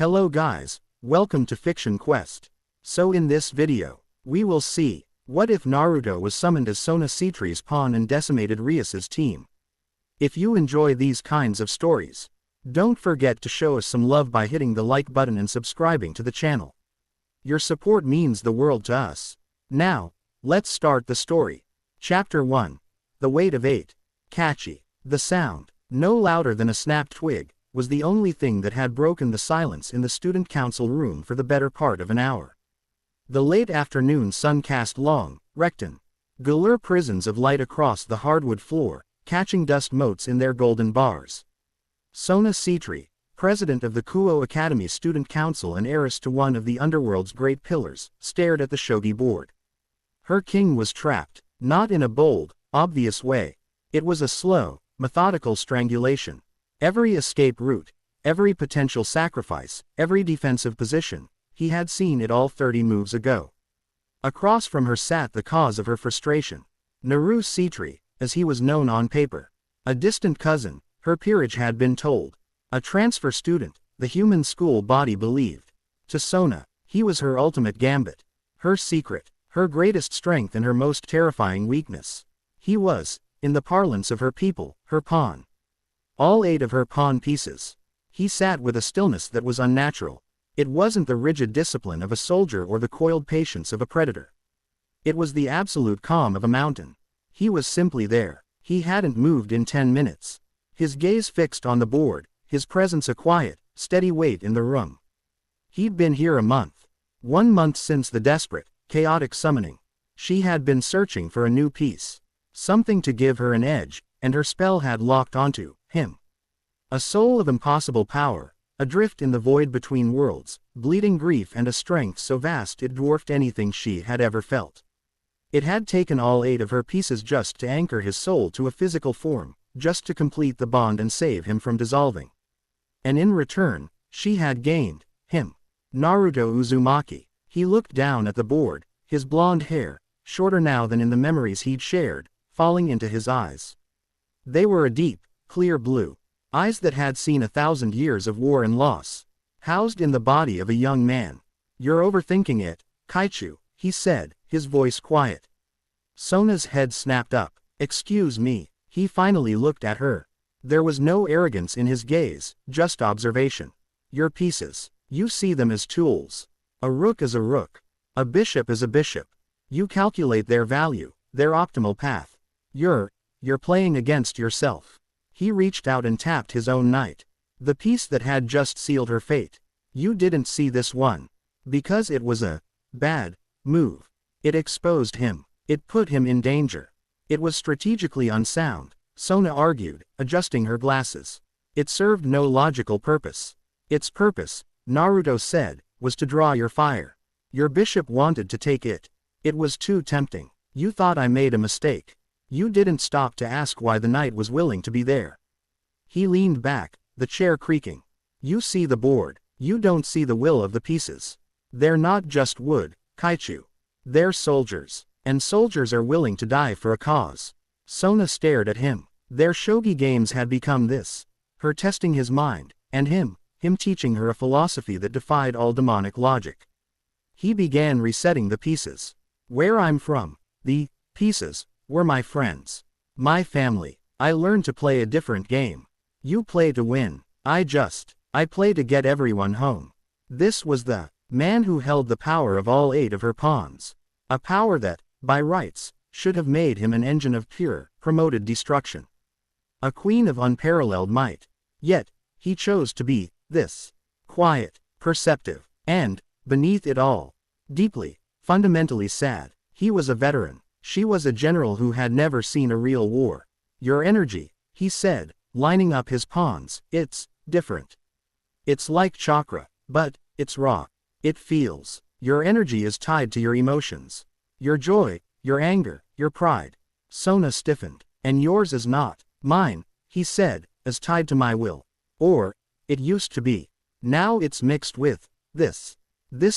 Hello guys, welcome to Fiction Quest. So in this video, we will see, what if Naruto was summoned as Sona Sitri's pawn and Decimated Rias' team? If you enjoy these kinds of stories, don't forget to show us some love by hitting the like button and subscribing to the channel. Your support means the world to us. Now, let's start the story. Chapter 1. The Weight of 8. Catchy. The sound, no louder than a snapped twig, was the only thing that had broken the silence in the student council room for the better part of an hour. The late afternoon sun cast long, rectangular prisms of light across the hardwood floor, catching dust motes in their golden bars. Sona Sitri, president of the Kuo Academy Student Council and heiress to one of the underworld's great pillars, stared at the shogi board. Her king was trapped, not in a bold, obvious way. It was a slow, methodical strangulation. Every escape route, every potential sacrifice, every defensive position, he had seen it all 30 moves ago. Across from her sat the cause of her frustration. Naruto Sitri, as he was known on paper. A distant cousin, her peerage had been told. A transfer student, the human school body believed. To Sona, he was her ultimate gambit. Her secret, her greatest strength and her most terrifying weakness. He was, in the parlance of her people, her pawn. All 8 of her pawn pieces. He sat with a stillness that was unnatural. It wasn't the rigid discipline of a soldier or the coiled patience of a predator. It was the absolute calm of a mountain. He was simply there. He hadn't moved in 10 minutes. His gaze fixed on the board, his presence a quiet, steady weight in the room. He'd been here a month. 1 month since the desperate, chaotic summoning. She had been searching for a new piece. Something to give her an edge, and her spell had locked onto him. A soul of impossible power, adrift in the void between worlds, bleeding grief and a strength so vast it dwarfed anything she had ever felt. It had taken all 8 of her pieces just to anchor his soul to a physical form, just to complete the bond and save him from dissolving. And in return, she had gained him. Naruto Uzumaki. He looked down at the board, his blonde hair, shorter now than in the memories he'd shared, falling into his eyes. They were a deep, clear blue, eyes that had seen 1,000 years of war and loss, housed in the body of a young man. "You're overthinking it, Kaichu," he said, his voice quiet. Sona's head snapped up. "Excuse me." He finally looked at her. There was no arrogance in his gaze, just observation. "Your pieces. You see them as tools. A rook is a rook. A bishop is a bishop. You calculate their value, their optimal path. You're playing against yourself." He reached out and tapped his own knight. The piece that had just sealed her fate. "You didn't see this one. Because it was a bad move. It exposed him. It put him in danger. It was strategically unsound," Sona argued, adjusting her glasses. "It served no logical purpose. Its purpose," Naruto said, "was to draw your fire. Your bishop wanted to take it. It was too tempting. You thought I made a mistake. You didn't stop to ask why the knight was willing to be there." He leaned back, the chair creaking. "You see the board. You don't see the will of the pieces. They're not just wood, Kaichu. They're soldiers. And soldiers are willing to die for a cause." Sona stared at him. Their shogi games had become this. Her testing his mind, and him teaching her a philosophy that defied all demonic logic. He began resetting the pieces. "Where I'm from, the pieces were my friends. My family. I learned to play a different game. You play to win. I play to get everyone home." This was the man who held the power of all 8 of her pawns. A power that, by rights, should have made him an engine of pure, promoted destruction. A queen of unparalleled might. Yet, he chose to be this. Quiet, perceptive, and, beneath it all, deeply, fundamentally sad. He was a veteran. She was a general who had never seen a real war. "Your energy," he said, lining up his pawns, "it's different. It's like chakra, but it's raw. It feels. Your energy is tied to your emotions. Your joy, your anger, your pride." Sona stiffened. "And yours is not. Mine," he said, "is tied to my will. Or, it used to be. Now it's mixed with this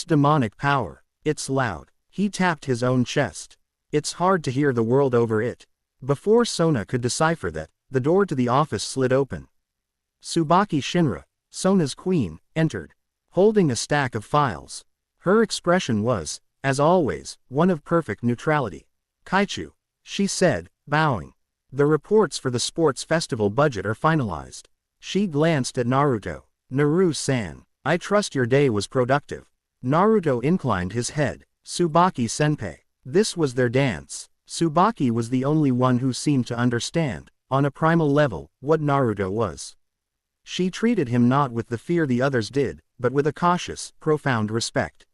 demonic power. It's loud." He tapped his own chest. "It's hard to hear the world over it." Before Sona could decipher that, the door to the office slid open. Tsubaki Shinra, Sona's queen, entered. holding a stack of files. Her expression was, as always, one of perfect neutrality. Kaichu, she said, bowing. The reports for the sports festival budget are finalized. She glanced at Naruto. Naru-san, I trust your day was productive. Naruto inclined his head. Tsubaki-senpai. This was their dance. Tsubaki was the only one who seemed to understand, on a primal level, what Naruto was. She treated him not with the fear the others did, but with a cautious, profound respect.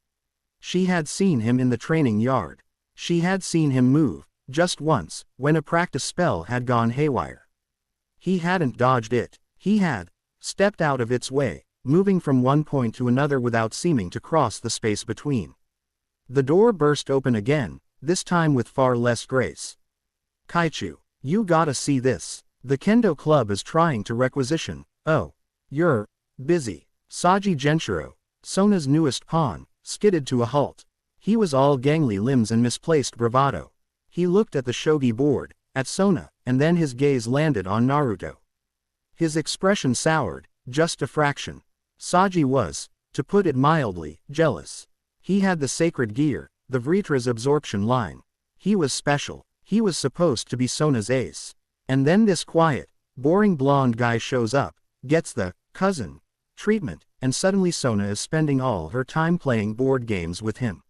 She had seen him in the training yard. She had seen him move, just once, when a practice spell had gone haywire. He hadn't dodged it. He had stepped out of its way, moving from one point to another without seeming to cross the space between. The door burst open again, this time with far less grace. Kaichu, you gotta see this. The kendo club is trying to requisition. Oh. You're busy. Saji Genshiro, Sona's newest pawn, skidded to a halt. He was all gangly limbs and misplaced bravado. He looked at the shogi board, at Sona, and then his gaze landed on Naruto. His expression soured, just a fraction. Saji was, to put it mildly, jealous. He had the sacred gear, the Vritra's absorption line. He was special. He was supposed to be Sona's ace. And then this quiet, boring blonde guy shows up, gets the cousin treatment, and suddenly Sona is spending all her time playing board games with him.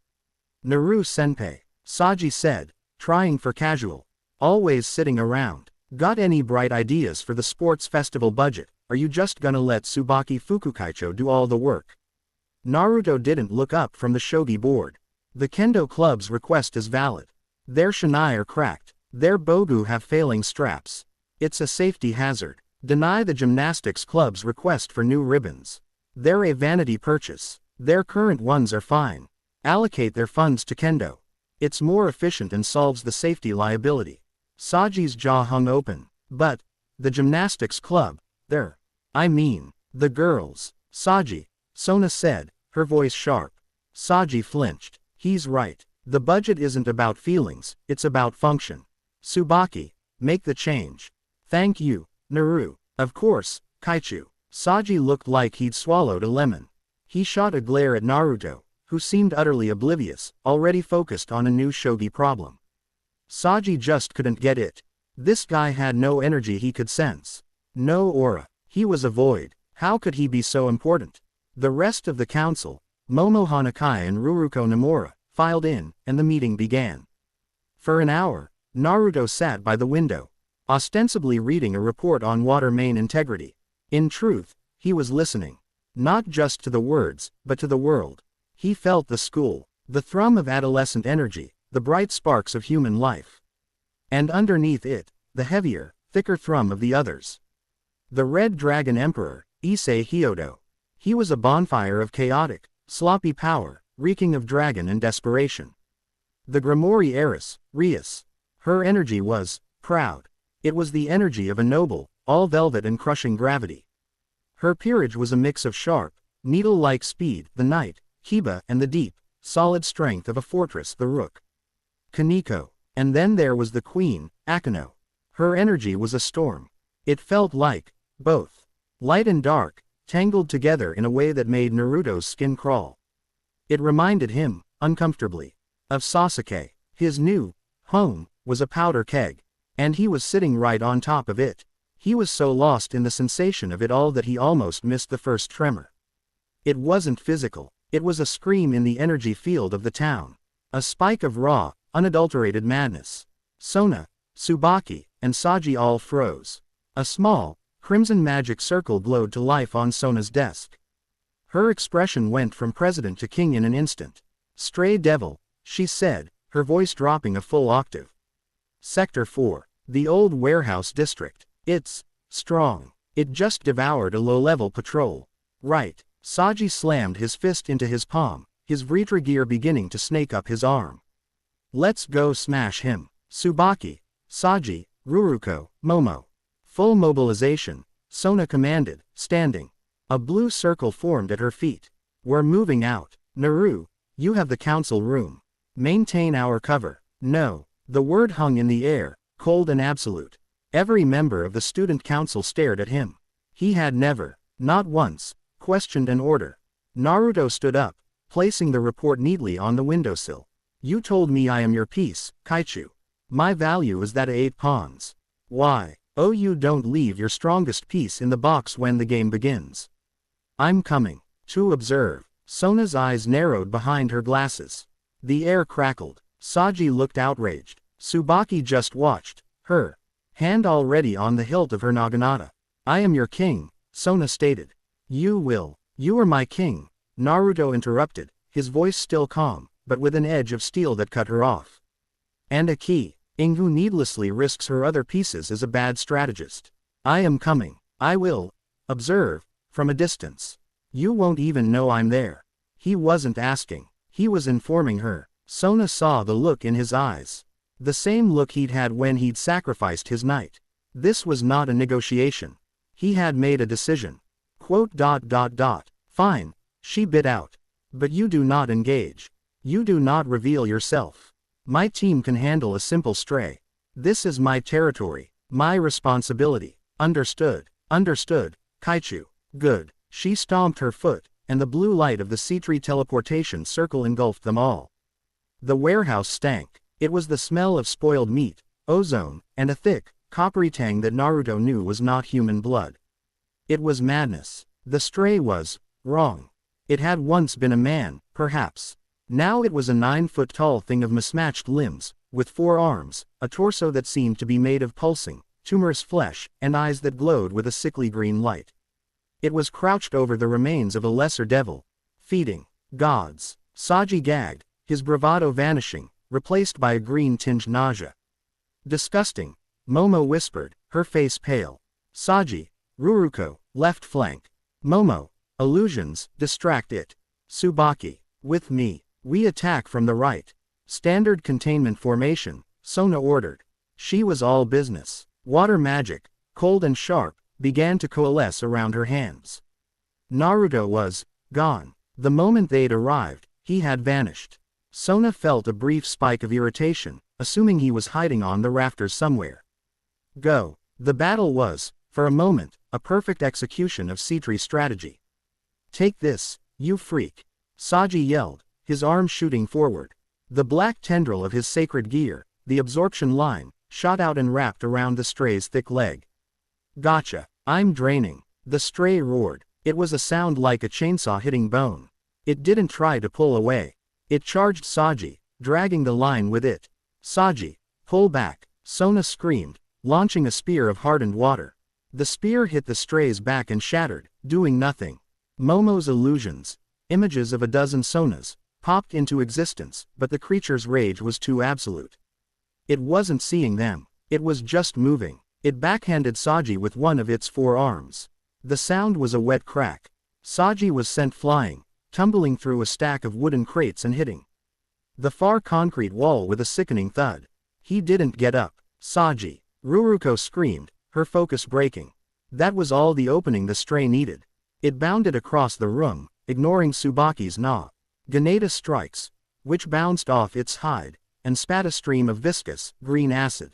Naru-senpai, Saji said, trying for casual. Always sitting around. Got any bright ideas for the sports festival budget? Are you just gonna let Tsubaki Fukukaicho do all the work? Naruto didn't look up from the shogi board. The kendo club's request is valid. Their shinai are cracked. Their bogu have failing straps. It's a safety hazard. Deny the gymnastics club's request for new ribbons. They're a vanity purchase. Their current ones are fine. Allocate their funds to kendo. It's more efficient and solves the safety liability. Saji's jaw hung open. But the gymnastics club, the girls. Saji, Sona said, her voice sharp. Saji flinched. He's right. The budget isn't about feelings, it's about function. Tsubaki, make the change. Thank you, Naru. Of course, Kaichu. Saji looked like he'd swallowed a lemon. He shot a glare at Naruto, who seemed utterly oblivious, already focused on a new shogi problem. Saji just couldn't get it. This guy had no energy he could sense. No aura. He was a void. How could he be so important? The rest of the council, Momo Hanakai and Ruruko Nomura, filed in, and the meeting began. For an hour, Naruto sat by the window, ostensibly reading a report on water main integrity. In truth, he was listening. Not just to the words, but to the world. He felt the school, the thrum of adolescent energy, the bright sparks of human life. And underneath it, the heavier, thicker thrum of the others. The Red Dragon Emperor, Issei Hyodo. He was a bonfire of chaotic, sloppy power, reeking of dragon and desperation. The Grimoire heiress, Rias. Her energy was proud. It was the energy of a noble, all velvet and crushing gravity. Her peerage was a mix of sharp, needle-like speed, the knight, Kiba, and the deep, solid strength of a fortress, the rook, Kaneko. And then there was the queen, Akano. Her energy was a storm. It felt like both light and dark, tangled together in a way that made Naruto's skin crawl. It reminded him, uncomfortably, of Sasuke. His new home was a powder keg, and he was sitting right on top of it. He was so lost in the sensation of it all that he almost missed the first tremor. It wasn't physical. It was a scream in the energy field of the town. A spike of raw, unadulterated madness. Sona, Tsubaki, and Saji all froze. A small, crimson magic circle glowed to life on Sona's desk. Her expression went from president to king in an instant. Stray devil, she said, her voice dropping a full octave. Sector 4. The old warehouse district. It's strong. It just devoured a low-level patrol. Right. Saji slammed his fist into his palm, his Vritra gear beginning to snake up his arm. Let's go smash him. Tsubaki, Saji, Ruruko, Momo. Full mobilization, Sona commanded, standing. A blue circle formed at her feet. We're moving out. Naru, you have the council room. Maintain our cover. No. The word hung in the air, cold and absolute. Every member of the student council stared at him. He had never, not once, questioned an order. Naruto stood up, placing the report neatly on the windowsill. You told me I am your piece, Kaichu. My value is that of 8 pawns. Why? Oh, you don't leave your strongest piece in the box when the game begins. I'm coming. To observe. Sona's eyes narrowed behind her glasses. The air crackled. Saji looked outraged. Tsubaki just watched. Her hand already on the hilt of her naginata. I am your king, Sona stated. You are my king, Naruto interrupted, his voice still calm, but with an edge of steel that cut her off. And a key. Ingu needlessly risks her other pieces as a bad strategist. I am coming. I will observe from a distance. You won't even know I'm there. He wasn't asking. He was informing her. Sona saw the look in his eyes. The same look he'd had when he'd sacrificed his knight. This was not a negotiation. He had made a decision. Fine, she bit out. But you do not engage. You do not reveal yourself. My team can handle a simple stray. This is my territory, my responsibility. Understood, Kaichu. Good. She stomped her foot, and the blue light of the Sitri teleportation circle engulfed them all. The warehouse stank. It was the smell of spoiled meat, ozone, and a thick, coppery tang that Naruto knew was not human blood. It was madness. The stray was wrong. It had once been a man, perhaps. Now it was a 9-foot-tall thing of mismatched limbs, with 4 arms, a torso that seemed to be made of pulsing, tumorous flesh, and eyes that glowed with a sickly green light. It was crouched over the remains of a lesser devil. Feeding. Gods. Saji gagged, his bravado vanishing, replaced by a green-tinged nausea. Disgusting. Momo whispered, her face pale. Saji. Ruruko, left flank. Momo. Illusions, distract it. Tsubaki. With me. We attack from the right. Standard containment formation, Sona ordered. She was all business. Water magic, cold and sharp, began to coalesce around her hands. Naruto was gone. The moment they'd arrived, he had vanished. Sona felt a brief spike of irritation, assuming he was hiding on the rafters somewhere. Go. The battle was, for a moment, a perfect execution of Sitri's strategy. Take this, you freak. Saji yelled, his arm shooting forward. The black tendril of his sacred gear, the absorption line, shot out and wrapped around the stray's thick leg. Gotcha. I'm draining. The stray roared. It was a sound like a chainsaw hitting bone. It didn't try to pull away. It charged Saji, dragging the line with it. Saji, pull back, Sona screamed, launching a spear of hardened water. The spear hit the stray's back and shattered, doing nothing. Momo's illusions, images of a dozen Sonas, popped into existence, but the creature's rage was too absolute. It wasn't seeing them. It was just moving. It backhanded Saji with one of its 4 arms. The sound was a wet crack. Saji was sent flying, tumbling through a stack of wooden crates and hitting the far concrete wall with a sickening thud. He didn't get up. Saji. Ruruko screamed, her focus breaking. That was all the opening the stray needed. It bounded across the room, ignoring Tsubaki's Ganeta strikes, which bounced off its hide, and spat a stream of viscous, green acid.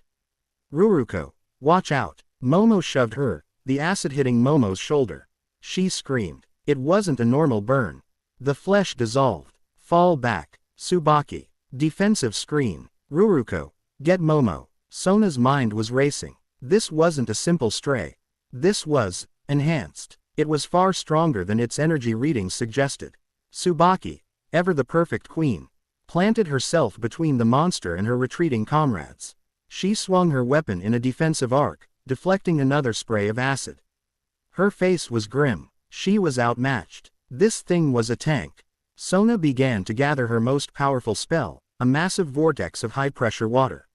Ruruko, watch out. Momo shoved her, the acid hitting Momo's shoulder. She screamed. It wasn't a normal burn. The flesh dissolved. Fall back. Tsubaki. Defensive screen. Ruruko, get Momo. Sona's mind was racing. This wasn't a simple stray. This was enhanced. It was far stronger than its energy readings suggested. Tsubaki, ever the perfect queen, planted herself between the monster and her retreating comrades. She swung her weapon in a defensive arc, deflecting another spray of acid. Her face was grim. She was outmatched. This thing was a tank. Sona began to gather her most powerful spell, a massive vortex of high-pressure water.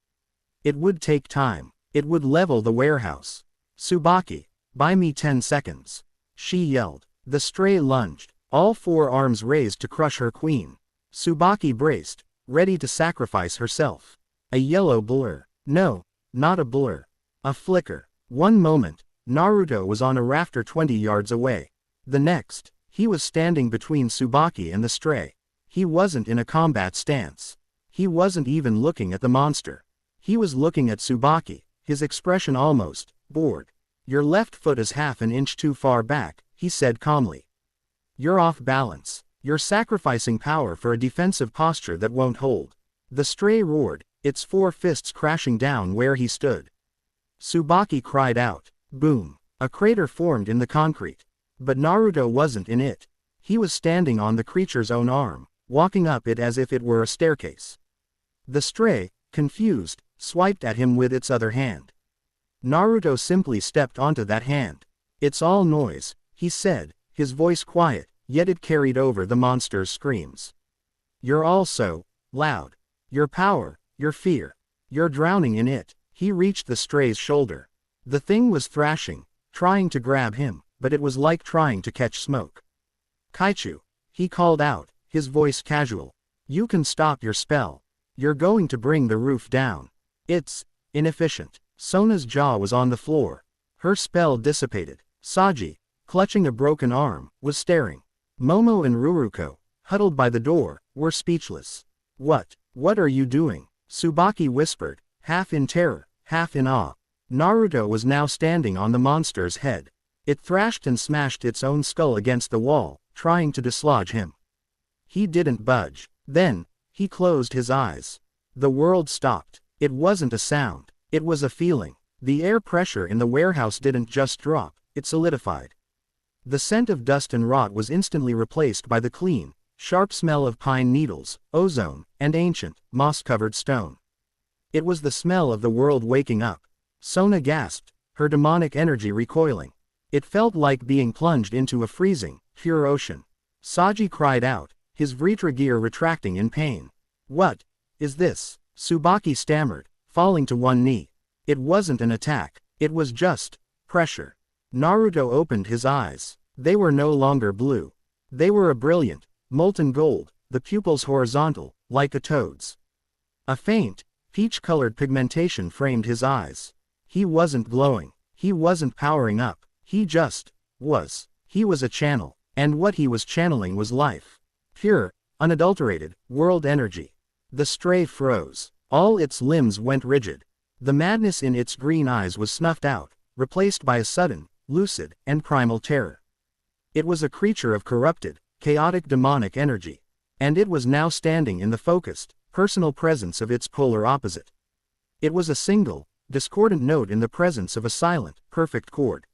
It would take time. It would level the warehouse. Tsubaki, buy me 10 seconds. She yelled. The stray lunged, all 4 arms raised to crush her queen. Tsubaki braced, ready to sacrifice herself. A yellow blur. No, not a blur. A flicker. One moment, Naruto was on a rafter 20 yards away. The next, he was standing between Tsubaki and the stray. He wasn't in a combat stance. He wasn't even looking at the monster. He was looking at Tsubaki, his expression almost bored. Your left foot is half an inch too far back, he said calmly. You're off balance. You're sacrificing power for a defensive posture that won't hold. The stray roared, its four fists crashing down where he stood. Tsubaki cried out. Boom. A crater formed in the concrete. But Naruto wasn't in it. He was standing on the creature's own arm, walking up it as if it were a staircase. The stray, confused, swiped at him with its other hand. Naruto simply stepped onto that hand. It's all noise, he said, his voice quiet, yet it carried over the monster's screams. You're all so loud. Your power, your fear. You're drowning in it. He reached the stray's shoulder. The thing was thrashing, trying to grab him, but it was like trying to catch smoke. Kaichu, he called out, his voice casual. You can stop your spell. You're going to bring the roof down. It's inefficient. Sona's jaw was on the floor. Her spell dissipated. Saji, clutching a broken arm, was staring. Momo and Ruruko, huddled by the door, were speechless. What are you doing? Tsubaki whispered, half in terror, half in awe. Naruto was now standing on the monster's head. It thrashed and smashed its own skull against the wall, trying to dislodge him. He didn't budge. Then, he closed his eyes. The world stopped. It wasn't a sound. It was a feeling. The air pressure in the warehouse didn't just drop, it solidified. The scent of dust and rot was instantly replaced by the clean, sharp smell of pine needles, ozone, and ancient, moss-covered stone. It was the smell of the world waking up. Sona gasped, her demonic energy recoiling. It felt like being plunged into a freezing, pure ocean. Saji cried out, his Vritra gear retracting in pain. What is this? Tsubaki stammered, falling to one knee. It wasn't an attack, it was just pressure. Naruto opened his eyes. They were no longer blue. They were a brilliant, molten gold, the pupils horizontal, like a toad's. A faint, peach-colored pigmentation framed his eyes. He wasn't glowing. He wasn't powering up. He just was. He was a channel, and what he was channeling was life. Pure, unadulterated, world energy. The stray froze. All its limbs went rigid. The madness in its green eyes was snuffed out, replaced by a sudden, lucid, and primal terror. It was a creature of corrupted, chaotic demonic energy. And it was now standing in the focused, personal presence of its polar opposite. It was a single, discordant note in the presence of a silent, perfect chord.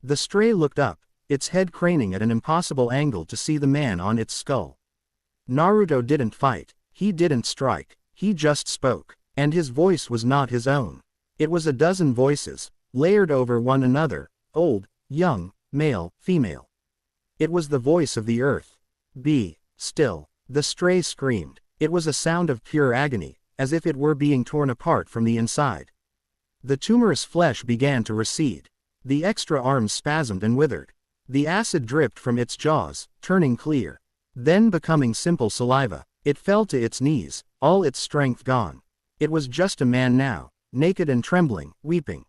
The stray looked up, its head craning at an impossible angle to see the man on its skull. Naruto didn't fight, he didn't strike, he just spoke, and his voice was not his own. It was a dozen voices, layered over one another, old, young, male, female. It was the voice of the earth. Be still, the stray screamed. It was a sound of pure agony, as if it were being torn apart from the inside. The tumorous flesh began to recede. The extra arms spasmed and withered. The acid dripped from its jaws, turning clear. Then becoming simple saliva, it fell to its knees, all its strength gone. It was just a man now, naked and trembling, weeping.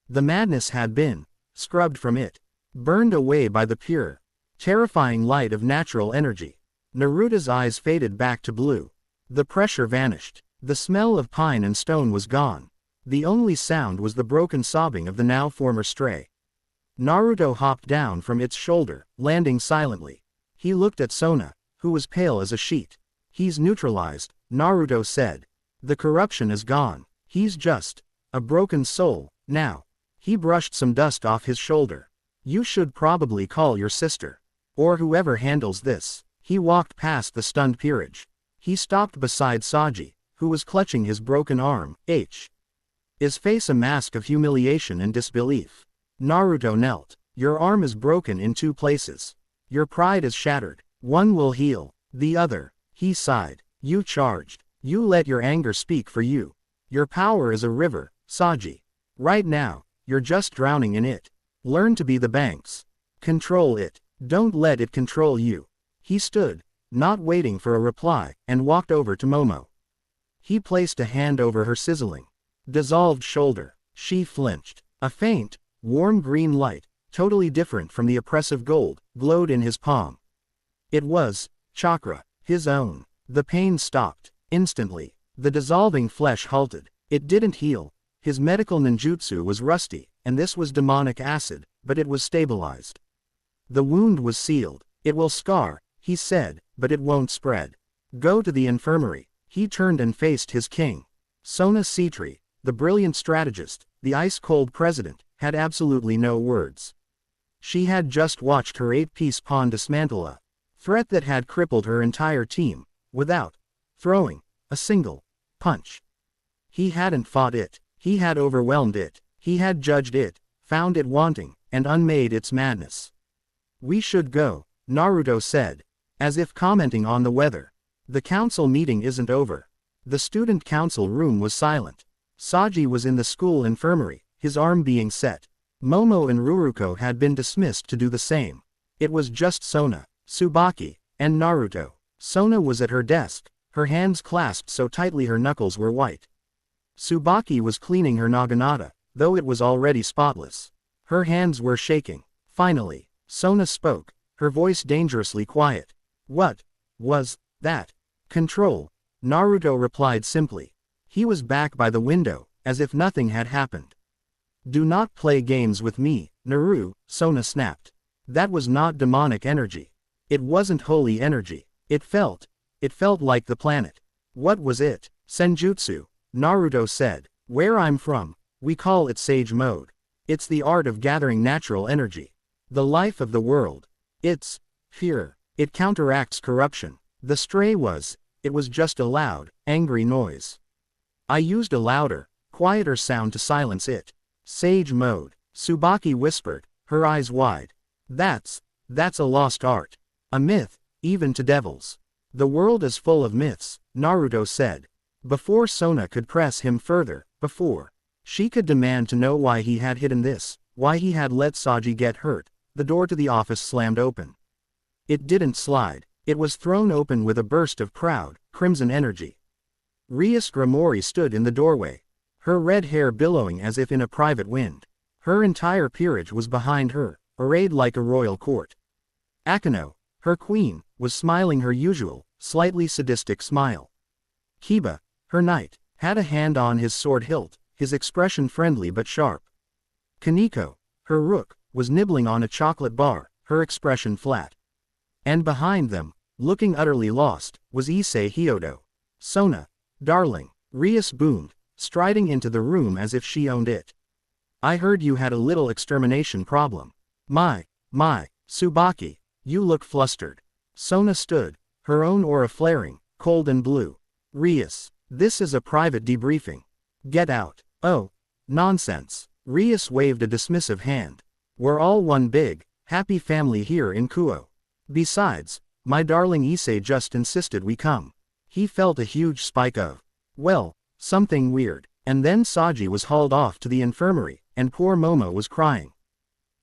The madness had been scrubbed from it, burned away by the pure, terrifying light of natural energy. Naruto's eyes faded back to blue. The pressure vanished. The smell of pine and stone was gone. The only sound was the broken sobbing of the now former stray. Naruto hopped down from its shoulder, landing silently. He looked at Sona, who was pale as a sheet. He's neutralized, Naruto said. The corruption is gone. He's just a broken soul, now. He brushed some dust off his shoulder. You should probably call your sister. Or whoever handles this. He walked past the stunned peerage. He stopped beside Saji, who was clutching his broken arm. His face a mask of humiliation and disbelief. Naruto knelt. Your arm is broken in two places. Your pride is shattered. One will heal. The other. He sighed. You charged. You let your anger speak for you. Your power is a river, Saji. Right now, you're just drowning in it. Learn to be the banks. Control it. Don't let it control you. He stood, not waiting for a reply, and walked over to Momo. He placed a hand over her sizzling, dissolved shoulder. She flinched. A faint, warm green light, totally different from the oppressive gold, glowed in his palm. It was chakra, his own. The pain stopped. Instantly, the dissolving flesh halted. It didn't heal. His medical ninjutsu was rusty, and this was demonic acid, but it was stabilized. The wound was sealed. It will scar, he said, but it won't spread. Go to the infirmary. He turned and faced his king. Sona Sitri, the brilliant strategist, the ice-cold president, had absolutely no words. She had just watched her 8-piece pawn dismantle a threat that had crippled her entire team, without throwing a single punch. He hadn't fought it, he had overwhelmed it, he had judged it, found it wanting, and unmade its madness. We should go, Naruto said, as if commenting on the weather. The council meeting isn't over. The student council room was silent. Saji was in the school infirmary, his arm being set. Momo and Ruruko had been dismissed to do the same. It was just Sona, Tsubaki, and Naruto. Sona was at her desk, her hands clasped so tightly her knuckles were white. Tsubaki was cleaning her naginata, though it was already spotless. Her hands were shaking. Finally, Sona spoke, her voice dangerously quiet. What was that? Control. Naruto replied simply. He was back by the window, as if nothing had happened. Do not play games with me, Naru, Sona snapped. That was not demonic energy. It wasn't holy energy. It felt like the planet. What was it? Senjutsu, Naruto said. Where I'm from, we call it sage mode. It's the art of gathering natural energy. The life of the world. It's fear. It counteracts corruption. The stray it was just a loud, angry noise. I used a louder, quieter sound to silence it. Sage mode, Tsubaki whispered, her eyes wide. That's a lost art. A myth, even to devils. The world is full of myths, Naruto said. Before Sona could press him further, before she could demand to know why he had hidden this, why he had let Saji get hurt, the door to the office slammed open. It didn't slide. It was thrown open with a burst of proud, crimson energy. Rias Grimori stood in the doorway, her red hair billowing as if in a private wind. Her entire peerage was behind her, arrayed like a royal court. Akeno, her queen, was smiling her usual, slightly sadistic smile. Kiba, her knight, had a hand on his sword hilt, his expression friendly but sharp. Kaneko, her rook, was nibbling on a chocolate bar, her expression flat. And behind them, looking utterly lost, was Issei Hyodo. Sona, darling, Rias boomed, striding into the room as if she owned it. I heard you had a little extermination problem. My, Tsubaki, you look flustered. Sona stood, her own aura flaring, cold and blue. Rias, this is a private debriefing. Get out. Oh, nonsense. Rias waved a dismissive hand. We're all one big, happy family here in Kuo. Besides, my darling Issei just insisted we come. He felt a huge spike of, well, something weird, and then Saji was hauled off to the infirmary, and poor Momo was crying.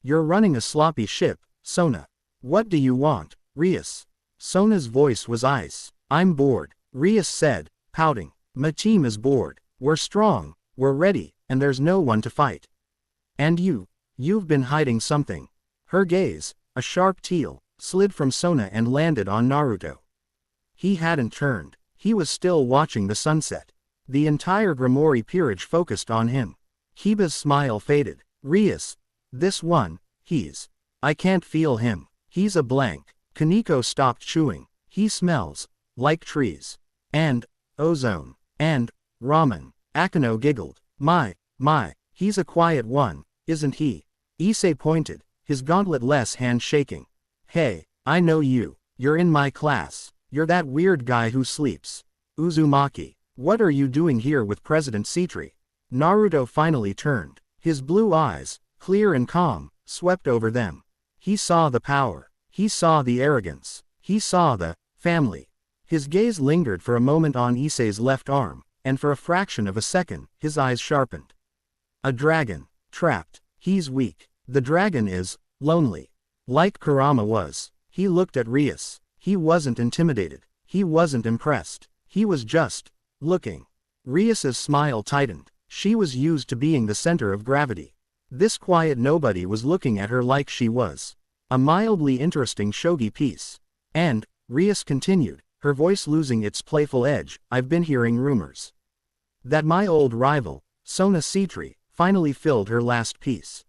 You're running a sloppy ship, Sona. What do you want, Rias? Sona's voice was ice. I'm bored, Rias said, pouting. My team is bored. We're strong, we're ready, and there's no one to fight. And you've been hiding something. Her gaze, a sharp teal, slid from Sona and landed on Naruto. He hadn't turned. He was still watching the sunset. The entire Grimori peerage focused on him. Kiba's smile faded. Rias. This one, I can't feel him. He's a blank. Kaneko stopped chewing. He smells like trees. And ozone. And ramen. Akeno giggled. My, he's a quiet one, isn't he? Issei pointed, his gauntlet-less hand shaking. Hey, I know you. You're in my class. You're that weird guy who sleeps. Uzumaki. What are you doing here with President Sitri? Naruto finally turned. His blue eyes, clear and calm, swept over them. He saw the power. He saw the arrogance. He saw the family. His gaze lingered for a moment on Issei's left arm, and for a fraction of a second, his eyes sharpened. A dragon. Trapped. He's weak. The dragon is lonely. Like Kurama was. He looked at Rias. He wasn't intimidated. He wasn't impressed. He was just looking. Rias's smile tightened. She was used to being the center of gravity. This quiet nobody was looking at her like she was a mildly interesting shogi piece. And, Rias continued, her voice losing its playful edge, I've been hearing rumors that my old rival, Sona Sitri, finally filled her last piece.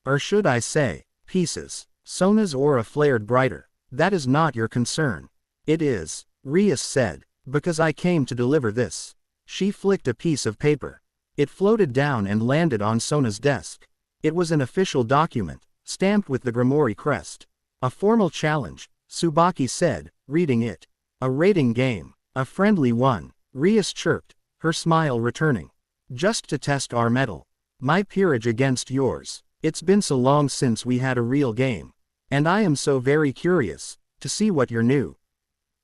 Or should I say, pieces. Sona's aura flared brighter. That is not your concern. It is, Rias said, because I came to deliver this. She flicked a piece of paper. It floated down and landed on Sona's desk. It was an official document, stamped with the Grimoire crest. A formal challenge, Tsubaki said, reading it. A rating game. A friendly one, Rias chirped, her smile returning. Just to test our mettle. My peerage against yours. It's been so long since we had a real game. And I am so very curious to see what your new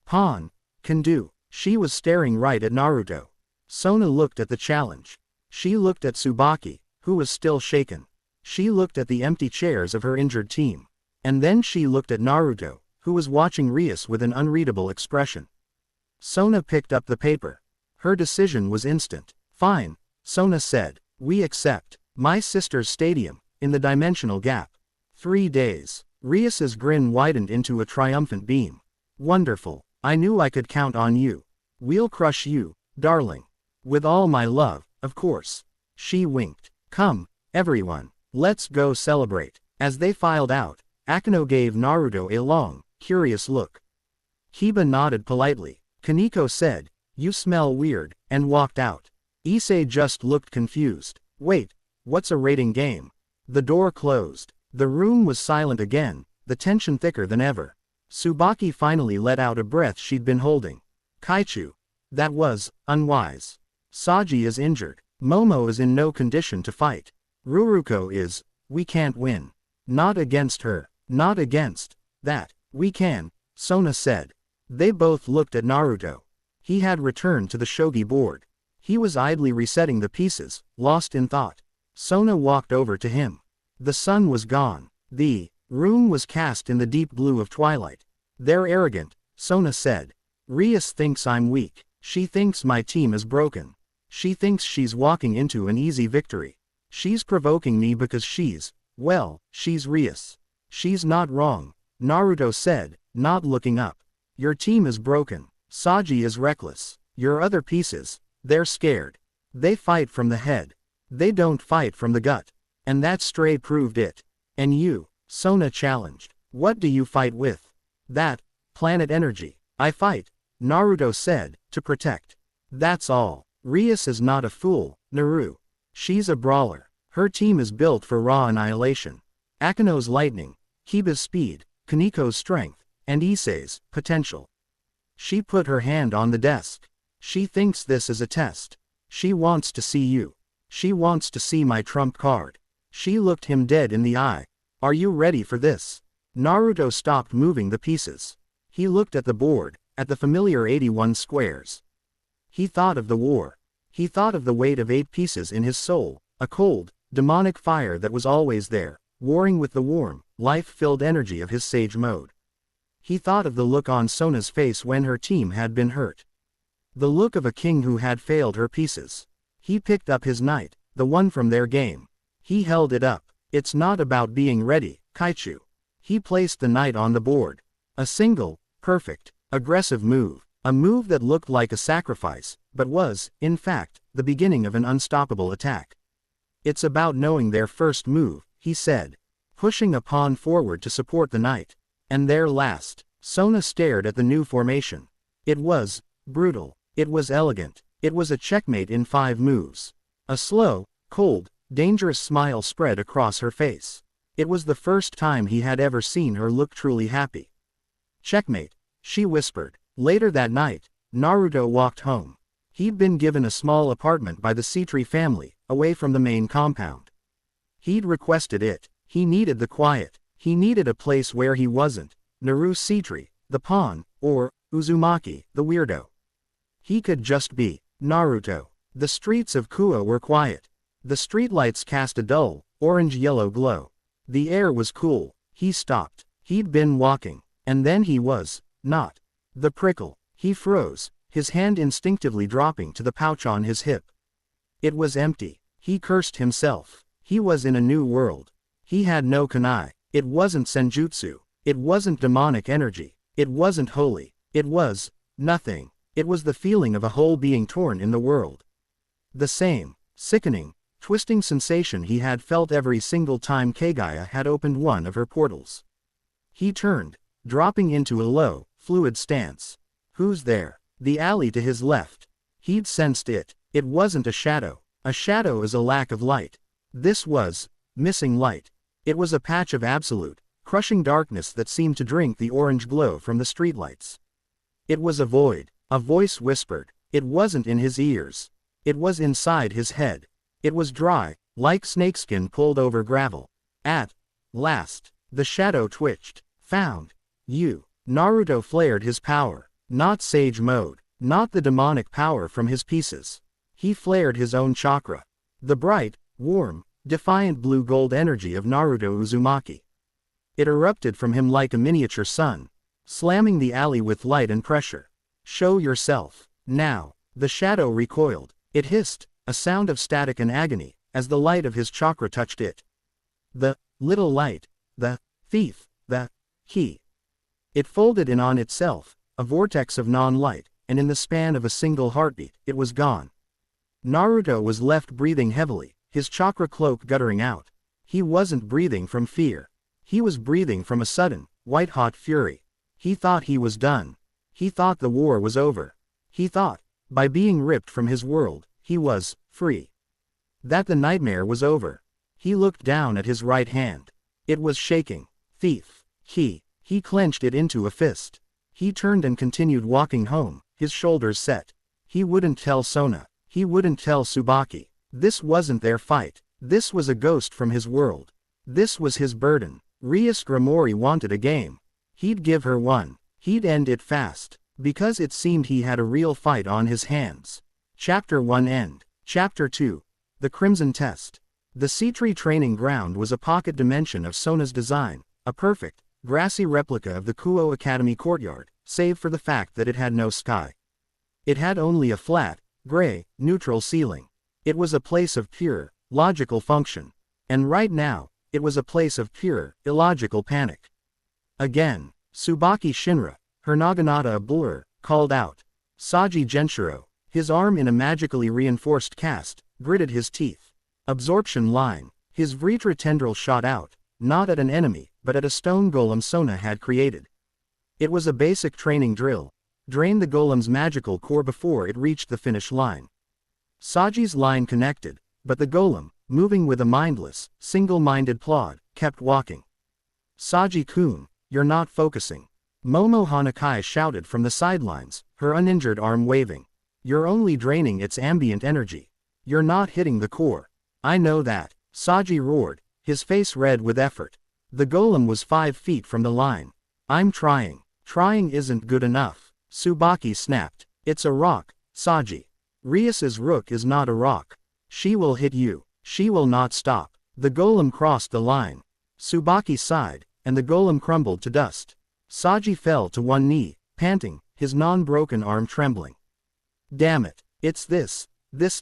pawn can do. She was staring right at Naruto. Sona looked at the challenge. She looked at Tsubaki, who was still shaken. She looked at the empty chairs of her injured team. And then she looked at Naruto, who was watching Rias with an unreadable expression. Sona picked up the paper. Her decision was instant. Fine, Sona said. We accept. My sister's stadium, in the dimensional gap. 3 days. Rias's grin widened into a triumphant beam. Wonderful. I knew I could count on you. We'll crush you, darling. With all my love, of course. She winked. Come, everyone. Let's go celebrate. As they filed out, Akeno gave Naruto a long, curious look. Kiba nodded politely. Kaneko said, "You smell weird," and walked out. Issei just looked confused. Wait, what's a rating game? The door closed. The room was silent again, the tension thicker than ever. Tsubaki finally let out a breath she'd been holding. Kaichu. That was unwise. Saji is injured. Momo is in no condition to fight. Ruruko is, we can't win. Not against her. Not against that. We can, Sona said. They both looked at Naruto. He had returned to the shogi board. He was idly resetting the pieces, lost in thought. Sona walked over to him. The sun was gone. The room was cast in the deep blue of twilight. They're arrogant, Sona said. Rias thinks I'm weak. She thinks my team is broken. She thinks she's walking into an easy victory. She's provoking me because she's Rias. She's not wrong, Naruto said, not looking up. Your team is broken. Saji is reckless. Your other pieces, they're scared. They fight from the head. They don't fight from the gut. And that stray proved it. And you, Sona challenged. What do you fight with? That, planet energy. I fight, Naruto said, to protect. That's all. Rias is not a fool, Naru. She's a brawler. Her team is built for raw annihilation. Akeno's lightning, Kiba's speed, Kaneko's strength, and Issei's potential. She put her hand on the desk. She thinks this is a test. She wants to see you. She wants to see my trump card. She looked him dead in the eye. Are you ready for this? Naruto stopped moving the pieces. He looked at the board, at the familiar 81 squares. He thought of the war. He thought of the weight of 8 pieces in his soul, a cold, demonic fire that was always there, warring with the warm, life-filled energy of his sage mode. He thought of the look on Sona's face when her team had been hurt. The look of a king who had failed her pieces. He picked up his knight, the one from their game. He held it up. It's not about being ready, Kaichu. He placed the knight on the board. A single, perfect, aggressive move. A move that looked like a sacrifice, but was, in fact, the beginning of an unstoppable attack. It's about knowing their first move, he said. Pushing a pawn forward to support the knight. And their last. Sona stared at the new formation. It was brutal. It was elegant. It was a checkmate in 5 moves. A slow, cold, dangerous smile spread across her face. It was the first time he had ever seen her look truly happy. Checkmate, she whispered. Later that night, Naruto walked home. He'd been given a small apartment by the Sitri family, away from the main compound. He'd requested it. He needed the quiet. He needed a place where he wasn't Naru Sitri, the pawn, or Uzumaki, the weirdo. He could just be Naruto. The streets of Kuo were quiet. The streetlights cast a dull, orange-yellow glow. The air was cool. He stopped. He'd been walking, and then he was not. The prickle. He froze, his hand instinctively dropping to the pouch on his hip. It was empty. He cursed himself. He was in a new world. He had no kunai. It wasn't senjutsu. It wasn't demonic energy. It wasn't holy. It was nothing. It was the feeling of a hole being torn in the world. The same, sickening, twisting sensation he had felt every single time Kagaya had opened one of her portals. He turned, dropping into a low, fluid stance. Who's there? The alley to his left. He'd sensed it. It wasn't a shadow. A shadow is a lack of light. This was missing light. It was a patch of absolute, crushing darkness that seemed to drink the orange glow from the streetlights. It was a void. A voice whispered. It wasn't in his ears. It was inside his head. It was dry, like snakeskin pulled over gravel. At last, the shadow twitched. Found you. Naruto flared his power. Not Sage Mode. Not the demonic power from his pieces. He flared his own chakra. The bright, warm, defiant blue-gold energy of Naruto Uzumaki. It erupted from him like a miniature sun, slamming the alley with light and pressure. Show yourself. Now. The shadow recoiled. It hissed, a sound of static and agony, as the light of his chakra touched it. The little light. The thief. The key. It folded in on itself, a vortex of non-light, and in the span of a single heartbeat, it was gone. Naruto was left breathing heavily, his chakra cloak guttering out. He wasn't breathing from fear. He was breathing from a sudden, white-hot fury. He thought he was done. He thought the war was over. He thought, by being ripped from his world, he was free. That the nightmare was over. He looked down at his right hand. It was shaking. Thief. He clenched it into a fist. He turned and continued walking home, his shoulders set. He wouldn't tell Sona. He wouldn't tell Tsubaki. This wasn't their fight. This was a ghost from his world. This was his burden. Rias Grimori wanted a game. He'd give her one. He'd end it fast. Because it seemed he had a real fight on his hands. Chapter 1 End. Chapter 2. The Crimson Test. The Sitri training ground was a pocket dimension of Sona's design, a perfect, grassy replica of the Kuo Academy courtyard, save for the fact that it had no sky. It had only a flat, gray, neutral ceiling. It was a place of pure, logical function. And right now, it was a place of pure, illogical panic. Again, Tsubaki Shinra, her naginata a blur, called out. Saji Genshiro, his arm in a magically reinforced cast, gritted his teeth. Absorption line. His Vritra tendril shot out, not at an enemy, but at a stone golem Sona had created. It was a basic training drill. Drain the golem's magical core before it reached the finish line. Saji's line connected, but the golem, moving with a mindless, single-minded plod, kept walking. Saji-kun, you're not focusing. Momo Hanakai shouted from the sidelines, her uninjured arm waving. You're only draining its ambient energy. You're not hitting the core. I know that, Saji roared, his face red with effort. The golem was 5 feet from the line. I'm trying. Trying isn't good enough. Tsubaki snapped. It's a rock, Saji. Rias's rook is not a rock. She will hit you. She will not stop. The golem crossed the line. Tsubaki sighed, and the golem crumbled to dust. Saji fell to one knee, panting, his non-broken arm trembling. Damn it. It's this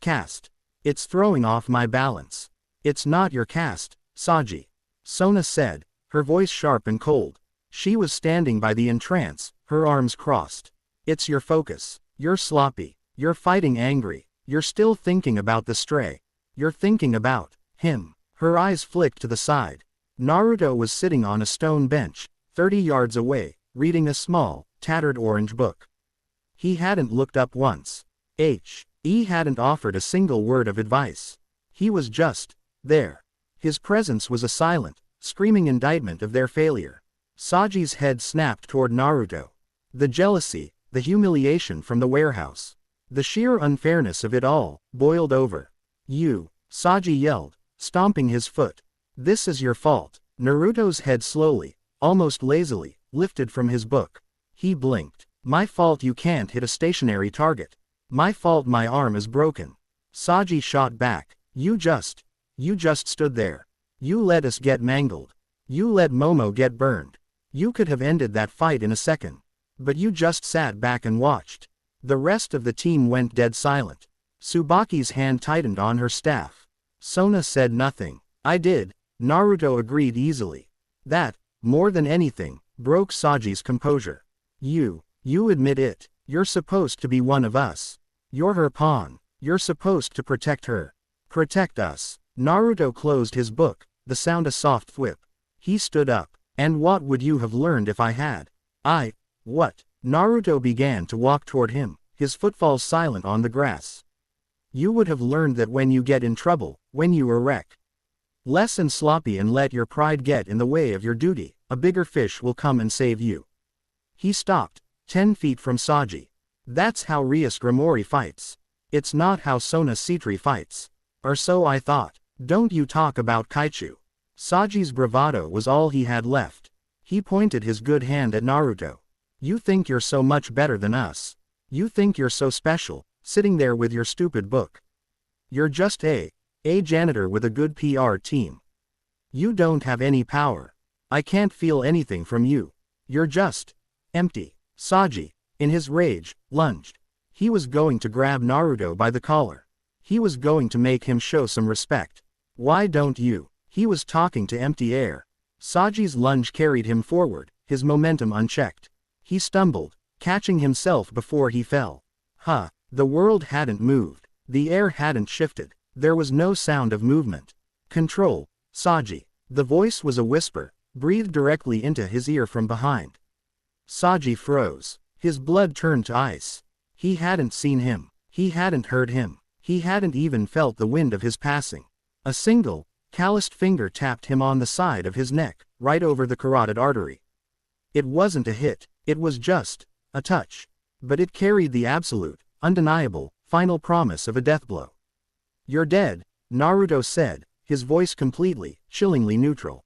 cast. It's throwing off my balance. It's not your cast, Saji. Sona said, her voice sharp and cold. She was standing by the entrance, her arms crossed. It's your focus. You're sloppy. You're fighting angry. You're still thinking about the stray. You're thinking about him. Her eyes flicked to the side. Naruto was sitting on a stone bench, 30 yards away, reading a small, tattered orange book. He hadn't looked up once. He hadn't offered a single word of advice. He was just there. His presence was a silent, screaming indictment of their failure. Saji's head snapped toward Naruto. The jealousy, the humiliation from the warehouse. The sheer unfairness of it all, boiled over. You, Saji yelled, stomping his foot. This is your fault. Naruto's head slowly, almost lazily, lifted from his book. He blinked. My fault you can't hit a stationary target. My fault my arm is broken. Saji shot back. You just stood there. You let us get mangled. You let Momo get burned. You could have ended that fight in a second. But you just sat back and watched. The rest of the team went dead silent. Tsubaki's hand tightened on her staff. Sona said nothing. I did, Naruto agreed easily. That, more than anything, broke Saji's composure. You admit it. You're supposed to be one of us. You're her pawn. You're supposed to protect her. Protect us. Naruto closed his book, the sound a soft thwip. He stood up. And what would you have learned if I had? What? Naruto began to walk toward him, his footfalls silent on the grass. You would have learned that when you get in trouble, when you are wrecked, less and sloppy and let your pride get in the way of your duty, a bigger fish will come and save you. He stopped, 10 feet from Saji. That's how Rias Grimori fights. It's not how Sona Sitri fights. Or so I thought. Don't you talk about Kaichu. Saji's bravado was all he had left. He pointed his good hand at Naruto. You think you're so much better than us. You think you're so special, sitting there with your stupid book. You're just a janitor with a good PR team. You don't have any power. I can't feel anything from you. You're just empty. Saji, in his rage, lunged. He was going to grab Naruto by the collar. He was going to make him show some respect. Why don't you? He was talking to empty air. Saji's lunge carried him forward, his momentum unchecked. He stumbled, catching himself before he fell. The world hadn't moved. The air hadn't shifted. There was no sound of movement. Control, Saji. The voice was a whisper, breathed directly into his ear from behind. Saji froze. His blood turned to ice. He hadn't seen him. He hadn't heard him. He hadn't even felt the wind of his passing. A single, calloused finger tapped him on the side of his neck, right over the carotid artery. It wasn't a hit, it was just a touch. But it carried the absolute, undeniable, final promise of a death blow. You're dead, Naruto said, his voice completely, chillingly neutral.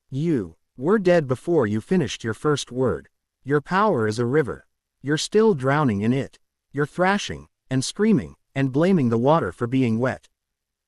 You were dead before you finished your first word. Your power is a river. You're still drowning in it. You're thrashing, and screaming, and blaming the water for being wet.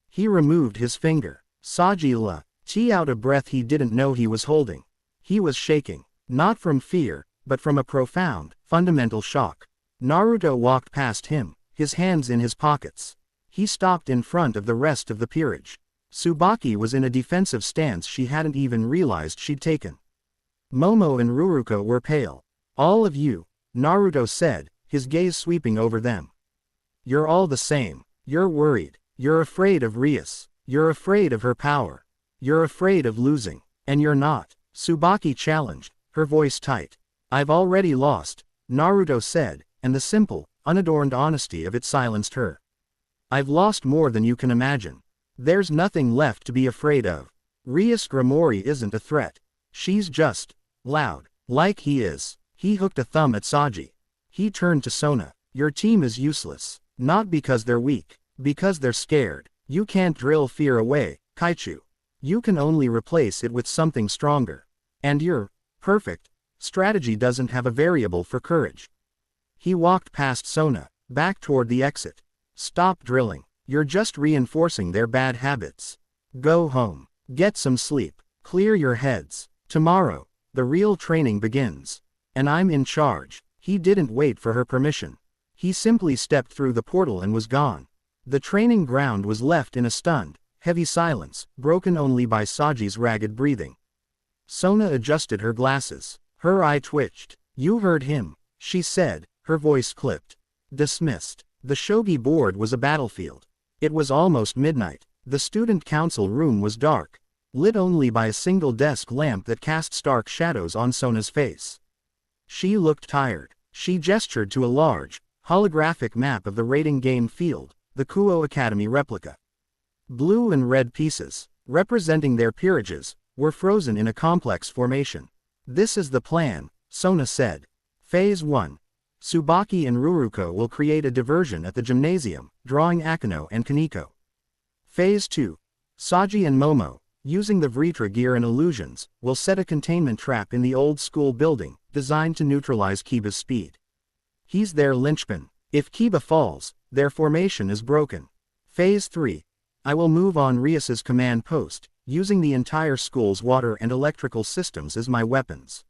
He removed his finger. Saji let out a breath he didn't know he was holding. He was shaking, not from fear, but from a profound, fundamental shock. Naruto walked past him, his hands in his pockets. He stopped in front of the rest of the peerage. Tsubaki was in a defensive stance she hadn't even realized she'd taken. Momo and Ruruko were pale. All of you, Naruto said, his gaze sweeping over them. You're all the same. You're worried. You're afraid of Rias. You're afraid of her power. You're afraid of losing. And you're not. Tsubaki challenged, her voice tight. I've already lost, Naruto said, and the simple, unadorned honesty of it silenced her. I've lost more than you can imagine. There's nothing left to be afraid of. Rias Grimori isn't a threat. She's just loud, like he is. He hooked a thumb at Saji. He turned to Sona. Your team is useless. Not because they're weak. Because they're scared. You can't drill fear away, Kaichu. You can only replace it with something stronger. And your perfect strategy doesn't have a variable for courage. He walked past Sona, back toward the exit. Stop drilling. You're just reinforcing their bad habits. Go home. Get some sleep. Clear your heads. Tomorrow, the real training begins. And I'm in charge. He didn't wait for her permission. He simply stepped through the portal and was gone. The training ground was left in a stunned, heavy silence, broken only by Saji's ragged breathing. Sona adjusted her glasses. Her eye twitched. You heard him, she said, her voice clipped. Dismissed. The shogi board was a battlefield. It was almost midnight. The student council room was dark, lit only by a single desk lamp that cast stark shadows on Sona's face. She looked tired. She gestured to a large, holographic map of the raiding game field, the Kuo Academy replica. Blue and red pieces, representing their peerages, were frozen in a complex formation. This is the plan, Sona said. Phase 1. Tsubaki and Ruruko will create a diversion at the gymnasium, drawing Akano and Kaneko. Phase 2. Saji and Momo, using the Vritra gear and illusions, will set a containment trap in the old school building, designed to neutralize Kiba's speed. He's their linchpin. If Kiba falls, their formation is broken. Phase 3. I will move on Rias's command post, using the entire school's water and electrical systems as my weapons.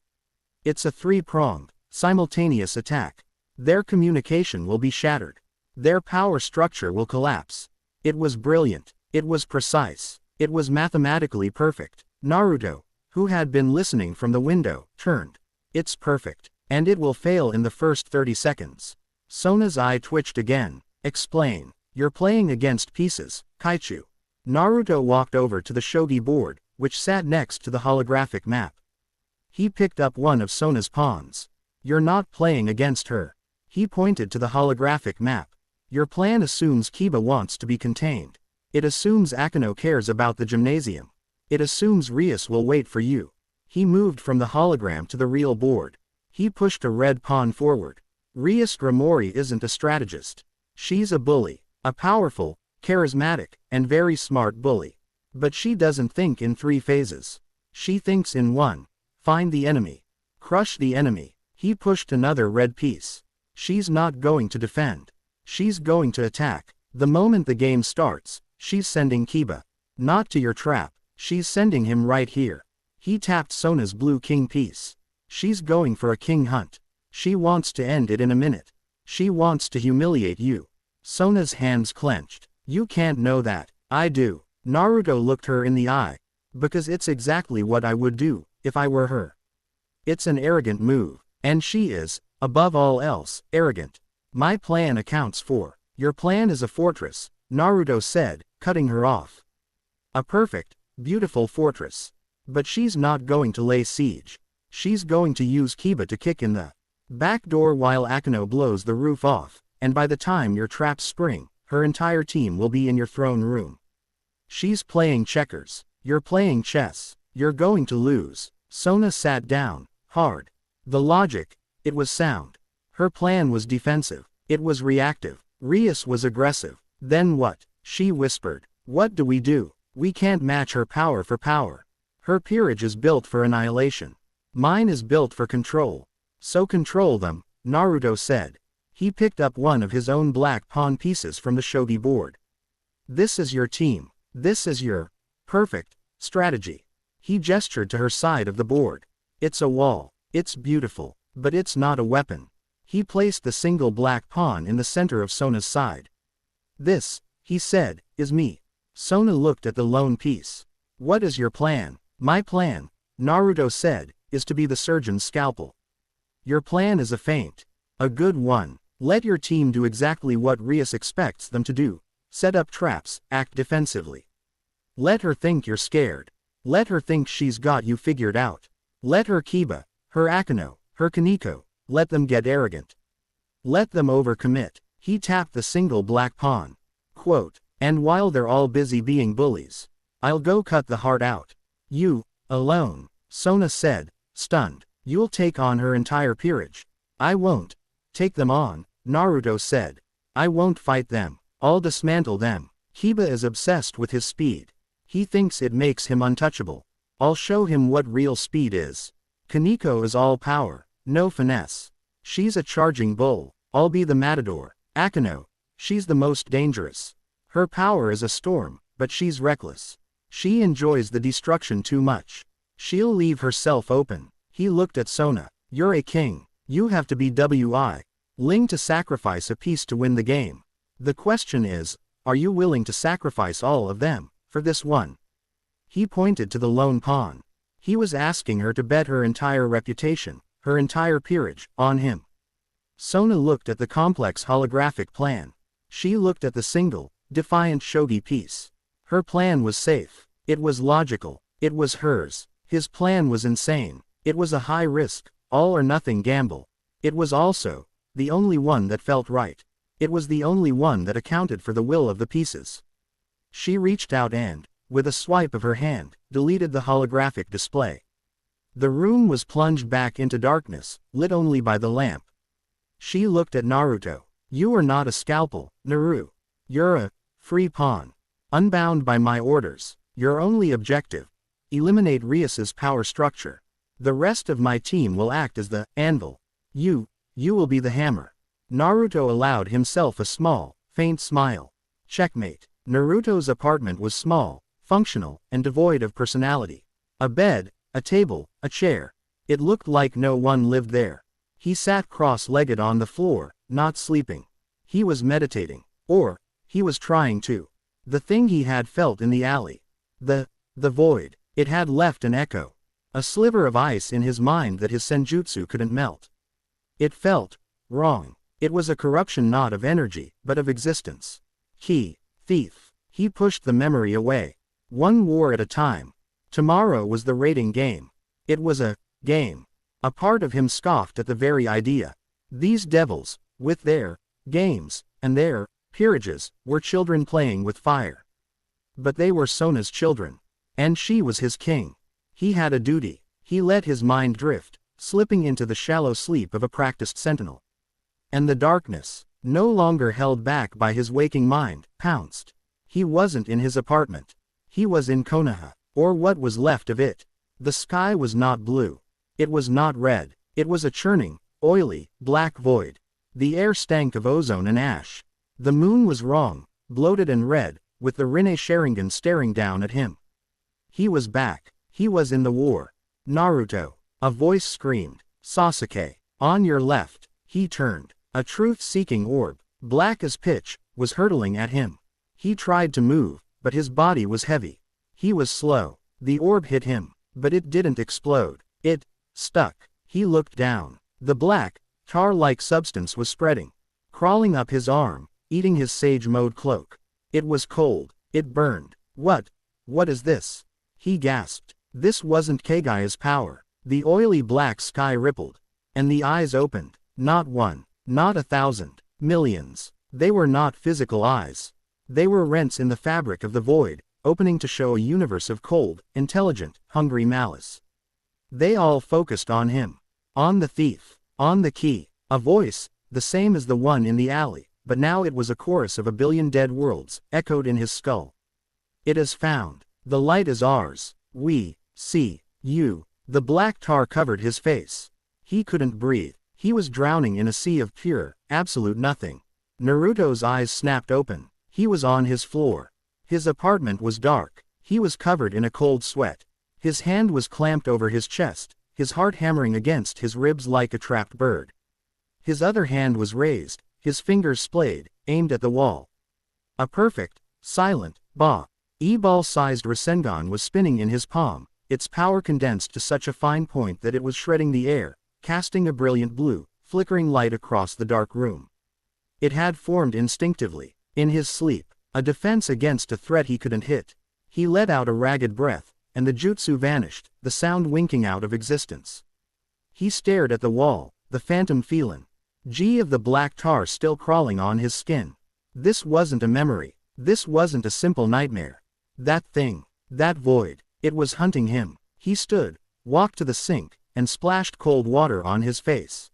It's a three-pronged, simultaneous attack. Their communication will be shattered. Their power structure will collapse. It was brilliant. It was precise. It was mathematically perfect. Naruto, who had been listening from the window, turned. It's perfect. And it will fail in the first 30 seconds. Sona's eye twitched again. Explain. You're playing against pieces, Kaichu. Naruto walked over to the shogi board, which sat next to the holographic map. He picked up one of Sona's pawns. You're not playing against her. He pointed to the holographic map. Your plan assumes Kiba wants to be contained. It assumes Akeno cares about the gymnasium. It assumes Rias will wait for you. He moved from the hologram to the real board. He pushed a red pawn forward. Rias Gramori isn't a strategist. She's a bully. A powerful, charismatic, and very smart bully. But she doesn't think in 3 phases. She thinks in 1. Find the enemy. Crush the enemy. He pushed another red piece. She's not going to defend. She's going to attack. The moment the game starts, she's sending Kiba. Not to your trap, she's sending him right here. He tapped Sona's blue king piece. She's going for a king hunt. She wants to end it in a minute. She wants to humiliate you. Sona's hands clenched. You can't know that. I do. Naruto looked her in the eye. Because it's exactly what I would do, if I were her. It's an arrogant move. And she is, above all else, arrogant. My plan accounts for. Your plan is a fortress, Naruto said, cutting her off. A perfect, beautiful fortress. But she's not going to lay siege. She's going to use Kiba to kick in the back door while Akeno blows the roof off, and by the time your traps spring, her entire team will be in your throne room. She's playing checkers. You're playing chess. You're going to lose. Sona sat down, hard. The logic, it was sound. Her plan was defensive. It was reactive. Rias was aggressive. Then what? She whispered. What do? We can't match her power for power. Her peerage is built for annihilation. Mine is built for control. So control them, Naruto said. He picked up one of his own black pawn pieces from the shogi board. This is your team. This is your perfect strategy. He gestured to her side of the board. It's a wall. It's beautiful, but it's not a weapon. He placed the single black pawn in the center of Sona's side. This, he said, is me. Sona looked at the lone piece. What is your plan? My plan, Naruto said, is to be the surgeon's scalpel. Your plan is a feint. A good one. Let your team do exactly what Rias expects them to do. Set up traps, act defensively. Let her think you're scared. Let her think she's got you figured out. Let her Kiba, her Akeno, her Kaneko, let them get arrogant. Let them overcommit. He tapped the single black pawn. Quote, and while they're all busy being bullies, I'll go cut the heart out. You, alone, Sona said, stunned. You'll take on her entire peerage. I won't. Take them on, Naruto said. I won't fight them. I'll dismantle them. Kiba is obsessed with his speed. He thinks it makes him untouchable. I'll show him what real speed is. Kaneko is all power, no finesse. She's a charging bull. I'll be the matador. Akeno, she's the most dangerous. Her power is a storm, but she's reckless. She enjoys the destruction too much. She'll leave herself open. He looked at Sona. You're a king. You have to be willing to sacrifice a piece to win the game. The question is, are you willing to sacrifice all of them for this one? He pointed to the lone pawn. He was asking her to bet her entire reputation, her entire peerage, on him. Sona looked at the complex holographic plan. She looked at the single, defiant shogi piece. Her plan was safe. It was logical. It was hers. His plan was insane. It was a high-risk, all-or-nothing gamble. It was also the only one that felt right. It was the only one that accounted for the will of the pieces. She reached out and, with a swipe of her hand, deleted the holographic display. The room was plunged back into darkness, lit only by the lamp. She looked at Naruto. You are not a scalpel, Naru. You're a free pawn. Unbound by my orders. Your only objective. Eliminate Rias's power structure. The rest of my team will act as the anvil. You will be the hammer. Naruto allowed himself a small, faint smile. Checkmate. Naruto's apartment was small, functional, and devoid of personality. A bed, a table, a chair. It looked like no one lived there. He sat cross-legged on the floor, not sleeping. He was meditating. Or, he was trying to. The thing he had felt in the alley. The void. It had left an echo. A sliver of ice in his mind that his senjutsu couldn't melt. It felt wrong. It was a corruption not of energy, but of existence. Thief. He pushed the memory away. One war at a time. Tomorrow was the rating game. It was a Game. A part of him scoffed at the very idea. These devils, with their games, and their peerages, were children playing with fire. But they were Sona's children. And she was his king. He had a duty. He let his mind drift, slipping into the shallow sleep of a practiced sentinel. And the darkness, no longer held back by his waking mind, pounced. He wasn't in his apartment. He was in Konoha, or what was left of it. The sky was not blue. It was not red. It was a churning, oily, black void. The air stank of ozone and ash. The moon was wrong, bloated and red, with the Rinne Sharingan staring down at him. He was back. He was in the war. Naruto. A voice screamed. Sasuke. On your left. He turned. A truth-seeking orb, black as pitch, was hurtling at him. He tried to move, but his body was heavy. He was slow. The orb hit him, but it didn't explode. It stuck. He looked down. The black, tar-like substance was spreading, crawling up his arm, eating his sage mode cloak. It was cold. It burned. What is this? He gasped. This wasn't Kagaya's power. The oily black sky rippled, and the eyes opened. Not one, not 1,000, millions. They were not physical eyes. They were rents in the fabric of the void, opening to show a universe of cold, intelligent, hungry malice. They all focused on him. On the thief. On the key. A voice, the same as the one in the alley, but now it was a chorus of 1,000,000,000 dead worlds, echoed in his skull. It is found. The light is ours. We see you. The black tar covered his face. He couldn't breathe. He was drowning in a sea of pure, absolute nothing. Naruto's eyes snapped open. He was on his floor. His apartment was dark. He was covered in a cold sweat. His hand was clamped over his chest, his heart hammering against his ribs like a trapped bird. His other hand was raised, his fingers splayed, aimed at the wall. A perfect, silent, ball-sized Rasengan was spinning in his palm, its power condensed to such a fine point that it was shredding the air, casting a brilliant blue, flickering light across the dark room. It had formed instinctively, in his sleep, a defense against a threat he couldn't hit. He let out a ragged breath, and the jutsu vanished, the sound winking out of existence. He stared at the wall, the phantom feline of the black tar still crawling on his skin. This wasn't a memory. This wasn't a simple nightmare. That thing, that void, it was hunting him. He stood, walked to the sink, and splashed cold water on his face.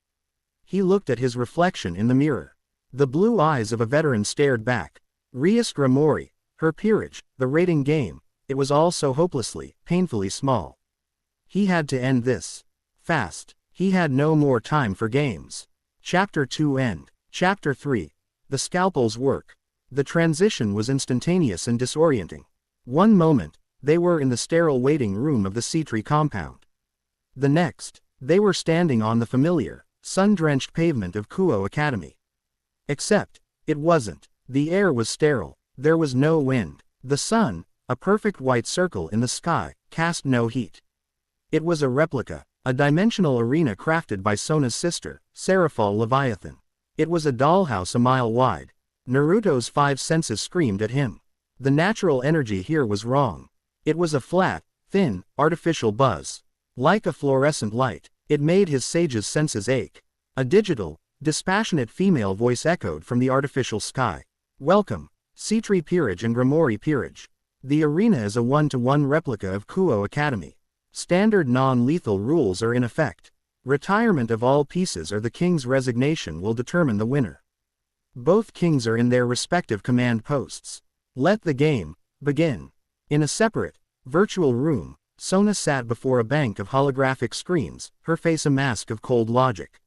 He looked at his reflection in the mirror. The blue eyes of a veteran stared back. Rias Gramori, her peerage, the rating game, it was all so hopelessly, painfully small. He had to end this. Fast. He had no more time for games. Chapter 2 End. Chapter 3. The scalpel's work. The transition was instantaneous and disorienting. One moment, they were in the sterile waiting room of the Sitri compound. The next, they were standing on the familiar, sun-drenched pavement of Kuo Academy. Except, it wasn't. The air was sterile. There was no wind. The sun, a perfect white circle in the sky, cast no heat. It was a replica, a dimensional arena crafted by Sona's sister, Seraphal Leviathan. It was a dollhouse a mile wide. Naruto's 5 senses screamed at him. The natural energy here was wrong. It was a flat, thin, artificial buzz. Like a fluorescent light, it made his sage's senses ache. A digital, dispassionate female voice echoed from the artificial sky. Welcome, Sitri Peerage and Gramori Peerage. The arena is a 1-to-1 replica of Kuo Academy. Standard non-lethal rules are in effect. Retirement of all pieces or the king's resignation will determine the winner. Both kings are in their respective command posts. Let the game begin. In a separate, virtual room, Sona sat before a bank of holographic screens, her face a mask of cold logic.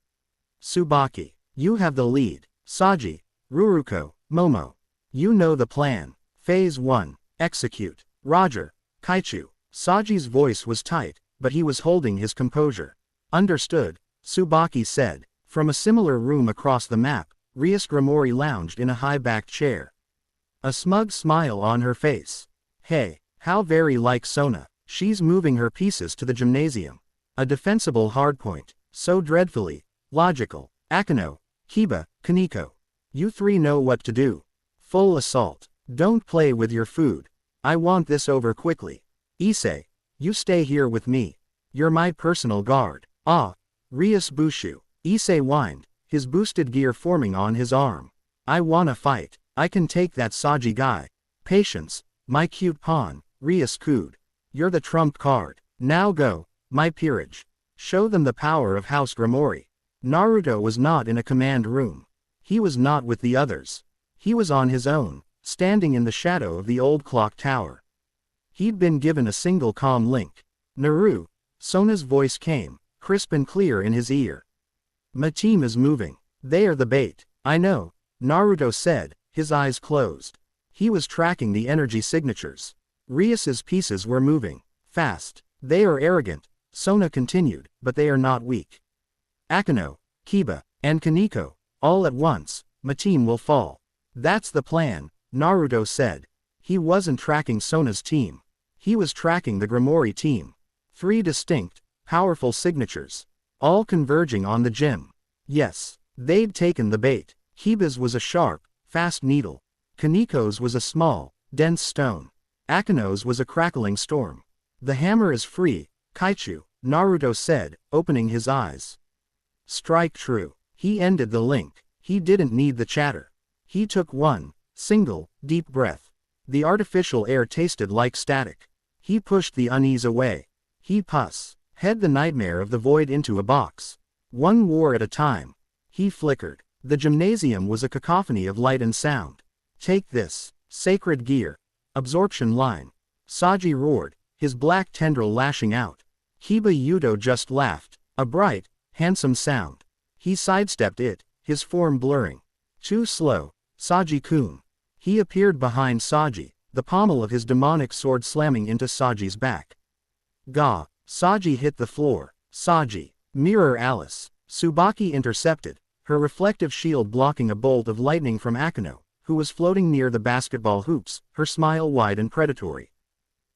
Tsubaki, you have the lead. Saji, Ruruko, Momo. You know the plan. Phase 1, execute. Roger, Kaichu. Saji's voice was tight, but he was holding his composure. Understood, Tsubaki said. From a similar room across the map, Rias Gramori lounged in a high-backed chair. A smug smile on her face. Hey, how very like Sona. She's moving her pieces to the gymnasium. A defensible hardpoint. So dreadfully logical. Akano, Kiba, Kaneko. You 3 know what to do. Full assault. Don't play with your food. I want this over quickly. Issei, you stay here with me. You're my personal guard. Ah. Rias Bushu. Issei whined, his boosted gear forming on his arm. I wanna fight. I can take that Saji guy. Patience, my cute pawn, Rias cooed. You're the trump card. Now go, my peerage. Show them the power of House Grimori. Naruto was not in a command room. He was not with the others. He was on his own, standing in the shadow of the old clock tower. He'd been given a single calm link. Naru, Sona's voice came, crisp and clear in his ear. My team is moving. They are the bait. I know, Naruto said, his eyes closed. He was tracking the energy signatures. Rias's pieces were moving. Fast. They are arrogant, Sona continued, but they are not weak. Akeno, Kiba, and Kaneko, all at once, my team will fall. That's the plan, Naruto said. He wasn't tracking Sona's team. He was tracking the Grimori team. 3 distinct, powerful signatures. All converging on the gem. Yes, they'd taken the bait. Kiba's was a sharp, fast needle. Kaneko's was a small, dense stone. Akeno's was a crackling storm. The hammer is free, Kaichu, Naruto said, opening his eyes. Strike true. He ended the link. He didn't need the chatter. He took one, single, deep breath. The artificial air tasted like static. He pushed the unease away. He head the nightmare of the void into a box. One war at a time. He flickered. The gymnasium was a cacophony of light and sound. Take this, sacred gear. Absorption line. Saji roared, his black tendril lashing out. Kiba Yudo just laughed, a bright, handsome sound. He sidestepped it, his form blurring. Too slow, Saji-kun. He appeared behind Saji, the pommel of his demonic sword slamming into Saji's back. Gah! Saji hit the floor. Saji. Mirror Alice. Tsubaki intercepted, her reflective shield blocking a bolt of lightning from Akeno, who was floating near the basketball hoops, her smile wide and predatory.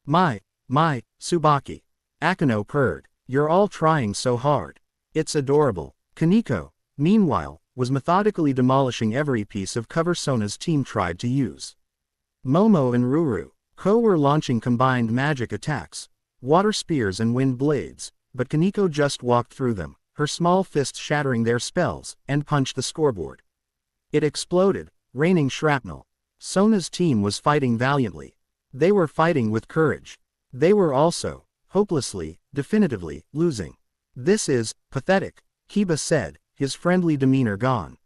My, Tsubaki. Akeno purred. You're all trying so hard. It's adorable. Kaneko, meanwhile, was methodically demolishing every piece of cover Sona's team tried to use. Momo and Ruru, were launching combined magic attacks, water spears and wind blades, but Kaneko just walked through them, her small fists shattering their spells, and punched the scoreboard. It exploded, raining shrapnel. Sona's team was fighting valiantly. They were fighting with courage. They were also, hopelessly, definitively, losing. This is pathetic, Kiba said, his friendly demeanor gone.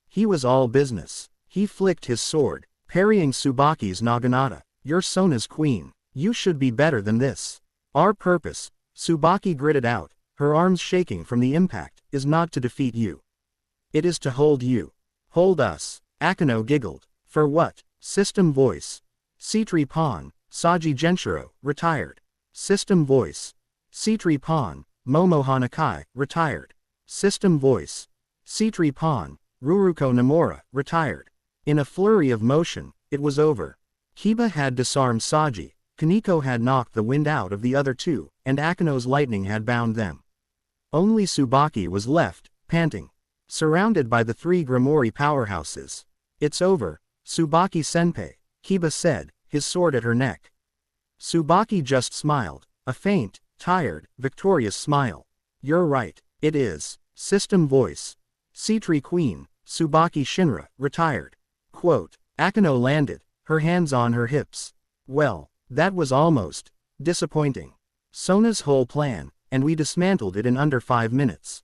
He was all business. He flicked his sword, parrying Tsubaki's naginata. You're Sona's queen. You should be better than this. Our purpose, Tsubaki gritted out, her arms shaking from the impact, is not to defeat you. It is to hold you. Hold us. Akeno giggled. For what? System voice. Sitri Pawn, Saji Genshiro, retired. System voice. Sitri Pawn, Momo Hanakai, retired. System voice. Sitri Pawn, Ruruko Nomura, retired. In a flurry of motion, it was over. Kiba had disarmed Saji, Kaneko had knocked the wind out of the other two, and Akeno's lightning had bound them. Only Tsubaki was left, panting. Surrounded by the 3 Grimori powerhouses. It's over, Tsubaki-senpai, Kiba said, his sword at her neck. Tsubaki just smiled, a faint, tired, victorious smile. You're right, it is. System voice. Sitri Queen, Tsubaki Shinra, retired. Quote, Akeno landed, her hands on her hips. Well, that was almost disappointing. Sona's whole plan, and we dismantled it in under 5 minutes.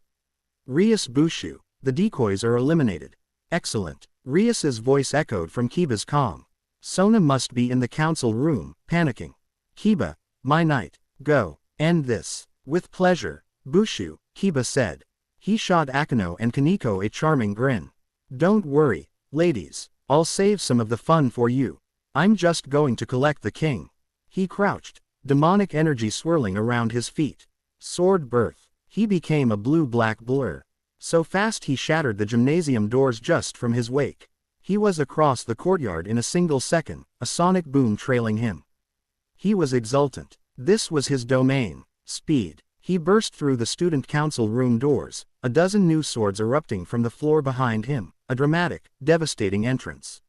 Rias Bushu, the decoys are eliminated. Excellent. Rias's voice echoed from Kiba's calm. Sona must be in the council room, panicking. Kiba, my knight, go, end this. With pleasure, Bushu, Kiba said. He shot Akeno and Kaneko a charming grin. Don't worry, ladies, I'll save some of the fun for you. I'm just going to collect the king. He crouched, demonic energy swirling around his feet. Sword birth. He became a blue-black blur. So fast he shattered the gymnasium doors just from his wake. He was across the courtyard in a single second, a sonic boom trailing him. He was exultant. This was his domain. Speed. He burst through the student council room doors, a dozen new swords erupting from the floor behind him, a dramatic, devastating entrance.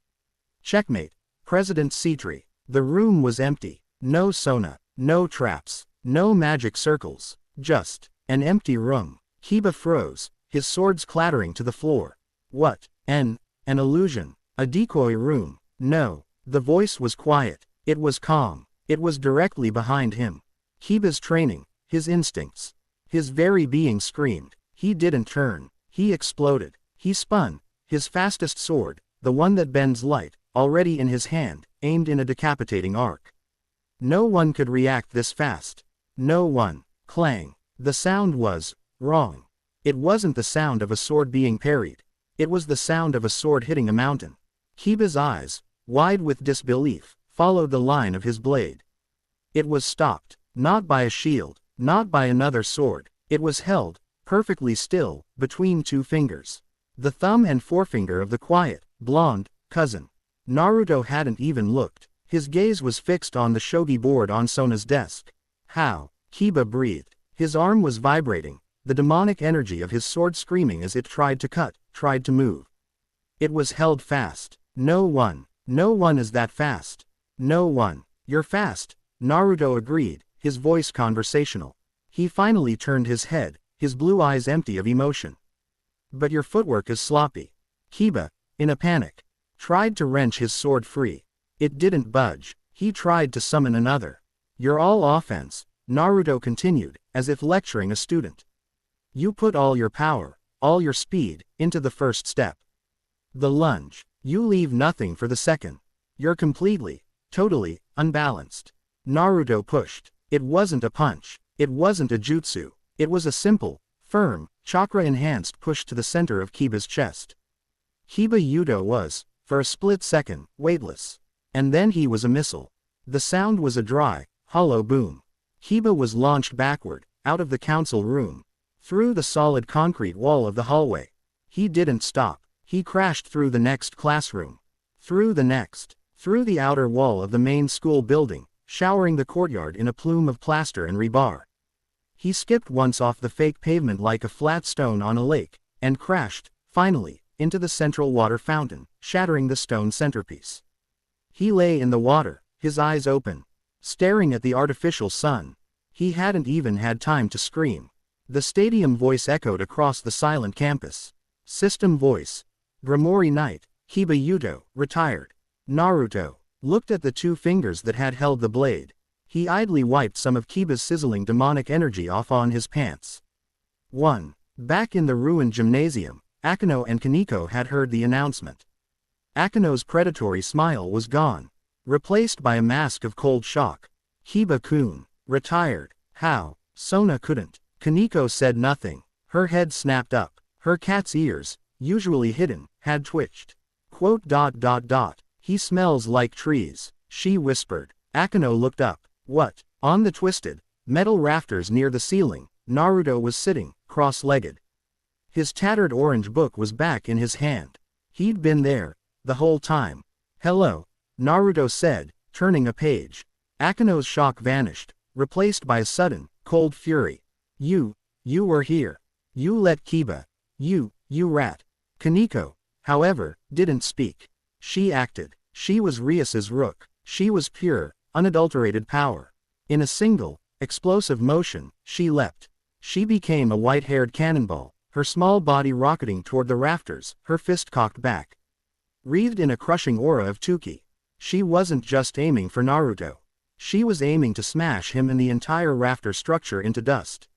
Checkmate. President Sitri. The room was empty. No Sona, no traps, no magic circles. Just an empty room. Kiba froze, his swords clattering to the floor. What? An illusion. A decoy room. No. The voice was quiet. It was calm. It was directly behind him. Kiba's training, his instincts. His very being screamed. He didn't turn. He exploded. He spun. His fastest sword, the one that bends light, already in his hand, aimed in a decapitating arc. No one could react this fast. No one. Clang. The sound was wrong. It wasn't the sound of a sword being parried. It was the sound of a sword hitting a mountain. Kiba's eyes, wide with disbelief, followed the line of his blade. It was stopped, not by a shield, not by another sword. It was held, perfectly still, between two fingers. The thumb and forefinger of the quiet, blonde, cousin. Naruto hadn't even looked. His gaze was fixed on the shogi board on Sona's desk. How? Kiba breathed. His arm was vibrating, the demonic energy of his sword screaming as it tried to cut, tried to move. It was held fast. No one is that fast. No one. You're fast, Naruto agreed, his voice conversational. He finally turned his head, his blue eyes empty of emotion. But your footwork is sloppy. Kiba, in a panic, tried to wrench his sword free. It didn't budge. He tried to summon another. You're all offense, Naruto continued, as if lecturing a student. You put all your power, all your speed, into the first step. The lunge. You leave nothing for the second. You're completely, totally, unbalanced. Naruto pushed. It wasn't a punch. It wasn't a jutsu. It was a simple, firm, chakra-enhanced push to the center of Kiba's chest. Kiba Yudo was, for a split second, weightless. And then he was a missile. The sound was a dry, hollow boom. Kiba was launched backward, out of the council room. Through the solid concrete wall of the hallway. He didn't stop. He crashed through the next classroom. Through the next. Through the outer wall of the main school building, showering the courtyard in a plume of plaster and rebar. He skipped once off the fake pavement like a flat stone on a lake, and crashed, finally, into the central water fountain, shattering the stone centerpiece. He lay in the water, his eyes open, staring at the artificial sun. He hadn't even had time to scream. The stadium voice echoed across the silent campus. System voice. Grimori Knight, Kiba Yudo, retired. Naruto looked at the two fingers that had held the blade. He idly wiped some of Kiba's sizzling demonic energy off on his pants. 1. Back in the ruined gymnasium, Akeno and Kaneko had heard the announcement. Akeno's predatory smile was gone, replaced by a mask of cold shock. Kiba-kun, retired. How? Sona couldn't. Kaneko said nothing. Her head snapped up. Her cat's ears, usually hidden, had twitched. He smells like trees, she whispered. Akeno looked up. What? On the twisted, metal rafters near the ceiling, Naruto was sitting, cross-legged. His tattered orange book was back in his hand. He'd been there, the whole time. Hello, Naruto said, turning a page. Akeno's shock vanished, replaced by a sudden, cold fury. You were here. You let Kiba. You rat. Kaneko, however, didn't speak. She acted. She was Rias's rook. She was pure, unadulterated power. In a single, explosive motion, she leapt. She became a white-haired cannonball, her small body rocketing toward the rafters, her fist cocked back. Wreathed in a crushing aura of Tuki. She wasn't just aiming for Naruto. She was aiming to smash him and the entire rafter structure into dust.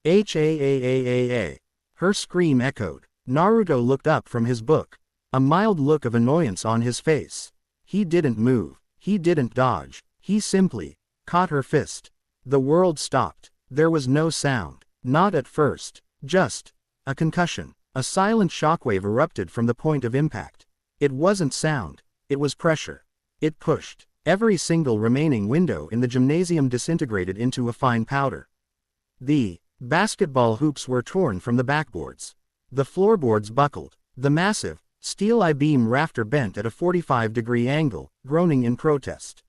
H-A-A-A-A-A. Her scream echoed. Naruto looked up from his book. A mild look of annoyance on his face. He didn't move. He didn't dodge. He simply caught her fist. The world stopped. There was no sound. Not at first. Just a concussion. A silent shockwave erupted from the point of impact. It wasn't sound. It was pressure. It pushed. Every single remaining window in the gymnasium disintegrated into a fine powder. The basketball hoops were torn from the backboards. The floorboards buckled. The massive, steel I-beam rafter bent at a 45-degree angle, groaning in protest.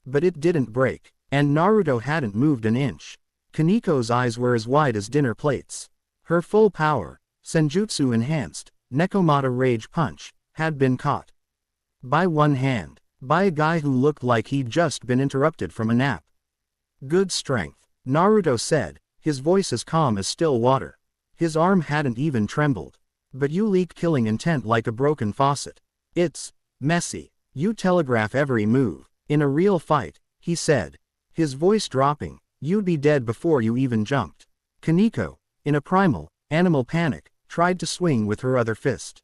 But it didn't break, and Naruto hadn't moved an inch. Kaneko's eyes were as wide as dinner plates. Her full power, senjutsu-enhanced, Nekomata Rage Punch, had been caught. By one hand. By a guy who looked like he'd just been interrupted from a nap. Good strength, Naruto said, his voice as calm as still water. His arm hadn't even trembled. But you leak killing intent like a broken faucet. It's messy. You telegraph every move. In a real fight, he said, his voice dropping, you'd be dead before you even jumped. Kaneko, in a primal, animal panic, tried to swing with her other fist.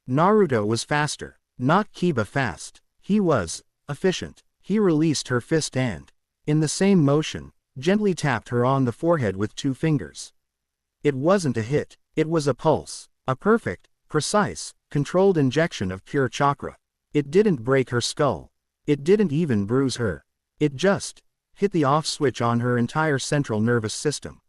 Naruto was faster. Not Kiba fast. He was efficient. He released her fist and, in the same motion, gently tapped her on the forehead with 2 fingers. It wasn't a hit, it was a pulse, a perfect, precise, controlled injection of pure chakra. It didn't break her skull. It didn't even bruise her. It just hit the off switch on her entire central nervous system.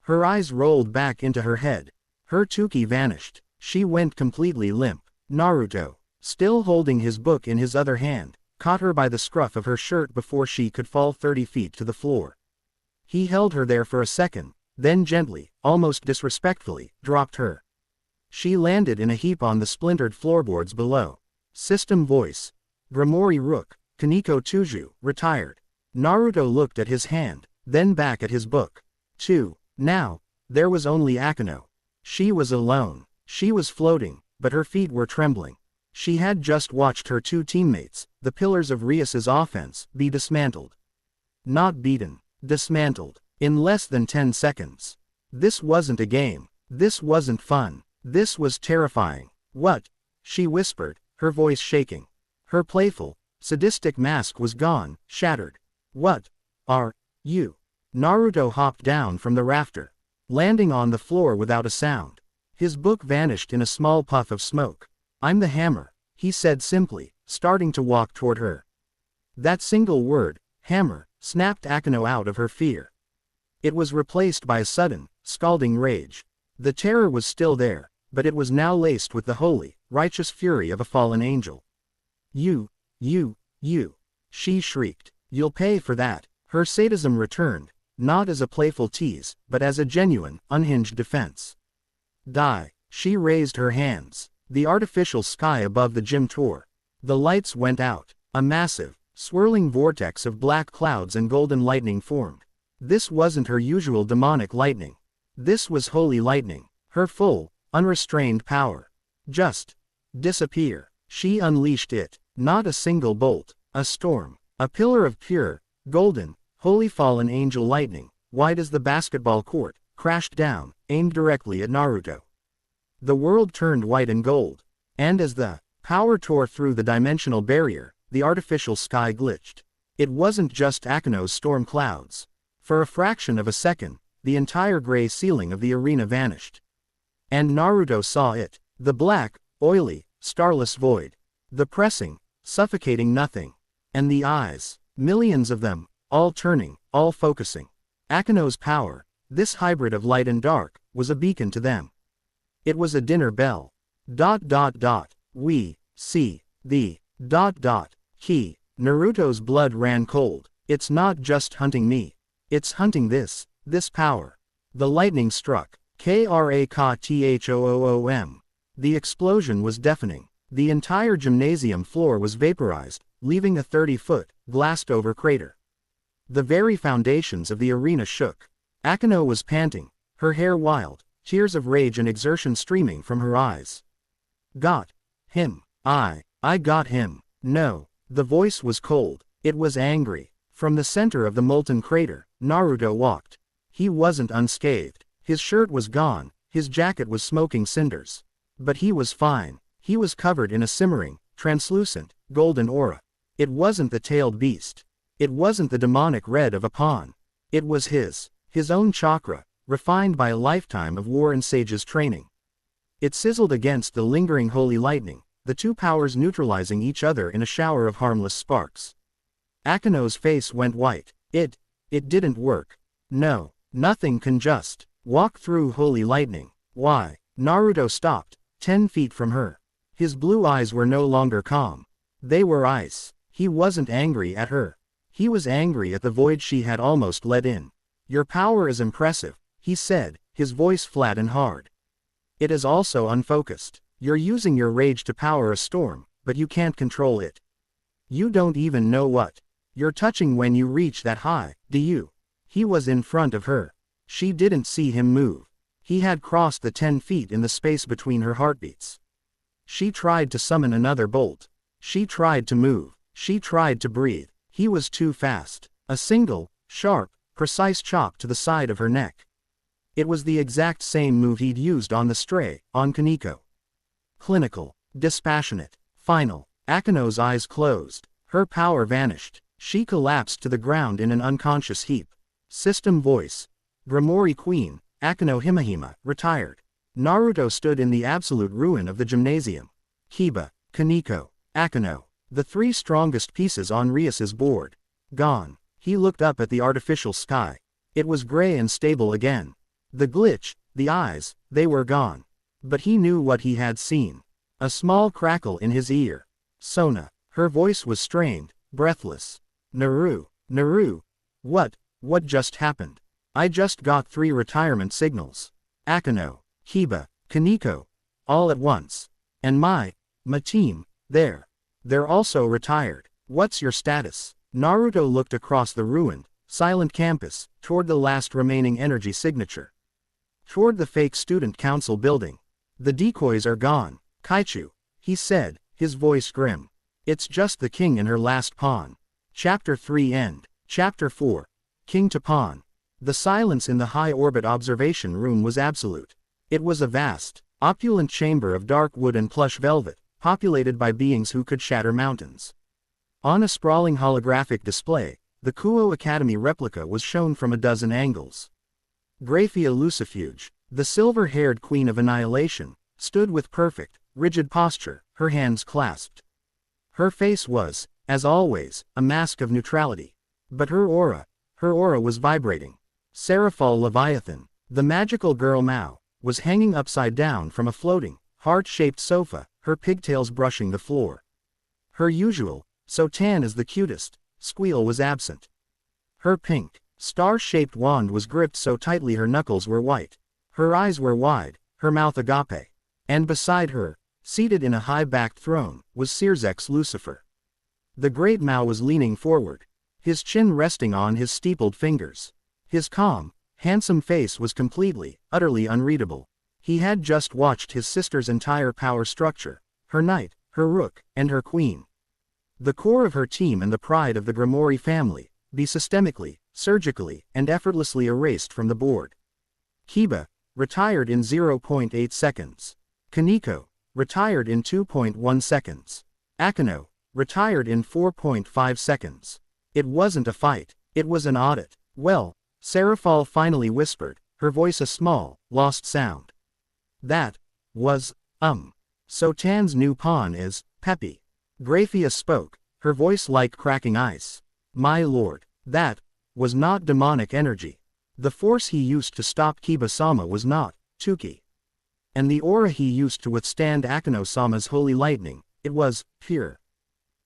Her eyes rolled back into her head. Her Tuki vanished. She went completely limp. Naruto, still holding his book in his other hand, caught her by the scruff of her shirt before she could fall 30 feet to the floor. He held her there for a second, then gently, almost disrespectfully, dropped her. She landed in a heap on the splintered floorboards below. System voice. Gramori Rook, Kaneko Tuju, retired. Naruto looked at his hand, then back at his book. 2. Now, there was only Akeno. She was alone. She was floating, but her feet were trembling. She had just watched her 2 teammates, the pillars of Rias's offense, be dismantled. Not beaten, dismantled, in less than 10 seconds. This wasn't a game. This wasn't fun. This was terrifying. What? She whispered, her voice shaking. Her playful, sadistic mask was gone, shattered. What are you? Naruto hopped down from the rafter, landing on the floor without a sound. His book vanished in a small puff of smoke. I'm the hammer, he said simply, starting to walk toward her. That single word, hammer, snapped Akeno out of her fear. It was replaced by a sudden, scalding rage. The terror was still there, but it was now laced with the holy, righteous fury of a fallen angel. You, she shrieked. You'll pay for that. Her sadism returned, not as a playful tease, but as a genuine, unhinged defense. Die. She raised her hands. The artificial sky above the gym tore. The lights went out. A massive, swirling vortex of black clouds and golden lightning formed. This wasn't her usual demonic lightning. This was holy lightning. Her full, unrestrained power. Just disappear. She unleashed it. Not a single bolt. A storm. A pillar of pure, golden, holy fallen angel lightning, wide as the basketball court, crashed down, aimed directly at Naruto. The world turned white and gold. And as the power tore through the dimensional barrier, the artificial sky glitched. It wasn't just Akeno's storm clouds. For a fraction of a second, the entire gray ceiling of the arena vanished. And Naruto saw it. The black, oily, starless void. The pressing, suffocating nothing. And the eyes, millions of them, all turning, all focusing. Akeno's power, this hybrid of light and dark, was a beacon to them. It was a dinner bell. We see the key. Naruto's blood ran cold. It's not just hunting me. It's hunting this power. The lightning struck. Krakathoom. The explosion was deafening. The entire gymnasium floor was vaporized, leaving a 30-foot, glassed-over crater. The very foundations of the arena shook. Akeno was panting, her hair wild, tears of rage and exertion streaming from her eyes. Got him. I got him. No. The voice was cold. It was angry. From the center of the molten crater, Naruto walked. He wasn't unscathed. His shirt was gone, his jacket was smoking cinders. But he was fine. He was covered in a simmering, translucent, golden aura. It wasn't the tailed beast. It wasn't the demonic red of a pawn. It was his own chakra, refined by a lifetime of war and sage's training. It sizzled against the lingering holy lightning, the two powers neutralizing each other in a shower of harmless sparks. Akeno's face went white. It didn't work. No, nothing can just walk through holy lightning. Why? Naruto stopped, 10 feet from her. His blue eyes were no longer calm. They were ice. He wasn't angry at her. He was angry at the void she had almost let in. Your power is impressive, he said, his voice flat and hard. It is also unfocused. You're using your rage to power a storm, but you can't control it. You don't even know what you're touching when you reach that high, do you? He was in front of her. She didn't see him move. He had crossed the 10 feet in the space between her heartbeats. She tried to summon another bolt. She tried to move. She tried to breathe. He was too fast. A single, sharp, precise chop to the side of her neck. It was the exact same move he'd used on the stray, on Kaneko. Clinical, dispassionate, final. Akino's eyes closed. Her power vanished. She collapsed to the ground in an unconscious heap. System voice. Gremory Queen, Akino Himahima, retired. Naruto stood in the absolute ruin of the gymnasium. Kiba, Kaneko, Akino, the three strongest pieces on Rias's board. Gone. He looked up at the artificial sky. It was gray and stable again. The glitch, the eyes, they were gone. But he knew what he had seen. A small crackle in his ear. Sona. Her voice was strained, breathless. Naru. What just happened? I just got 3 retirement signals. Akino, Kiba, Kaneko. All at once. And my team, they're also retired. What's your status? Naruto looked across the ruined, silent campus, toward the last remaining energy signature. Toward the fake student council building. The decoys are gone, Kaichu, he said, his voice grim. It's just the king and her last pawn. Chapter 3 end. Chapter 4. King to pawn. The silence in the high-orbit observation room was absolute. It was a vast, opulent chamber of dark wood and plush velvet, populated by beings who could shatter mountains. On a sprawling holographic display, the Kuo Academy replica was shown from a dozen angles. Graphia Lucifuge, the silver-haired queen of annihilation, stood with perfect, rigid posture, her hands clasped. Her face was, as always, a mask of neutrality. But her aura was vibrating. Seraphal Leviathan, the magical girl Mao, was hanging upside down from a floating, heart-shaped sofa, her pigtails brushing the floor. Her usual, so tan as the cutest, squeal was absent. Her pink, star-shaped wand was gripped so tightly her knuckles were white. Her eyes were wide, her mouth agape. And beside her, seated in a high-backed throne, was Searzek's Lucifer. The great Mao was leaning forward, his chin resting on his steepled fingers. His calm, handsome face was completely, utterly unreadable. He had just watched his sister's entire power structure, her knight, her rook, and her queen. The core of her team and the pride of the Gremory family, be systemically, surgically, and effortlessly erased from the board. Kiba, retired in 0.8 seconds. Kaneko, retired in 2.1 seconds. Akino, retired in 4.5 seconds. It wasn't a fight, it was an audit. Well, Seraphal finally whispered, her voice a small, lost sound. That was, So Tan's new pawn is, Peppy. Graphia spoke, her voice like cracking ice. My lord, that was not demonic energy. The force he used to stop Kiba-sama was not, Tuki. And the aura he used to withstand Akino-sama's holy lightning, it was, pure.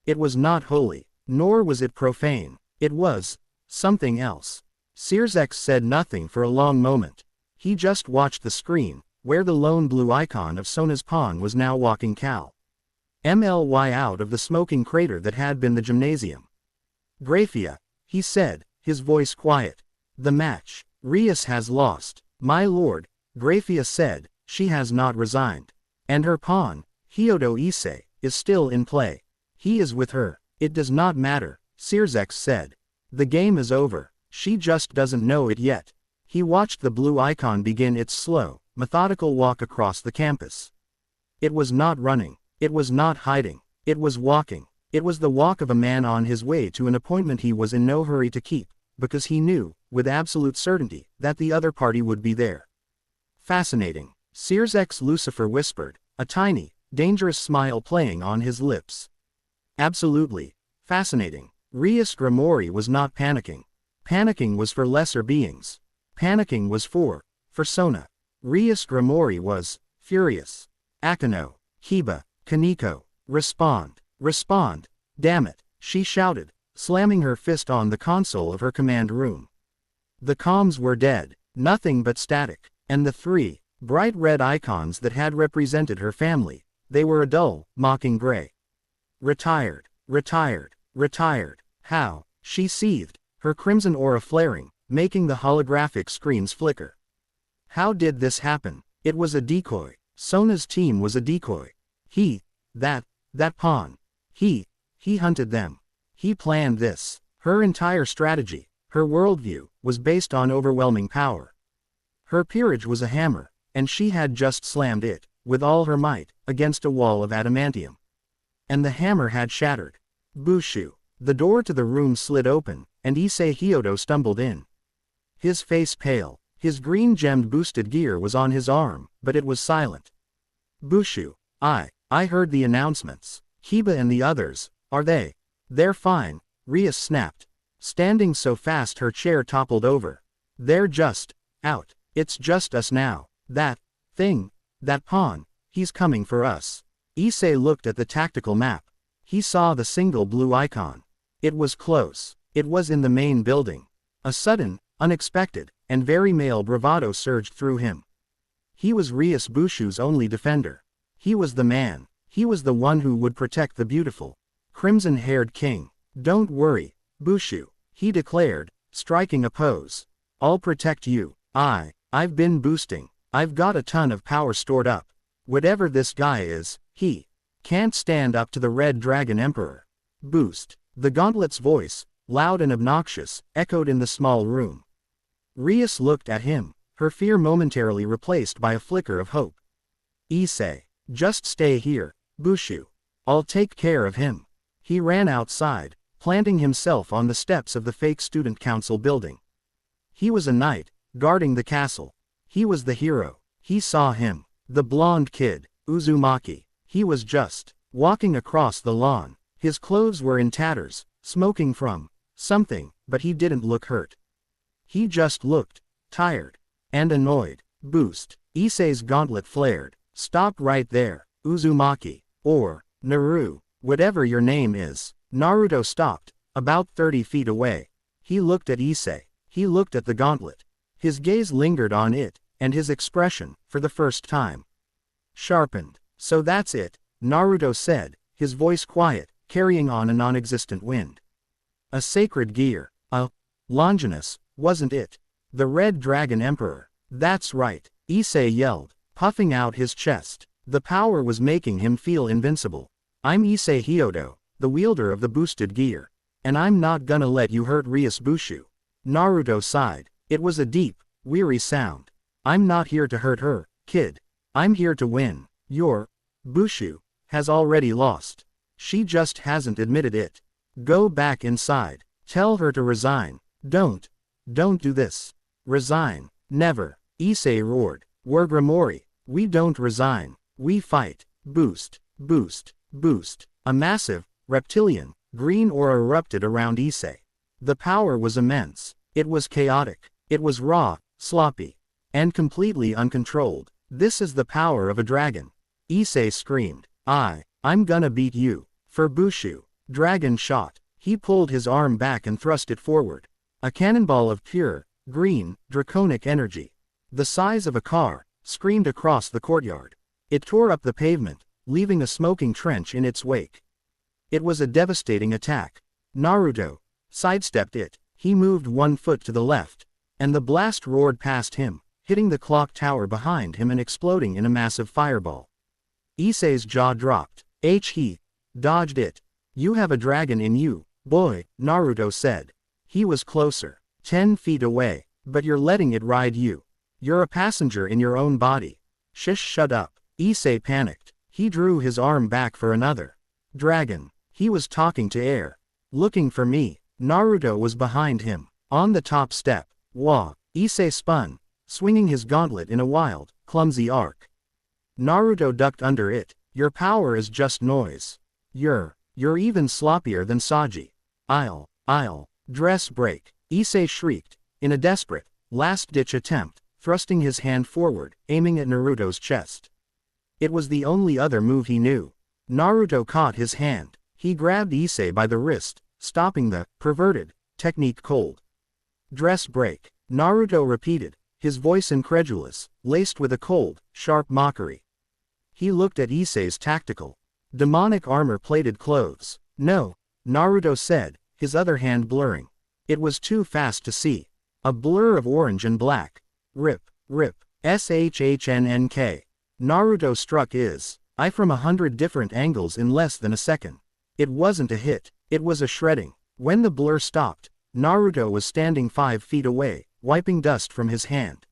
It was not holy, nor was it profane. It was, something else. Searzek said nothing for a long moment. He just watched the screen, where the lone blue icon of Sona's pawn was now walking MLY out of the smoking crater that had been the gymnasium. Graphia, he said, his voice quiet. The match. Rias has lost. My lord, Graphia said, she has not resigned. And her pawn, Hyodo Issei, is still in play. He is with her. It does not matter, Searzek said. The game is over. She just doesn't know it yet. He watched the blue icon begin its slow, methodical walk across the campus. It was not running. It was not hiding. It was walking. It was the walk of a man on his way to an appointment he was in no hurry to keep, because he knew, with absolute certainty, that the other party would be there. Fascinating, Searzek's Lucifer whispered, a tiny, dangerous smile playing on his lips. Absolutely. Fascinating. Rias Gremory was not panicking. Panicking was for lesser beings. Panicking was for Sona. Rias Gremory was furious. Akino, Kiba, Kaneko, respond, damn it, she shouted, slamming her fist on the console of her command room. The comms were dead, nothing but static, and the 3 bright red icons that had represented her family, they were a dull, mocking gray. Retired. How? She seethed, her crimson aura flaring, making the holographic screens flicker. How did this happen? It was a decoy. Sona's team was a decoy. That pawn. He hunted them. He planned this. Her entire strategy, her worldview, was based on overwhelming power. Her peerage was a hammer, and she had just slammed it, with all her might, against a wall of adamantium. And the hammer had shattered. Bushu. The door to the room slid open, and Issei Hyodo stumbled in. His face pale, his green-gemmed boosted gear was on his arm, but it was silent. Bushu. I heard the announcements. Kiba and the others, are they? They're fine, Rias snapped. Standing so fast her chair toppled over. They're just out. It's just us now. That pawn, he's coming for us. Issei looked at the tactical map. He saw the single blue icon. It was close. It was in the main building. A sudden, unexpected, and very male bravado surged through him. He was Rias Bushu's only defender. He was the man. He was the one who would protect the beautiful, crimson-haired king. Don't worry, Bushu, he declared, striking a pose. I'll protect you. I've been boosting. I've got a ton of power stored up. Whatever this guy is, he can't stand up to the Red Dragon Emperor. Boost. The gauntlet's voice, loud and obnoxious, echoed in the small room. Rias looked at him, her fear momentarily replaced by a flicker of hope. Issei, just stay here, Bushu. I'll take care of him. He ran outside, planting himself on the steps of the fake student council building. He was a knight, guarding the castle. He was the hero. He saw him, the blonde kid, Uzumaki. He was just walking across the lawn. His clothes were in tatters, smoking from something, but he didn't look hurt. He just looked tired and annoyed. Boost. Issei's gauntlet flared. Stop right there, Uzumaki, or Naru, whatever your name is. Naruto stopped, about 30 feet away. He looked at Issei. He looked at the gauntlet. His gaze lingered on it, and his expression, for the first time, sharpened. So that's it, Naruto said, his voice quiet, carrying on a non-existent wind. A sacred gear. Longinus, wasn't it? The Red Dragon Emperor. That's right, Issei yelled, puffing out his chest. The power was making him feel invincible. I'm Issei Hyodo, the wielder of the boosted gear. And I'm not gonna let you hurt Rias Bushu. Naruto sighed. It was a deep, weary sound. I'm not here to hurt her, kid. I'm here to win. Your Bushu has already lost. She just hasn't admitted it. Go back inside. Tell her to resign. Don't do this. Resign. Never. Issei roared. We're Grimori. We don't resign. We fight. Boost. Boost. Boost. A massive, reptilian, green aura erupted around Issei. The power was immense. It was chaotic. It was raw, sloppy, and completely uncontrolled. This is the power of a dragon. Issei screamed. I'm gonna beat you. For Bushu. Dragon shot. He pulled his arm back and thrust it forward. A cannonball of pure, green, draconic energy, the size of a car, screamed across the courtyard. It tore up the pavement, leaving a smoking trench in its wake. It was a devastating attack. Naruto sidestepped it. He moved 1 foot to the left, and the blast roared past him, hitting the clock tower behind him and exploding in a massive fireball. Issei's jaw dropped. He dodged it. You have a dragon in you, boy, Naruto said. He was closer, 10 feet away, but you're letting it ride you. You're a passenger in your own body. Shut up. Issei panicked. He drew his arm back for another dragon. He was talking to air. Looking for me. Naruto was behind him, on the top step. Wah. Issei spun, swinging his gauntlet in a wild, clumsy arc. Naruto ducked under it. Your power is just noise. You're even sloppier than Saji. I'll. Dress break. Issei shrieked, in a desperate, last-ditch attempt, thrusting his hand forward, aiming at Naruto's chest. It was the only other move he knew. Naruto caught his hand. He grabbed Issei by the wrist, stopping the perverted technique cold. Dress break. Naruto repeated, his voice incredulous, laced with a cold, sharp mockery. He looked at Issei's tactical, demonic armor-plated clothes. No, Naruto said, his other hand blurring. It was too fast to see. A blur of orange and black. Rip, rip. SHHNNK. Naruto struck his eye from 100 different angles in less than a second. It wasn't a hit, it was a shredding. When the blur stopped, Naruto was standing 5 feet away, wiping dust from his hand.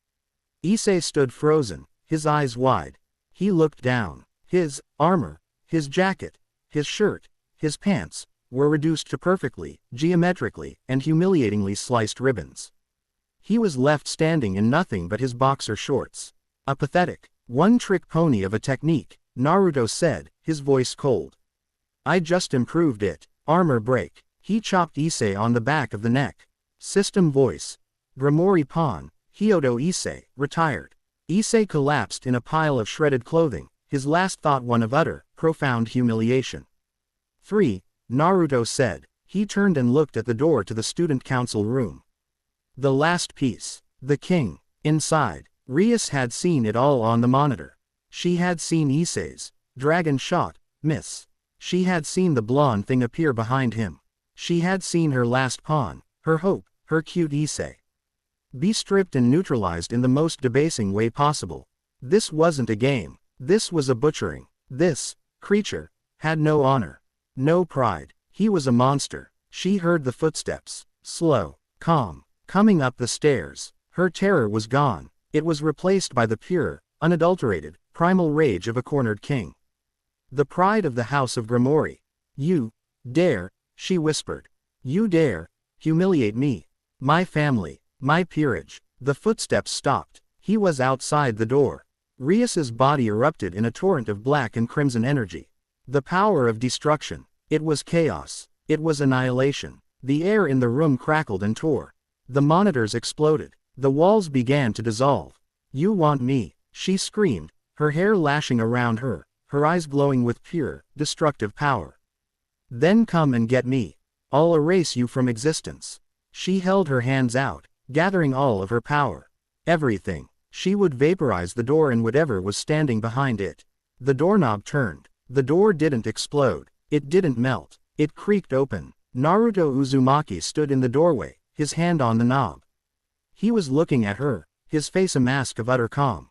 Issei stood frozen, his eyes wide. He looked down. His armor, his jacket, his shirt, his pants, were reduced to perfectly, geometrically, and humiliatingly sliced ribbons. He was left standing in nothing but his boxer shorts. A pathetic, one-trick pony of a technique, Naruto said, his voice cold. I just improved it. Armor break. He chopped Issei on the back of the neck. System voice. Gremory Pawn, Hyodo Issei, retired. Issei collapsed in a pile of shredded clothing, his last thought one of utter, profound humiliation. 3. Naruto said. He turned and looked at the door to the student council room. The last piece. The king. Inside. Rias had seen it all on the monitor. She had seen Issei's dragon shot miss. She had seen the blonde thing appear behind him. She had seen her last pawn, her hope, her cute Issei, be stripped and neutralized in the most debasing way possible. This wasn't a game. This was a butchering. This creature had no honor, no pride. He was a monster. She heard the footsteps, slow, calm, coming up the stairs. Her terror was gone. It was replaced by the pure, unadulterated, primal rage of a cornered king. The pride of the house of Gremory. You dare, she whispered. You dare humiliate me, my family, my peerage. The footsteps stopped. He was outside the door. Rias's body erupted in a torrent of black and crimson energy. The power of destruction. It was chaos. It was annihilation. The air in the room crackled and tore. The monitors exploded. The walls began to dissolve. You want me, she screamed, her hair lashing around her, her eyes glowing with pure, destructive power. Then come and get me. I'll erase you from existence. She held her hands out, gathering all of her power. Everything. She would vaporize the door and whatever was standing behind it. The doorknob turned. The door didn't explode. It didn't melt. It creaked open. Naruto Uzumaki stood in the doorway, his hand on the knob. He was looking at her, his face a mask of utter calm.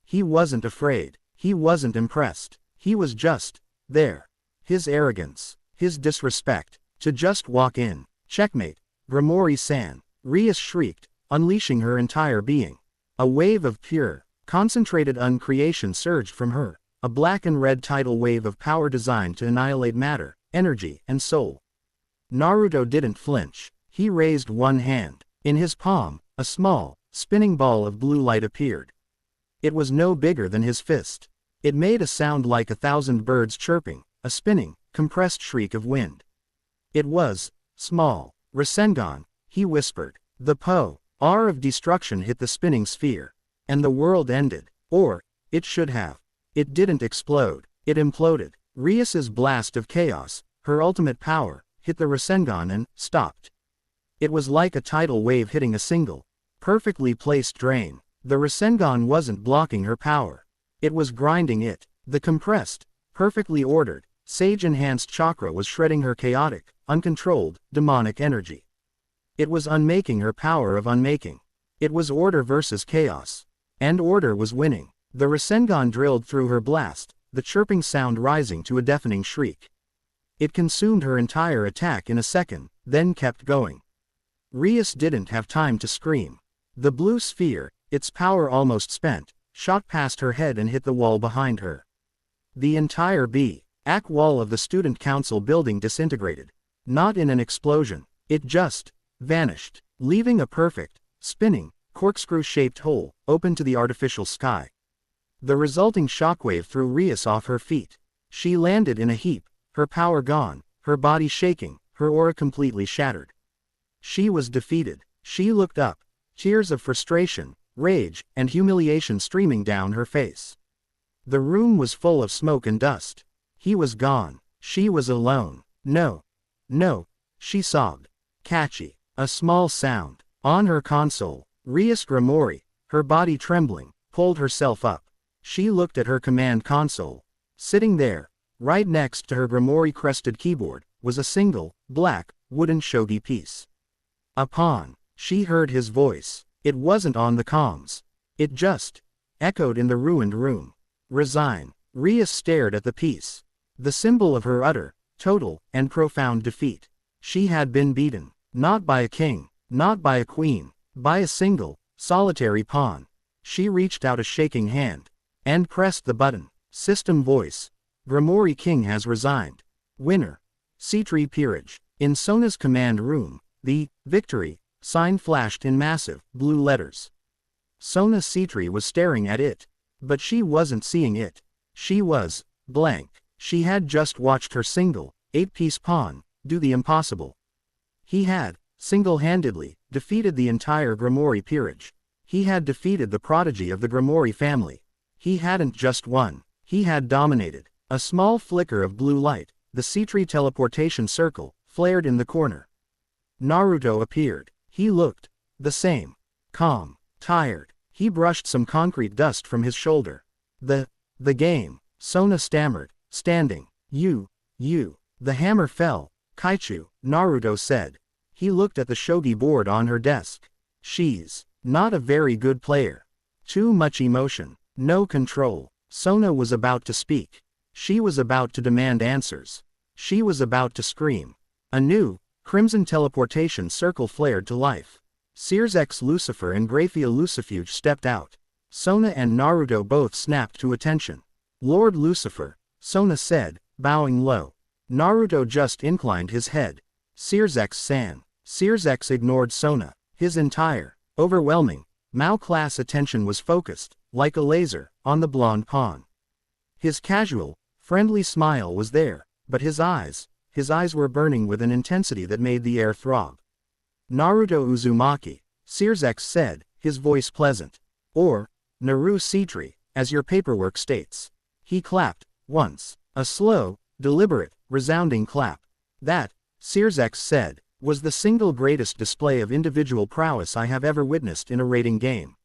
He wasn't afraid. He wasn't impressed. He was just there. His arrogance, his disrespect, to just walk in. Checkmate. Gremory-san. Rias shrieked, unleashing her entire being. A wave of pure, concentrated uncreation surged from her, a black and red tidal wave of power designed to annihilate matter, energy, and soul. Naruto didn't flinch. He raised one hand. In his palm, a small, spinning ball of blue light appeared. It was no bigger than his fist. It made a sound like 1,000 birds chirping, a spinning, compressed shriek of wind. It was small. Rasengan, he whispered. The R of destruction hit the spinning sphere. And the world ended. Or, it should have. It didn't explode. It imploded. Rias's blast of chaos, her ultimate power, hit the Rasengan and stopped. It was like a tidal wave hitting a single, perfectly placed drain. The Rasengan wasn't blocking her power. It was grinding it. The compressed, perfectly ordered, sage-enhanced chakra was shredding her chaotic, uncontrolled, demonic energy. It was unmaking her power of unmaking. It was order versus chaos. And order was winning. The Rasengan drilled through her blast, the chirping sound rising to a deafening shriek. It consumed her entire attack in a second, then kept going. Rias didn't have time to scream. The blue sphere, its power almost spent, shot past her head and hit the wall behind her. The entire B-Ak wall of the student council building disintegrated. Not in an explosion. It just vanished, leaving a perfect, spinning, corkscrew-shaped hole, open to the artificial sky. The resulting shockwave threw Rias off her feet. She landed in a heap, her power gone, her body shaking, her aura completely shattered. She was defeated. She looked up, tears of frustration, rage, and humiliation streaming down her face. The room was full of smoke and dust. He was gone. She was alone. No. No. She sobbed. Catchy. A small sound. On her console, Rias Gremory, her body trembling, pulled herself up. She looked at her command console. Sitting there, right next to her Gremory-crested keyboard, was a single, black, wooden shogi piece. A pawn. She heard his voice. It wasn't on the comms. It just echoed in the ruined room. Resign. Rias stared at the piece. The symbol of her utter, total, and profound defeat. She had been beaten. Not by a king. Not by a queen. By a single, solitary pawn. She reached out a shaking hand. And pressed the button. System voice. Grimoire King has resigned. Winner. Sitri Peerage. In Sona's command room, the victory sign flashed in massive, blue letters. Sona Sitri was staring at it. But she wasn't seeing it. She was blank. She had just watched her single, 8-piece pawn, do the impossible. He had, single-handedly, defeated the entire Grimoire Peerage. He had defeated the prodigy of the Grimoire family. He hadn't just won. He had dominated. A small flicker of blue light, the Sitri teleportation circle, flared in the corner. Naruto appeared. He looked the same. Calm. Tired. He brushed some concrete dust from his shoulder. The game. Sona stammered, standing. You. The hammer fell. Kaichu, Naruto said. He looked at the shogi board on her desk. She's not a very good player. Too much emotion. No control. Sona was about to speak. She was about to demand answers. She was about to scream. A new, crimson teleportation circle flared to life. Sears X Lucifer and Graphia Lucifuge stepped out. Sona and Naruto both snapped to attention. Lord Lucifer, Sona said, bowing low. Naruto just inclined his head. Sears X-san. Sears X ignored Sona. His entire, overwhelming, Mao-class attention was focused, like a laser, on the blonde pawn. His casual, friendly smile was there, but his eyes were burning with an intensity that made the air throb. Naruto Uzumaki, Sears X said, his voice pleasant. Or, Naru Sitri, as your paperwork states. He clapped, once. A slow, deliberate, resounding clap. That, Sears X said, was the single greatest display of individual prowess I have ever witnessed in a rating game.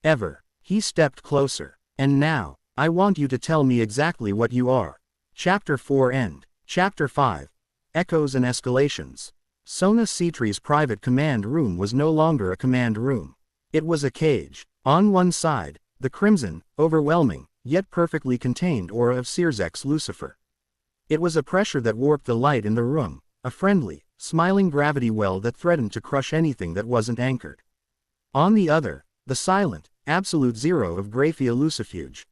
Ever. He stepped closer. And now, I want you to tell me exactly what you are. Chapter 4 End. Chapter 5. Echoes and Escalations. Sona Sitri's private command room was no longer a command room. It was a cage. On one side, the crimson, overwhelming, yet perfectly contained aura of Sears X Lucifer. It was a pressure that warped the light in the room, a friendly, smiling gravity well that threatened to crush anything that wasn't anchored. On the other, the silent, absolute zero of Graphia Lucifuge,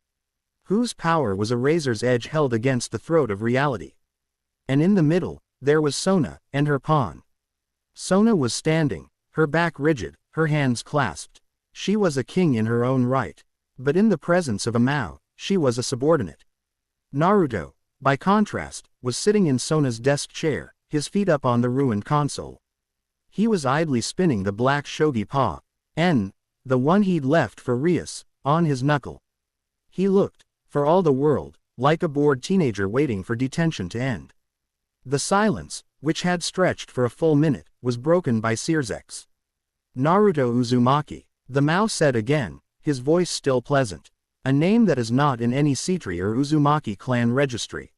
whose power was a razor's edge held against the throat of reality. And in the middle, there was Sona, and her pawn. Sona was standing, her back rigid, her hands clasped. She was a king in her own right. But in the presence of a Mao, she was a subordinate. Naruto, by contrast, was sitting in Sona's desk chair, his feet up on the ruined console. He was idly spinning the black shogi paw, the one he'd left for Rias, on his knuckle. He looked, for all the world, like a bored teenager waiting for detention to end. The silence, which had stretched for a full minute, was broken by Sears X. Naruto Uzumaki, the Mao said again, his voice still pleasant. A name that is not in any Sitri or Uzumaki clan registry.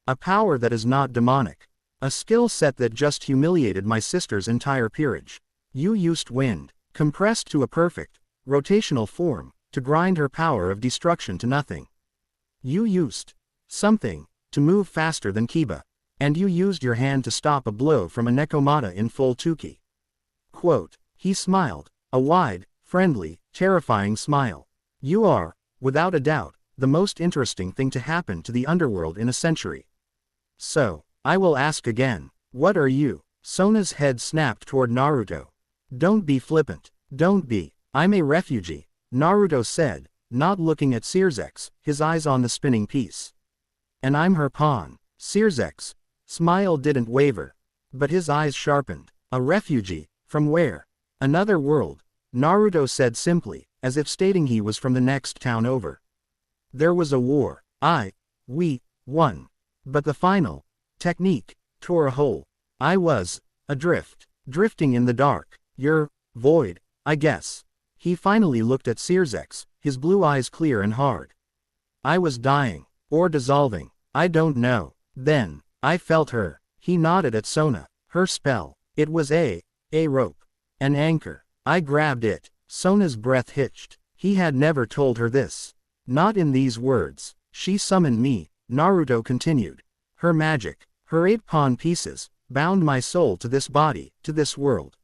A power that is not demonic. A skill set that just humiliated my sister's entire peerage. You used wind, compressed to a perfect, rotational form, to grind her power of destruction to nothing. You used something to move faster than Kiba. And you used your hand to stop a blow from a Nekomata in full Tuki. Quote. He smiled, a wide, friendly, terrifying smile. You are, without a doubt, the most interesting thing to happen to the underworld in a century. So, I will ask again, what are you? Sona's head snapped toward Naruto. Don't be flippant. Don't be. I'm a refugee, Naruto said, not looking at Sears X, his eyes on the spinning piece. And I'm her pawn. Sears X. Smile didn't waver. But his eyes sharpened. A refugee, from where? Another world, Naruto said simply, as if stating he was from the next town over. There was a war. We won. But the final technique tore a hole. I was adrift, drifting in the dark. You're void, I guess. He finally looked at Sears X, his blue eyes clear and hard. I was dying, or dissolving, I don't know. Then, I felt her. He nodded at Sona. Her spell. It was a rope. An anchor. I grabbed it. Sona's breath hitched. He had never told her this. Not in these words. She summoned me, Naruto continued. Her magic, her 8 pawn pieces, bound my soul to this body, to this world.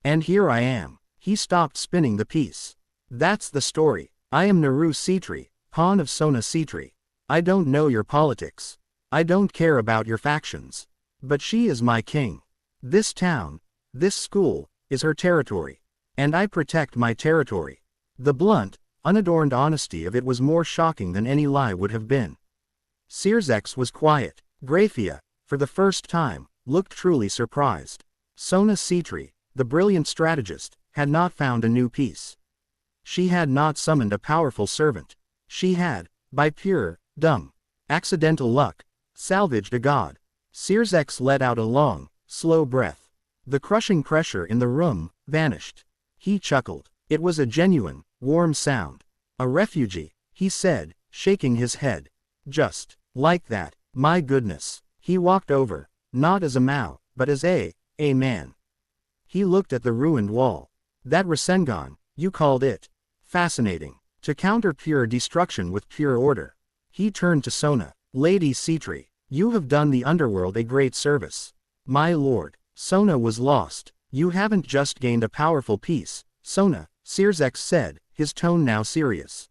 And here I am. He stopped spinning the piece. That's the story. I am Naru Sitri, pawn of Sona Sitri. I don't know your politics. I don't care about your factions. But she is my king. This town, this school, is her territory. And I protect my territory. The blunt, unadorned honesty of it was more shocking than any lie would have been. Sirzex was quiet. Graphia, for the first time, looked truly surprised. Sona Sitri, the brilliant strategist, had not found a new piece. She had not summoned a powerful servant. She had, by pure, dumb, accidental luck, salvaged a god. Sirzex let out a long, slow breath. The crushing pressure in the room vanished. He chuckled. It was a genuine, warm sound. A refugee, he said, shaking his head. Just like that. My goodness. He walked over, not as a Mao, but as a man. He looked at the ruined wall. That Rasengan, you called it. Fascinating. To counter pure destruction with pure order. He turned to Sona. Lady Sitri, you have done the underworld a great service. My lord. Sona was lost. You haven't just gained a powerful piece, Sona, Sirzex said, his tone now serious.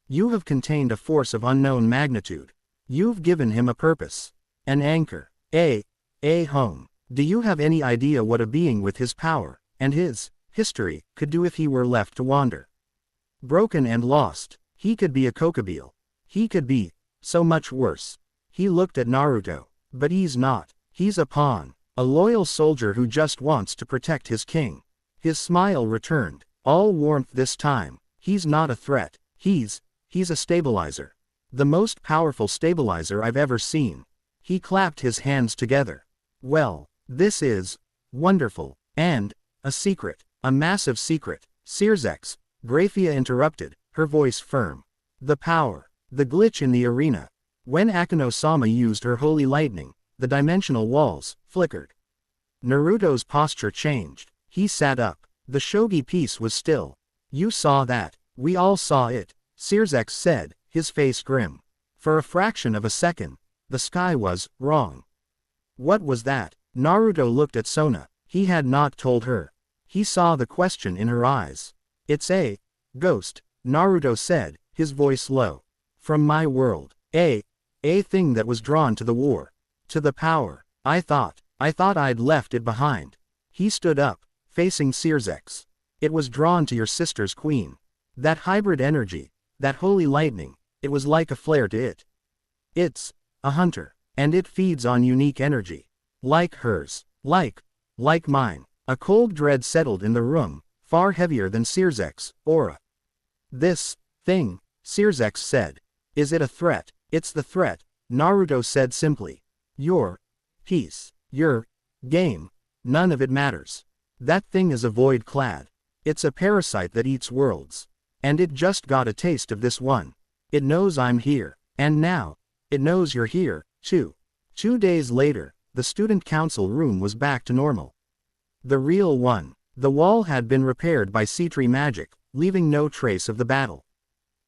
You have contained a force of unknown magnitude. You've given him a purpose. An anchor. A home. Do you have any idea what a being with his power, and his history, could do if he were left to wander? Broken and lost. He could be a Kokobile. He could be so much worse. He looked at Naruto. But he's not. He's a pawn. A loyal soldier who just wants to protect his king. His smile returned, all warmth this time. He's not a threat. He's a stabilizer. The most powerful stabilizer I've ever seen. He clapped his hands together. Well, this is wonderful. And a secret. A massive secret. Sirzex, Graphia interrupted, her voice firm. The power. The glitch in the arena. When Akano-sama used her holy lightning, the dimensional walls flickered. Naruto's posture changed. He sat up. The shogi piece was still. You saw that. We all saw it, Sirzex said, his face grim. For a fraction of a second, the sky was wrong. What was that? Naruto looked at Sona. He had not told her. He saw the question in her eyes. It's a ghost, Naruto said, his voice low. From my world. A thing that was drawn to the war. To the power. I thought I'd left it behind. He stood up, facing Sirzex. It was drawn to your sister's queen. That hybrid energy, that holy lightning, it was like a flare to it. It's a hunter, and it feeds on unique energy. Like hers. Like mine. A cold dread settled in the room, far heavier than Sirzex's aura. This thing, Sirzex said. Is it a threat? It's the threat, Naruto said simply. Your piece, your game, none of it matters. That thing is a void clad. It's a parasite that eats worlds. And it just got a taste of this one. It knows I'm here. And now, it knows you're here, too. 2 days later, the student council room was back to normal. The real one. The wall had been repaired by Sitri magic, leaving no trace of the battle.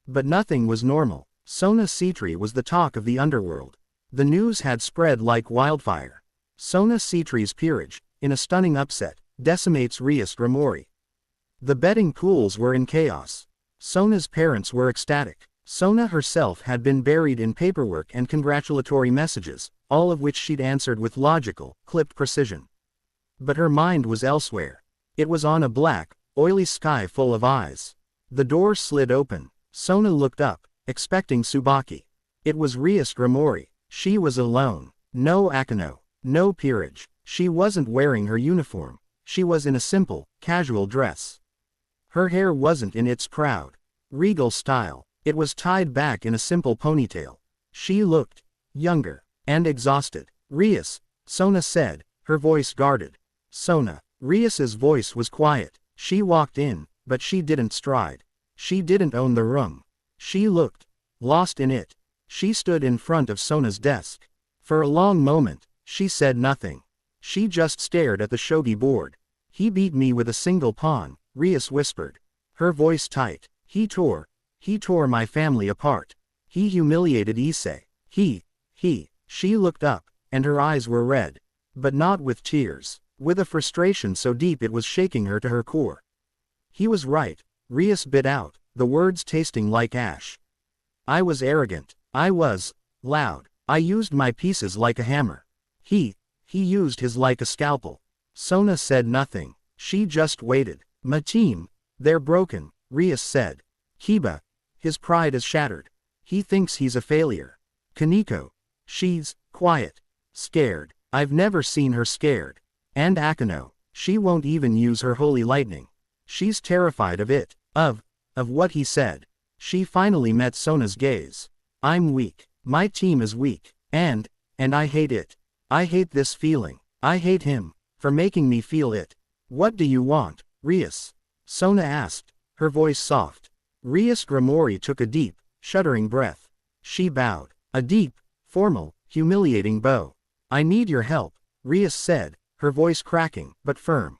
But nothing was normal. Sona Sitri was the talk of the underworld. The news had spread like wildfire. Sona Sitri's peerage, in a stunning upset, decimates Rias Ramori. The betting pools were in chaos. Sona's parents were ecstatic. Sona herself had been buried in paperwork and congratulatory messages, all of which she'd answered with logical, clipped precision. But her mind was elsewhere. It was on a black, oily sky full of eyes. The door slid open. Sona looked up, expecting Tsubaki. It was Rias Ramori. She was alone. No Akano. No peerage. She wasn't wearing her uniform. She was in a simple, casual dress. Her hair wasn't in its proud, regal style. It was tied back in a simple ponytail. She looked younger and exhausted. Rias, Sona said, her voice guarded. Sona. Rias's voice was quiet. She walked in, but she didn't stride. She didn't own the room. She looked lost in it. She stood in front of Sona's desk. For a long moment, she said nothing. She just stared at the shogi board. He beat me with a single pawn, Rias whispered. Her voice tight. He tore my family apart. He humiliated Issei. She looked up, and her eyes were red. But not with tears, with a frustration so deep it was shaking her to her core. He was right, Rias bit out, the words tasting like ash. I was arrogant. I was loud. I used my pieces like a hammer. He used his like a scalpel. Sona said nothing. She just waited. My team, they're broken, Rias said. Kiba, his pride is shattered. He thinks he's a failure. Kaneko, she's quiet, scared. I've never seen her scared. And Akano, she won't even use her holy lightning. She's terrified of it, of what he said. She finally met Sona's gaze. I'm weak. My team is weak. And I hate it. I hate this feeling. I hate him, for making me feel it. What do you want, Rias? Sona asked, her voice soft. Rias Grimori took a deep, shuddering breath. She bowed. A deep, formal, humiliating bow. I need your help, Rias said, her voice cracking, but firm.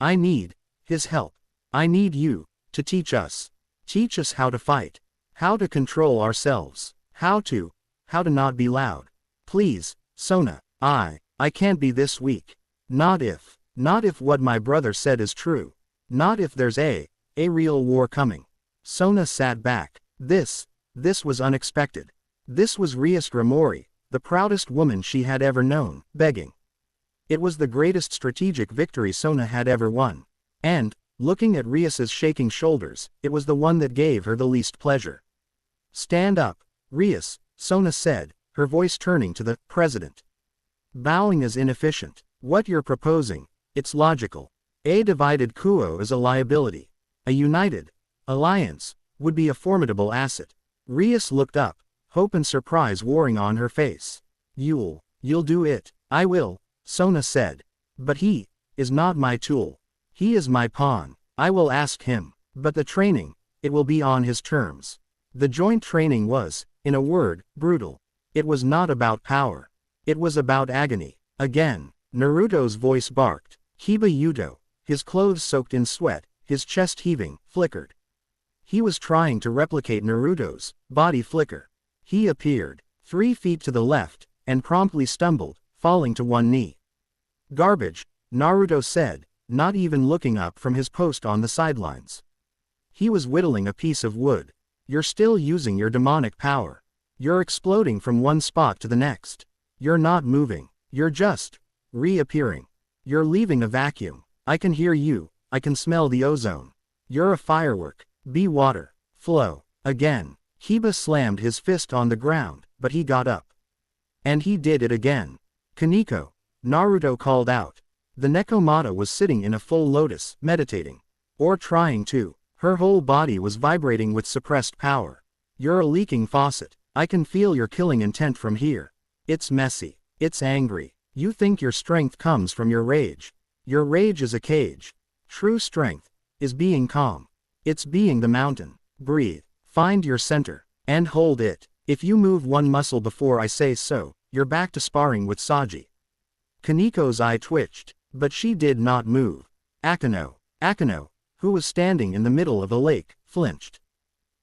I need his help. I need you to teach us. Teach us how to fight. How to control ourselves. How to not be loud. Please, Sona, I can't be this weak. Not if what my brother said is true. Not if there's a real war coming. Sona sat back. This was unexpected. This was Rias Grimori, the proudest woman she had ever known, begging. It was the greatest strategic victory Sona had ever won. And, looking at Rias's shaking shoulders, it was the one that gave her the least pleasure. Stand up, Rias, Sona said, her voice turning to the president. Bowing is inefficient. What you're proposing, it's logical. A divided Kuo is a liability. A united alliance would be a formidable asset. Rias looked up, hope and surprise warring on her face. You'll do it. I will, Sona said. But he is not my tool. He is my pawn. I will ask him. But the training, it will be on his terms. The joint training was, in a word, brutal. It was not about power. It was about agony. Again, Naruto's voice barked. Kiba Yuto, his clothes soaked in sweat, his chest heaving, flickered. He was trying to replicate Naruto's body flicker. He appeared 3 feet to the left, and promptly stumbled, falling to one knee. Garbage, Naruto said, not even looking up from his post on the sidelines. He was whittling a piece of wood. You're still using your demonic power. You're exploding from one spot to the next. You're not moving. You're just reappearing. You're leaving a vacuum. I can hear you. I can smell the ozone. You're a firework. Be water. Flow. Again. Kiba slammed his fist on the ground, but he got up. And he did it again. Kaneko, Naruto called out. The Nekomata was sitting in a full lotus, meditating. Or trying to. Her whole body was vibrating with suppressed power. You're a leaking faucet. I can feel your killing intent from here. It's messy. It's angry. You think your strength comes from your rage. Your rage is a cage. True strength is being calm. It's being the mountain. Breathe. Find your center. And hold it. If you move one muscle before I say so, you're back to sparring with Saji. Kaneko's eye twitched, but she did not move. Akano, who was standing in the middle of a lake, flinched.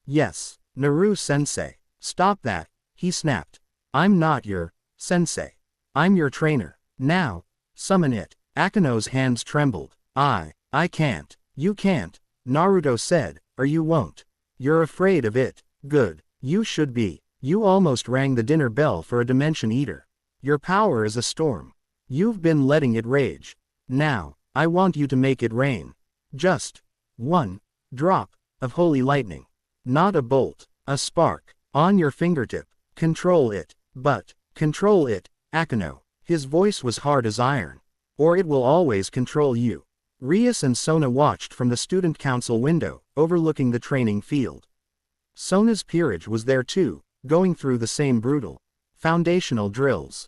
Yes, Naru-sensei. Stop that, he snapped. I'm not your sensei. I'm your trainer. Now, summon it. Akano's hands trembled. I can't. You can't, Naruto said, or you won't. You're afraid of it. Good. You should be. You almost rang the dinner bell for a Dimension Eater. Your power is a storm. You've been letting it rage. Now, I want you to make it rain. Just one drop of holy lightning. Not a bolt, a spark, on your fingertip. Control it. But, control it, Akano. His voice was hard as iron. Or it will always control you. Rias and Sona watched from the student council window, overlooking the training field. Sona's peerage was there too, going through the same brutal, foundational drills.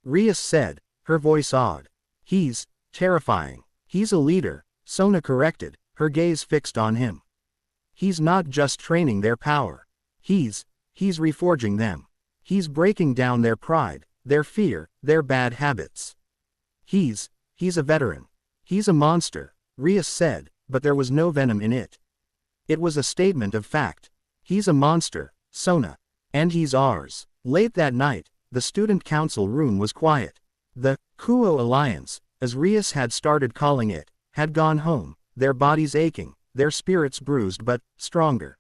Rias said, her voice awed. He's terrifying. He's a leader, Sona corrected, her gaze fixed on him. He's not just training their power. He's reforging them. He's breaking down their pride, their fear, their bad habits. He's a veteran. He's a monster, Rias said, but there was no venom in it. It was a statement of fact. He's a monster, Sona. And he's ours. Late that night, the student council room was quiet. The Kuo Alliance, as Rias had started calling it, had gone home, their bodies aching, their spirits bruised but stronger.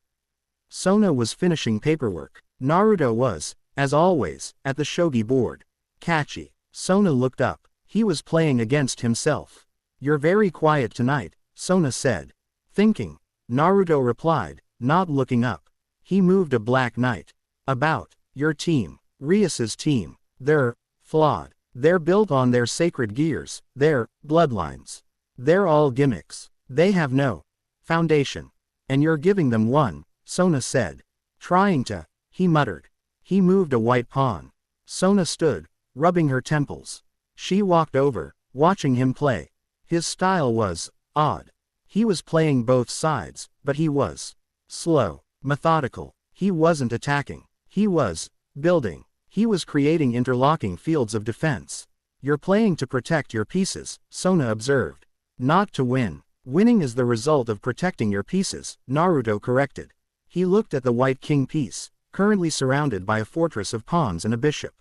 Sona was finishing paperwork. Naruto was, as always, at the shogi board. Catchy. Sona looked up. He was playing against himself. You're very quiet tonight, Sona said. Thinking. Naruto replied, not looking up. He moved a black knight. About your team. Rias's team. They're flawed. They're built on their sacred gears, their bloodlines. They're all gimmicks. They have no foundation. And you're giving them one, Sona said. Trying to, he muttered. He moved a white pawn. Sona stood, rubbing her temples. She walked over, watching him play. His style was odd. He was playing both sides, but he was slow, methodical. He wasn't attacking. He was building. He was creating interlocking fields of defense. You're playing to protect your pieces, Sona observed. Not to win. Winning is the result of protecting your pieces, Naruto corrected. He looked at the white king piece, currently surrounded by a fortress of pawns and a bishop.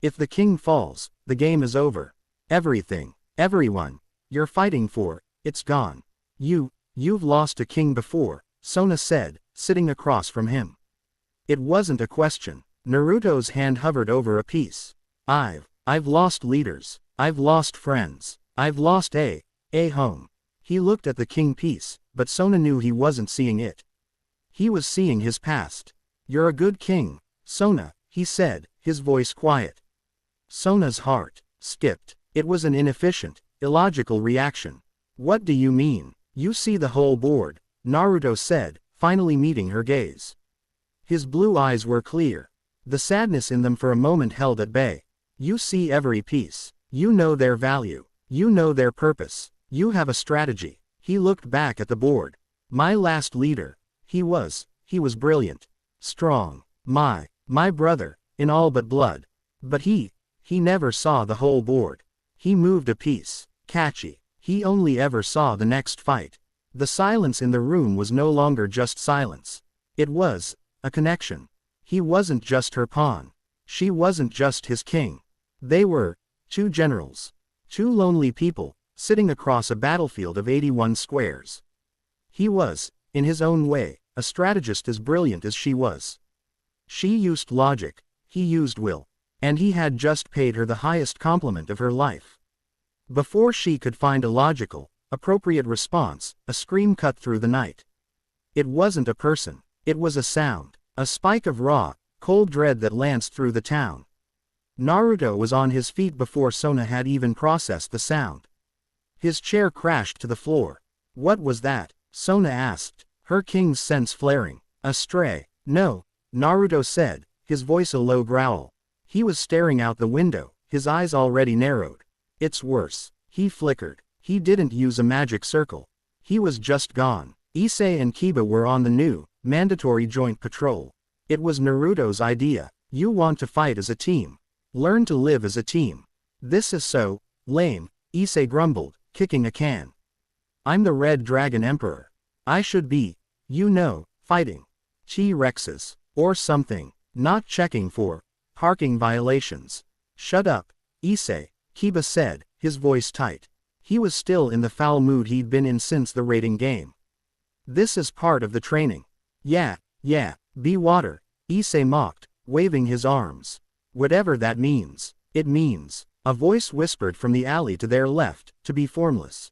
If the king falls, the game is over. Everything, everyone, you're fighting for, it's gone. You've lost a king before, Sona said, sitting across from him. It wasn't a question. Naruto's hand hovered over a piece. I've lost leaders. I've lost friends. I've lost a home. He looked at the king piece, but Sona knew he wasn't seeing it. He was seeing his past. You're a good king, Sona, he said, his voice quiet. Sona's heart skipped. It was an inefficient, illogical reaction. What do you mean? You see the whole board, Naruto said, finally meeting her gaze. His blue eyes were clear. The sadness in them for a moment held at bay. You see every piece. You know their value. You know their purpose. You have a strategy. He looked back at the board. My last leader. He was brilliant. Strong. My brother, in all but blood. But he never saw the whole board. He moved a piece. Catchy. He only ever saw the next fight. The silence in the room was no longer just silence. It was a connection. He wasn't just her pawn. She wasn't just his king. They were two generals. Two lonely people, sitting across a battlefield of 81 squares. He was, in his own way, a strategist as brilliant as she was. She used logic, he used will. And he had just paid her the highest compliment of her life. Before she could find a logical, appropriate response, a scream cut through the night. It wasn't a person. It was a sound. A spike of raw, cold dread that lanced through the town. Naruto was on his feet before Sona had even processed the sound. His chair crashed to the floor. What was that? Sona asked, her king's sense flaring. A stray. No, Naruto said, his voice a low growl. He was staring out the window, his eyes already narrowed. It's worse. He flickered. He didn't use a magic circle. He was just gone. Issei and Kiba were on the new, mandatory joint patrol. It was Naruto's idea. You want to fight as a team. Learn to live as a team. This is so lame, Issei grumbled, kicking a can. I'm the Red Dragon Emperor. I should be, fighting T-Rexes, or something, not checking for parking violations. Shut up, Issei, Kiba said, his voice tight. He was still in the foul mood he'd been in since the raiding game. This is part of the training. Yeah, be water, Issei mocked, waving his arms. Whatever that means, it means, a voice whispered from the alley to their left, to be formless.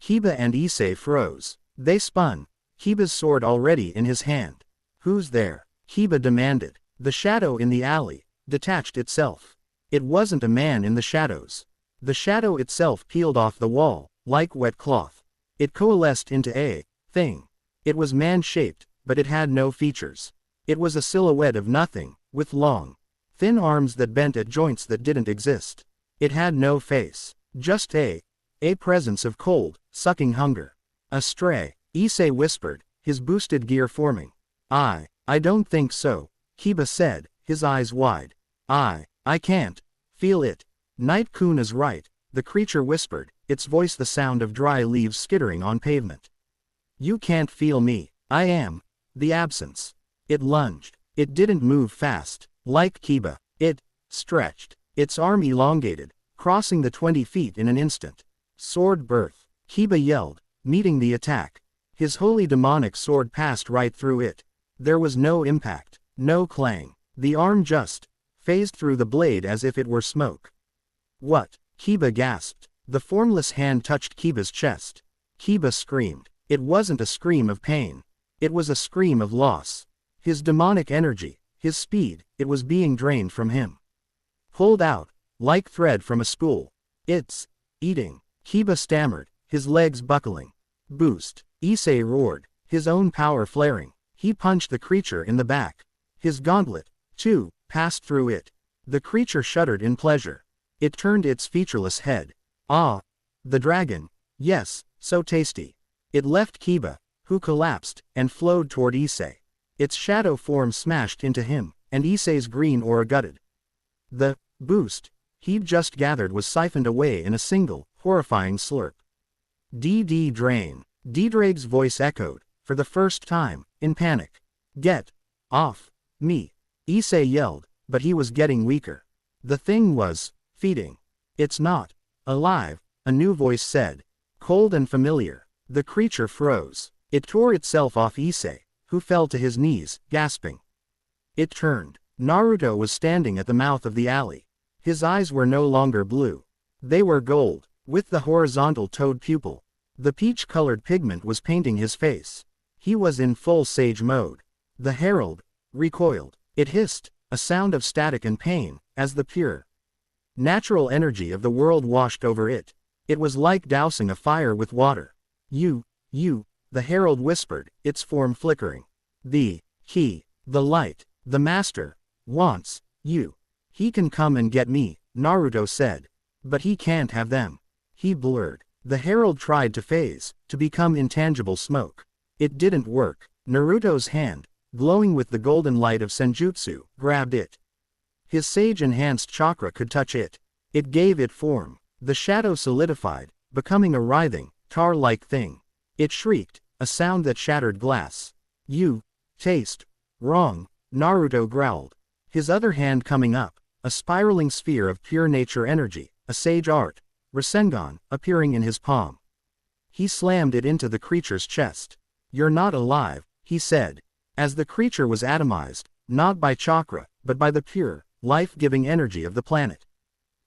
Kiba and Issei froze. They spun, Kiba's sword already in his hand. Who's there? Kiba demanded. The shadow in the alley detached itself. It wasn't a man in the shadows. The shadow itself peeled off the wall, like wet cloth. It coalesced into a thing. It was man-shaped, but it had no features. It was a silhouette of nothing, with long, thin arms that bent at joints that didn't exist. It had no face. Just a presence of cold, sucking hunger. A stray, Issei whispered, his boosted gear forming. I don't think so, Kiba said, his eyes wide. I can't feel it. Night-kun is right, the creature whispered, its voice the sound of dry leaves skittering on pavement. You can't feel me. I am the absence. It lunged. It didn't move fast, like Kiba. It stretched. Its arm elongated, crossing the 20 feet in an instant. Sword birth. Kiba yelled, meeting the attack. His holy demonic sword passed right through it. There was no impact, no clang. The arm just phased through the blade as if it were smoke. What? Kiba gasped. The formless hand touched Kiba's chest. Kiba screamed. It wasn't a scream of pain. It was a scream of loss. His demonic energy, his speed, it was being drained from him. Pulled out, like thread from a spool. It's eating. Kiba stammered, his legs buckling. Boost. Issei roared, his own power flaring. He punched the creature in the back. His gauntlet, too, passed through it. The creature shuddered in pleasure. It turned its featureless head. Ah! The dragon. Yes, so tasty. It left Kiba, who collapsed, and flowed toward Issei. Its shadow form smashed into him, and Issei's green aura gutted. The boost he'd just gathered was siphoned away in a single, horrifying slurp. DD drain. Dedrake's voice echoed, for the first time, in panic. Get off me. Issei yelled, but he was getting weaker. The thing was feeding. It's not alive, a new voice said. Cold and familiar. The creature froze. It tore itself off Issei, who fell to his knees, gasping. It turned. Naruto was standing at the mouth of the alley. His eyes were no longer blue. They were gold, with the horizontal toed pupil. The peach-colored pigment was painting his face. He was in full sage mode. The herald recoiled. It hissed, a sound of static and pain, as the pure natural energy of the world washed over it. It was like dousing a fire with water. You, the herald whispered, its form flickering. The light, the master, wants you. He can come and get me, Naruto said. But he can't have them. He blurred. The herald tried to phase, to become intangible smoke. It didn't work. Naruto's hand, glowing with the golden light of Senjutsu, grabbed it. His sage-enhanced chakra could touch it. It gave it form. The shadow solidified, becoming a writhing, tar-like thing. It shrieked, a sound that shattered glass. You taste wrong, Naruto growled. His other hand coming up, a spiraling sphere of pure nature energy, a sage art, Rasengan, appearing in his palm. He slammed it into the creature's chest. You're not alive, he said. As the creature was atomized, not by chakra, but by the pure, life-giving energy of the planet.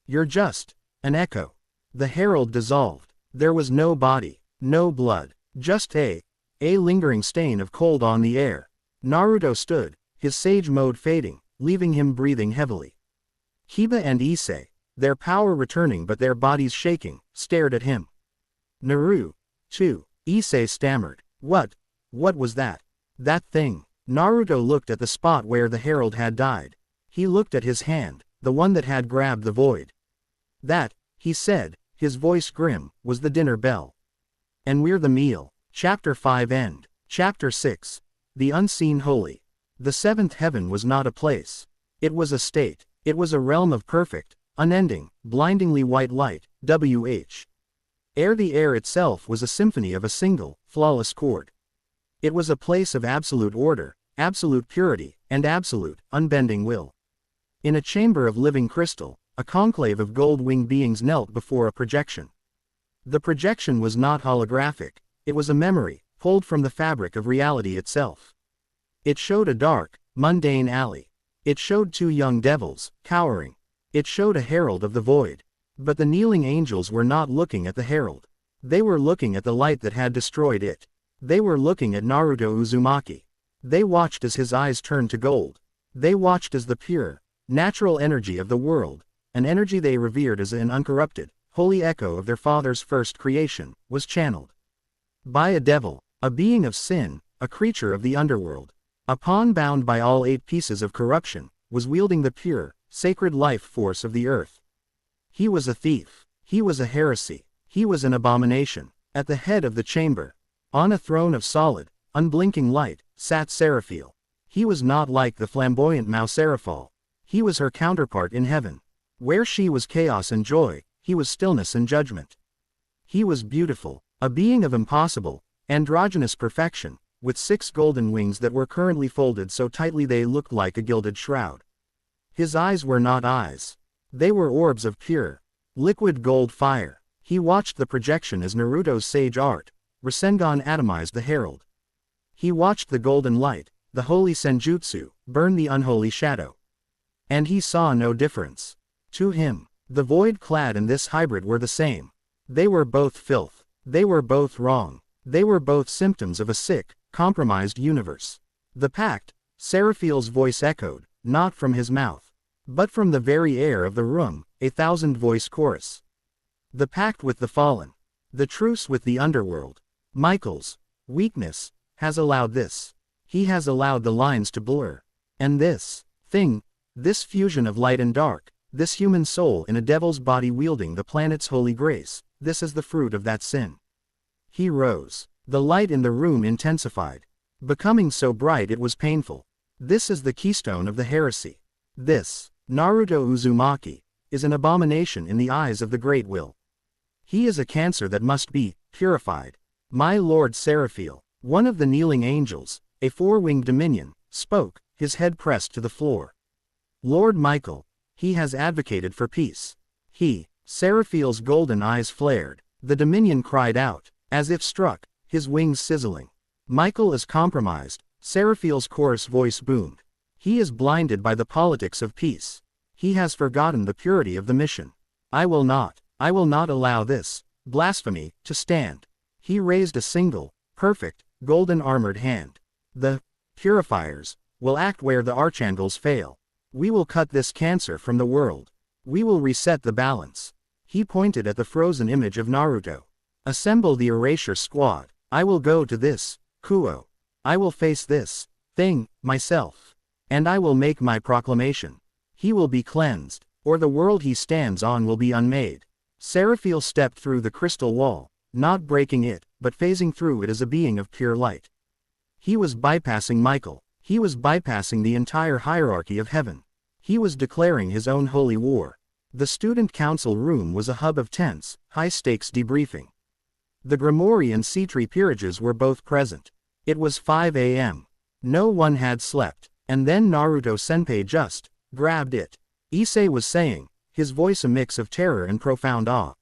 You're just an echo. The herald dissolved. There was no body, no blood, just a lingering stain of cold on the air. Naruto stood, his sage mode fading, leaving him breathing heavily. Kiba and Issei, their power returning but their bodies shaking, stared at him. Naru, too, Issei stammered. What was that? That thing. Naruto looked at the spot where the herald had died. He looked at his hand, the one that had grabbed the void. That, he said, his voice grim, was the dinner bell. And we're the meal. Chapter 5 end. Chapter 6. The Unseen Holy. The seventh heaven was not a place. It was a state. It was a realm of perfect, unending, blindingly white light, WH. The air itself was a symphony of a single, flawless chord. It was a place of absolute order, absolute purity, and absolute, unbending will. In a chamber of living crystal, a conclave of gold-winged beings knelt before a projection. The projection was not holographic, it was a memory, pulled from the fabric of reality itself. It showed a dark, mundane alley. It showed two young devils, cowering. It showed a herald of the void. But the kneeling angels were not looking at the herald. They were looking at the light that had destroyed it. They were looking at Naruto Uzumaki. They watched as his eyes turned to gold. They watched as the pure, natural energy of the world, an energy they revered as an uncorrupted, holy echo of their father's first creation, was channeled by a devil, a being of sin, a creature of the underworld. A pawn bound by all 8 pieces of corruption, was wielding the pure, sacred life force of the earth. He was a thief. He was a heresy. He was an abomination. At the head of the chamber, on a throne of solid, unblinking light, sat Seraphil. He was not like the flamboyant Mao Seraphal. He was her counterpart in heaven. Where she was chaos and joy, he was stillness and judgment. He was beautiful, a being of impossible, androgynous perfection, with 6 golden wings that were currently folded so tightly they looked like a gilded shroud. His eyes were not eyes. They were orbs of pure, liquid gold fire. He watched the projection as Naruto's sage art, Rasengan atomized the herald. He watched the golden light, the holy senjutsu, burn the unholy shadow. And he saw no difference. To him, the void-clad and this hybrid were the same. They were both filth. They were both wrong. They were both symptoms of a sick, compromised universe. The pact, Seraphiel's voice echoed, not from his mouth, but from the very air of the room, a 1,000-voice chorus. The pact with the fallen. The truce with the underworld. Michael's weakness has allowed this. He has allowed the lines to blur. And this thing, this fusion of light and dark, this human soul in a devil's body wielding the planet's holy grace, this is the fruit of that sin. He rose. The light in the room intensified, becoming so bright it was painful. This is the keystone of the heresy. This, Naruto Uzumaki, is an abomination in the eyes of the Great Will. He is a cancer that must be purified. My Lord Seraphiel, one of the kneeling angels, a 4-winged dominion, spoke, his head pressed to the floor. Lord Michael, he has advocated for peace. He, Seraphiel's golden eyes flared. The dominion cried out, as if struck, his wings sizzling. Michael is compromised, Seraphiel's coarse voice boomed. He is blinded by the politics of peace. He has forgotten the purity of the mission. I will not allow this blasphemy to stand. He raised a single, perfect, golden armored hand. The purifiers will act where the archangels fail. We will cut this cancer from the world. We will reset the balance. He pointed at the frozen image of Naruto. Assemble the erasure squad. I will go to this, Kuo. I will face this thing, myself. And I will make my proclamation. He will be cleansed, or the world he stands on will be unmade. Seraphiel stepped through the crystal wall, not breaking it, but phasing through it as a being of pure light. He was bypassing Michael. He was bypassing the entire hierarchy of heaven. He was declaring his own holy war. The student council room was a hub of tense, high-stakes debriefing. The Grimoire and Sitri peerages were both present. It was 5 a.m. No one had slept, and then Naruto Senpai just grabbed it. Issei was saying, his voice a mix of terror and profound awe.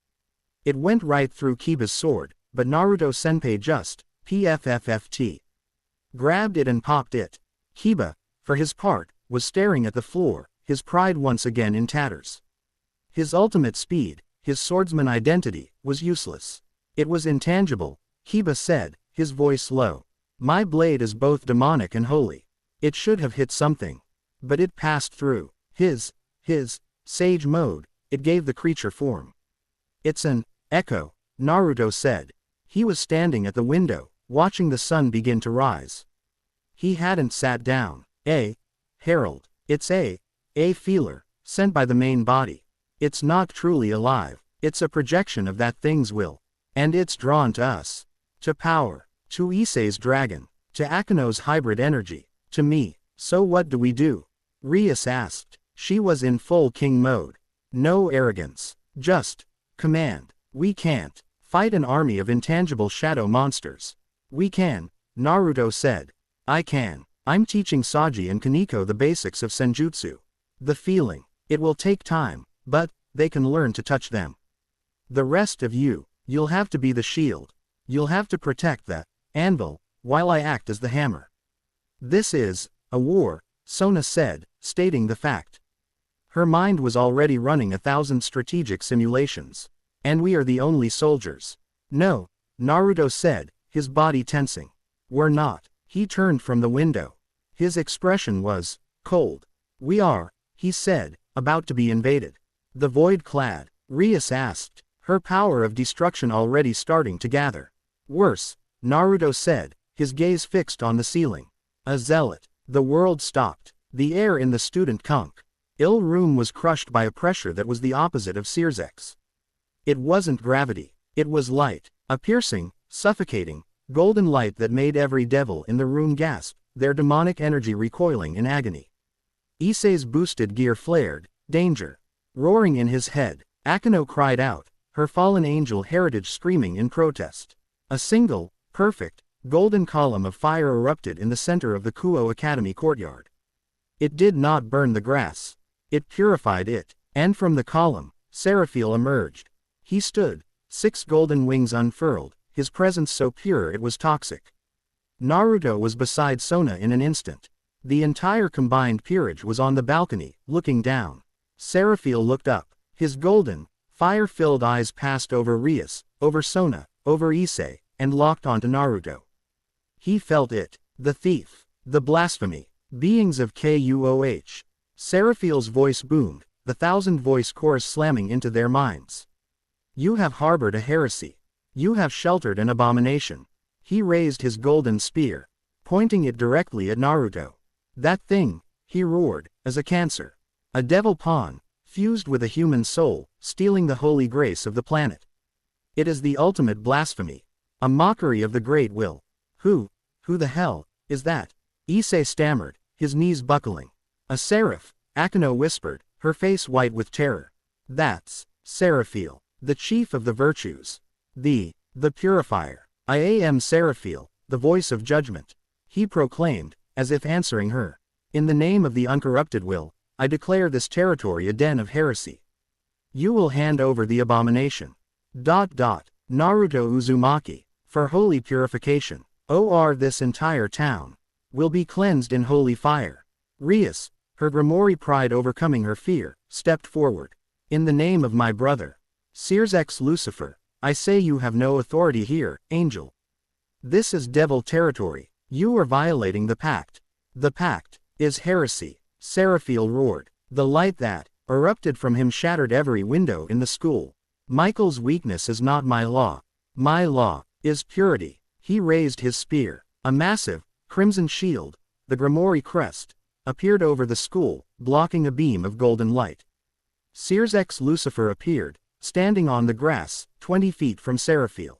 It went right through Kiba's sword, but Naruto Senpai just PFFFT grabbed it and popped it. Kiba, for his part, was staring at the floor, his pride once again in tatters. His ultimate speed, his swordsman identity, was useless. It was intangible, Kiba said, his voice low. My blade is both demonic and holy. It should have hit something. But it passed through. His sage mode, it gave the creature form. It's an echo, Naruto said. He was standing at the window, watching the sun begin to rise. He hadn't sat down. Herald. It's a feeler, sent by the main body. It's not truly alive. It's a projection of that thing's will. And it's drawn to us. To power. To Issei's dragon. To Akino's hybrid energy. To me. So what do we do? Rias asked. She was in full king mode. No arrogance. Just command. We can't fight an army of intangible shadow monsters. We can, Naruto said. I can. I'm teaching Saji and Kaneko the basics of senjutsu. The feeling. It will take time, but they can learn to touch them. The rest of you'll have to be the shield. You'll have to protect the anvil, while I act as the hammer. This is a war, Sona said, stating the fact. Her mind was already running 1,000 strategic simulations. And we are the only soldiers. No, Naruto said, his body tensing. We're not. He turned from the window. His expression was cold. We are, he said, about to be invaded. The void-clad, Rias asked, her power of destruction already starting to gather. Worse, Naruto said, his gaze fixed on the ceiling. A zealot. The world stopped. The air in the student room was crushed by a pressure that was the opposite of Sears's. It wasn't gravity. It was light. A piercing, suffocating, golden light that made every devil in the room gasp, their demonic energy recoiling in agony. Issei's boosted gear flared, danger. Roaring in his head, Akino cried out, her fallen angel heritage screaming in protest. A single, perfect, golden column of fire erupted in the center of the Kuo Academy courtyard. It did not burn the grass. It purified it, and from the column, Seraphil emerged. He stood, 6 golden wings unfurled, his presence so pure it was toxic. Naruto was beside Sona in an instant. The entire combined peerage was on the balcony, looking down. Seraphil looked up. His golden, fire-filled eyes passed over Rias, over Sona, over Issei, and locked onto Naruto. He felt it. The thief. The blasphemy. Beings of Kuoh. Seraphil's voice boomed, the 1,000-voice chorus slamming into their minds. You have harbored a heresy. You have sheltered an abomination. He raised his golden spear, pointing it directly at Naruto. That thing, he roared, is a cancer. A devil pawn, fused with a human soul, stealing the holy grace of the planet. It is the ultimate blasphemy. A mockery of the great will. Who the hell, is that? Issei stammered, his knees buckling. A seraph, Akano whispered, her face white with terror. That's Seraphil, the chief of the virtues. The purifier. I am Seraphil, the voice of judgment. He proclaimed, as if answering her. In the name of the uncorrupted will, I declare this territory a den of heresy. You will hand over the abomination. Naruto Uzumaki, for holy purification. This entire town will be cleansed in holy fire. Rias, her Grimoire pride overcoming her fear, stepped forward. In the name of my brother, Seers X Lucifer, I say you have no authority here, angel. This is devil territory. You are violating the pact. The pact is heresy. Seraphil roared. The light that erupted from him shattered every window in the school. Michael's weakness is not my law. My law is purity. He raised his spear. A massive, crimson shield, the Grimoire crest, appeared over the school, blocking a beam of golden light. Seers X Lucifer appeared, standing on the grass, 20 feet from Seraphil.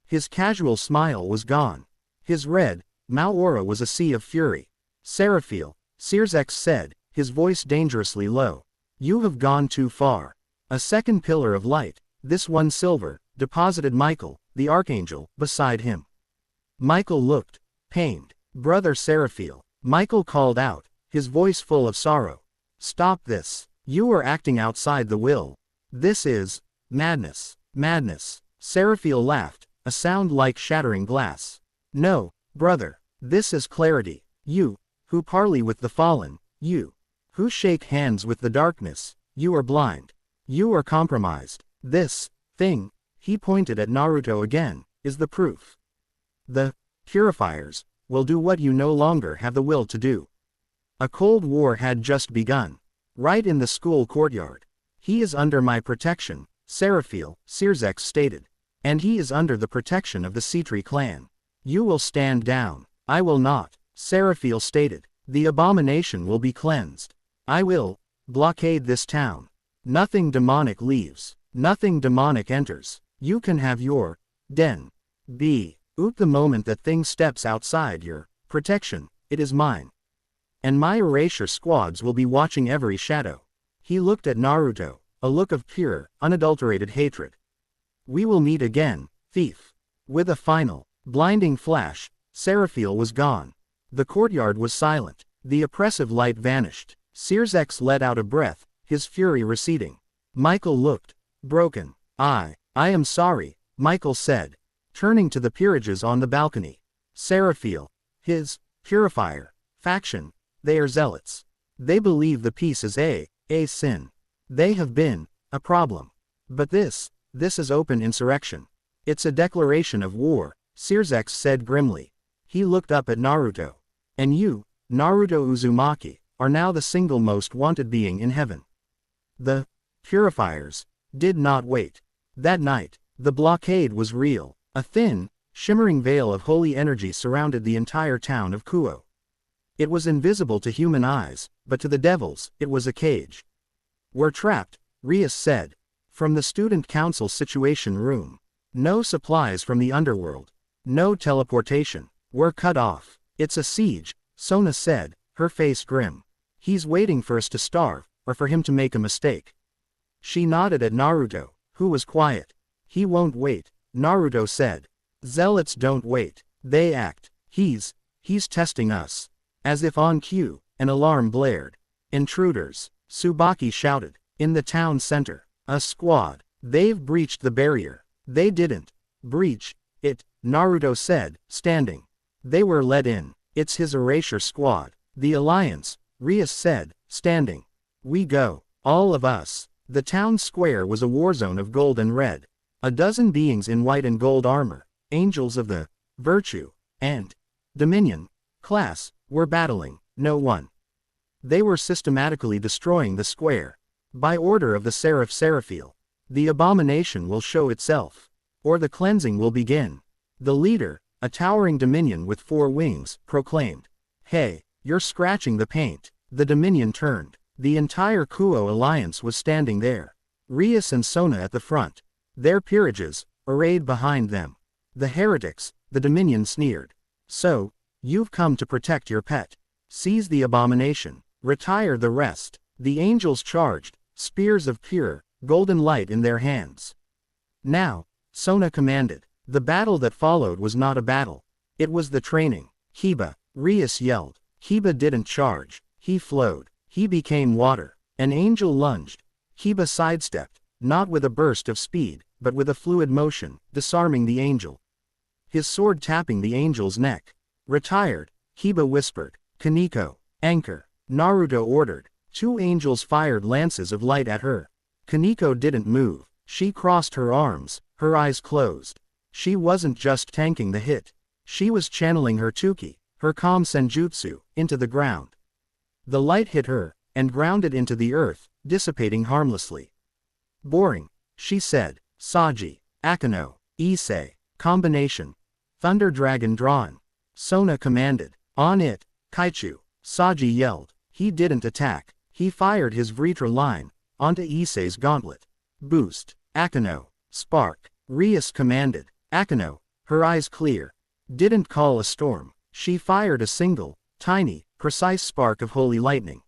His casual smile was gone. His red, Mao aura was a sea of fury. Seraphil, Seers X said, his voice dangerously low. You have gone too far. A second pillar of light, this one silver, deposited Michael, the archangel, beside him. Michael looked pained. Brother Seraphil, Michael called out, his voice full of sorrow. Stop this. You are acting outside the will. This is madness. Madness. Seraphil laughed, a sound like shattering glass. No, brother, this is clarity. You, who parley with the fallen, you, who shake hands with the darkness, you are blind. You are compromised. This thing, he pointed at Naruto again, is the proof. The purifiers will do what you no longer have the will to do. A cold war had just begun. Right in the school courtyard. He is under my protection, Seraphil, Seers X stated. And he is under the protection of the Sitri clan. You will stand down. I will not, Seraphil stated. The abomination will be cleansed. I will blockade this town. Nothing demonic leaves. Nothing demonic enters. You can have your den. The moment that thing steps outside your protection, it is mine. And my erasure squads will be watching every shadow. He looked at Naruto, a look of pure, unadulterated hatred. We will meet again, thief. With a final, blinding flash, Seraphil was gone. The courtyard was silent. The oppressive light vanished. Seers X let out a breath, his fury receding. Michael looked broken. I am sorry, Michael said, turning to the peerages on the balcony. Seraphil, his purifier faction, they are zealots. They believe the peace is a sin. They have been a problem. But this is open insurrection. It's a declaration of war, Seers X said grimly. He looked up at Naruto. And you, Naruto Uzumaki, are now the single most wanted being in heaven. The purifiers did not wait. That night, the blockade was real. A thin, shimmering veil of holy energy surrounded the entire town of Kuo. It was invisible to human eyes, but to the devils, it was a cage. We're trapped, Rias said. From the student council situation room. No supplies from the underworld. No teleportation. We're cut off. It's a siege, Sona said, her face grim. He's waiting for us to starve, or for him to make a mistake. She nodded at Naruto, who was quiet. He won't wait, Naruto said. Zealots don't wait, they act. He's testing us. As if on cue, an alarm blared. Intruders, Tsubaki shouted. In the town center, a squad. They've breached the barrier. They didn't breach it, Naruto said, standing. They were let in. It's his erasure squad. The Alliance, Rias said, standing. We go. All of us. The town square was a warzone of gold and red. A dozen beings in white and gold armor, angels of the Virtue and Dominion class, were battling. No one. They were systematically destroying the square. By order of the Seraph Seraphiel. The abomination will show itself. Or the cleansing will begin. The leader, a towering Dominion with 4 wings, proclaimed. Hey, you're scratching the paint. The Dominion turned. The entire Kuo Alliance was standing there. Rias and Sona at the front. Their peerages, arrayed behind them. The heretics, the Dominion sneered. So, you've come to protect your pet. Seize the abomination. Retire the rest. The angels charged, spears of pure, golden light in their hands. Now, Sona commanded. The battle that followed was not a battle. It was the training. Kiba, Rias yelled. Kiba didn't charge. He flowed. He became water. An angel lunged. Kiba sidestepped, not with a burst of speed, but with a fluid motion, disarming the angel. His sword tapping the angel's neck. Retired, Kiba whispered. Kaneko, anchor. Naruto ordered. 2 angels fired lances of light at her. Kaneko didn't move. She crossed her arms, her eyes closed. She wasn't just tanking the hit. She was channeling her Tuki, her calm senjutsu, into the ground. The light hit her, and grounded into the earth, dissipating harmlessly. Boring, she said. Saji, Akano, Issei, combination. Thunder Dragon drawn. Sona commanded. On it, Kaichu. Saji yelled. He didn't attack. He fired his Vritra line, onto Issei's gauntlet. Boost. Akano. Spark. Rias commanded. Akano, her eyes clear. Didn't call a storm. She fired a single, tiny, precise spark of holy lightning.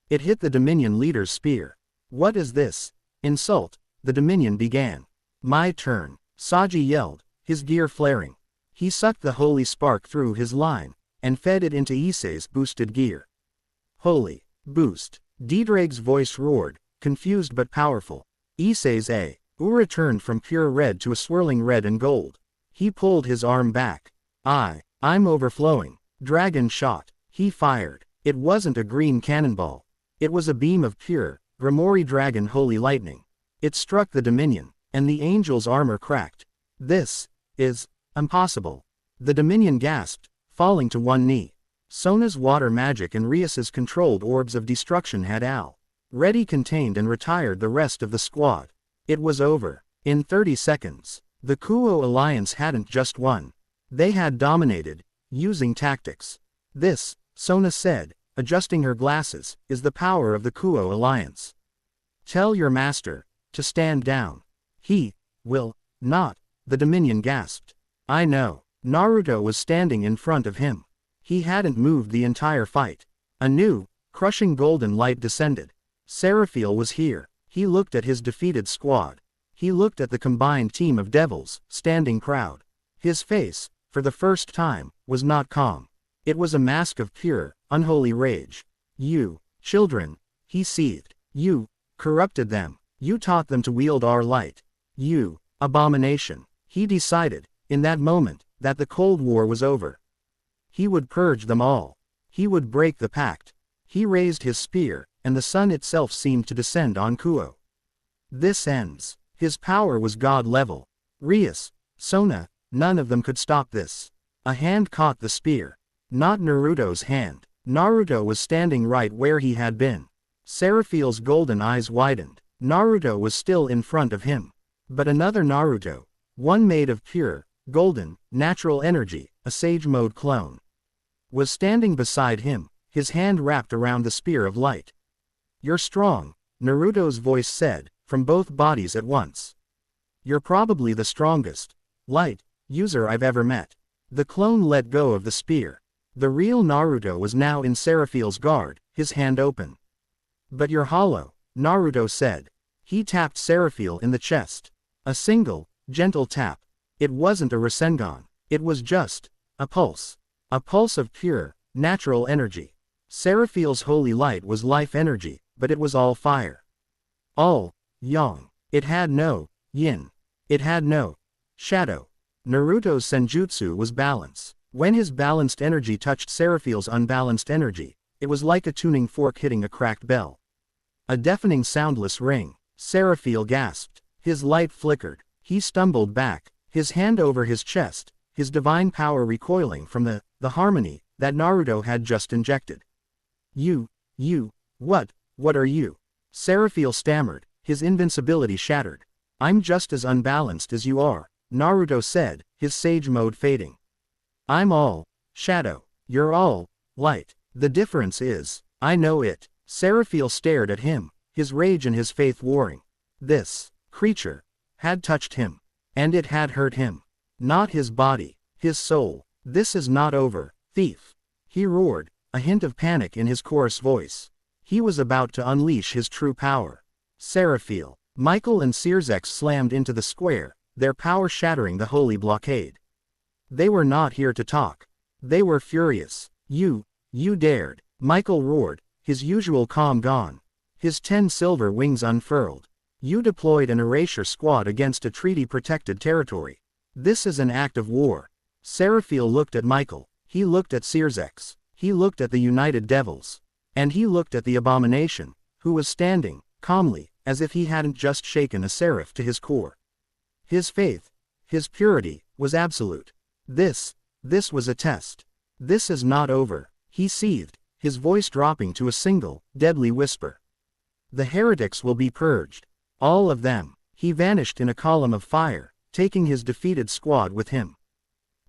It hit the Dominion leader's spear. What is this? Insult, the Dominion began. My turn, Saji yelled, his gear flaring. He sucked the holy spark through his line, and fed it into Issei's boosted gear. Holy boost, Didrag's voice roared, confused but powerful. Issei's Ura turned from pure red to a swirling red and gold. He pulled his arm back. I'm overflowing. Dragon shot. He fired. It wasn't a green cannonball. It was a beam of pure, Grimori dragon holy lightning. It struck the Dominion, and the angel's armor cracked. This is impossible. The Dominion gasped, falling to one knee. Sona's water magic and Rias's controlled orbs of destruction had already contained and retired the rest of the squad. It was over. In 30 seconds. The Kuo Alliance hadn't just won. They had dominated, using tactics. This, Sona said, adjusting her glasses, is the power of the Kuo Alliance. Tell your master to stand down. He will not, the Dominion gasped. I know. Naruto was standing in front of him. He hadn't moved the entire fight. A new, crushing golden light descended. Seraphiel was here. He looked at his defeated squad. He looked at the combined team of devils, standing proud. His face, for the first time, was not calm. It was a mask of pure, unholy rage. You, children, he seethed. You corrupted them. You taught them to wield our light. You, abomination. He decided, in that moment, that the Cold War was over. He would purge them all. He would break the pact. He raised his spear, and the sun itself seemed to descend on Kuo. This ends. His power was god level. Rias, Sona, none of them could stop this. A hand caught the spear. Not Naruto's hand. Naruto was standing right where he had been. Seraphiel's golden eyes widened. Naruto was still in front of him. But another Naruto, one made of pure, golden, natural energy, a Sage Mode clone, was standing beside him, his hand wrapped around the spear of light. You're strong, Naruto's voice said, from both bodies at once. You're probably the strongest light user I've ever met. The clone let go of the spear. The real Naruto was now in Seraphiel's guard, his hand open. But you're hollow, Naruto said. He tapped Seraphiel in the chest. A single, gentle tap. It wasn't a Rasengan. It was just a pulse. A pulse of pure, natural energy. Seraphiel's holy light was life energy, but it was all fire. All yang. It had no yin. It had no shadow. Naruto's senjutsu was balance. When his balanced energy touched Seraphiel's unbalanced energy, it was like a tuning fork hitting a cracked bell. A deafening soundless ring. Seraphiel gasped. His light flickered. He stumbled back, his hand over his chest, his divine power recoiling from the harmony that Naruto had just injected. What are you? Seraphiel stammered, his invincibility shattered. I'm just as unbalanced as you are, Naruto said, his sage mode fading. I'm all shadow. You're all light. The difference is, I know it. Seraphiel stared at him, his rage and his faith warring. This creature had touched him, and it had hurt him. Not his body, his soul. This is not over, thief. He roared, a hint of panic in his coarse voice. He was about to unleash his true power. Seraphiel, Michael and Sirzex slammed into the square, their power shattering the holy blockade. They were not here to talk. They were furious. You dared. Michael roared, his usual calm gone. His 10 silver wings unfurled. You deployed an erasure squad against a treaty-protected territory. This is an act of war. Seraphiel looked at Michael. He looked at Sirzex. He looked at the United Devils. And he looked at the abomination, who was standing, calmly, as if he hadn't just shaken a seraph to his core. His faith, his purity, was absolute. This was a test. This is not over, he seethed, his voice dropping to a single, deadly whisper. The heretics will be purged. All of them. He vanished in a column of fire, taking his defeated squad with him.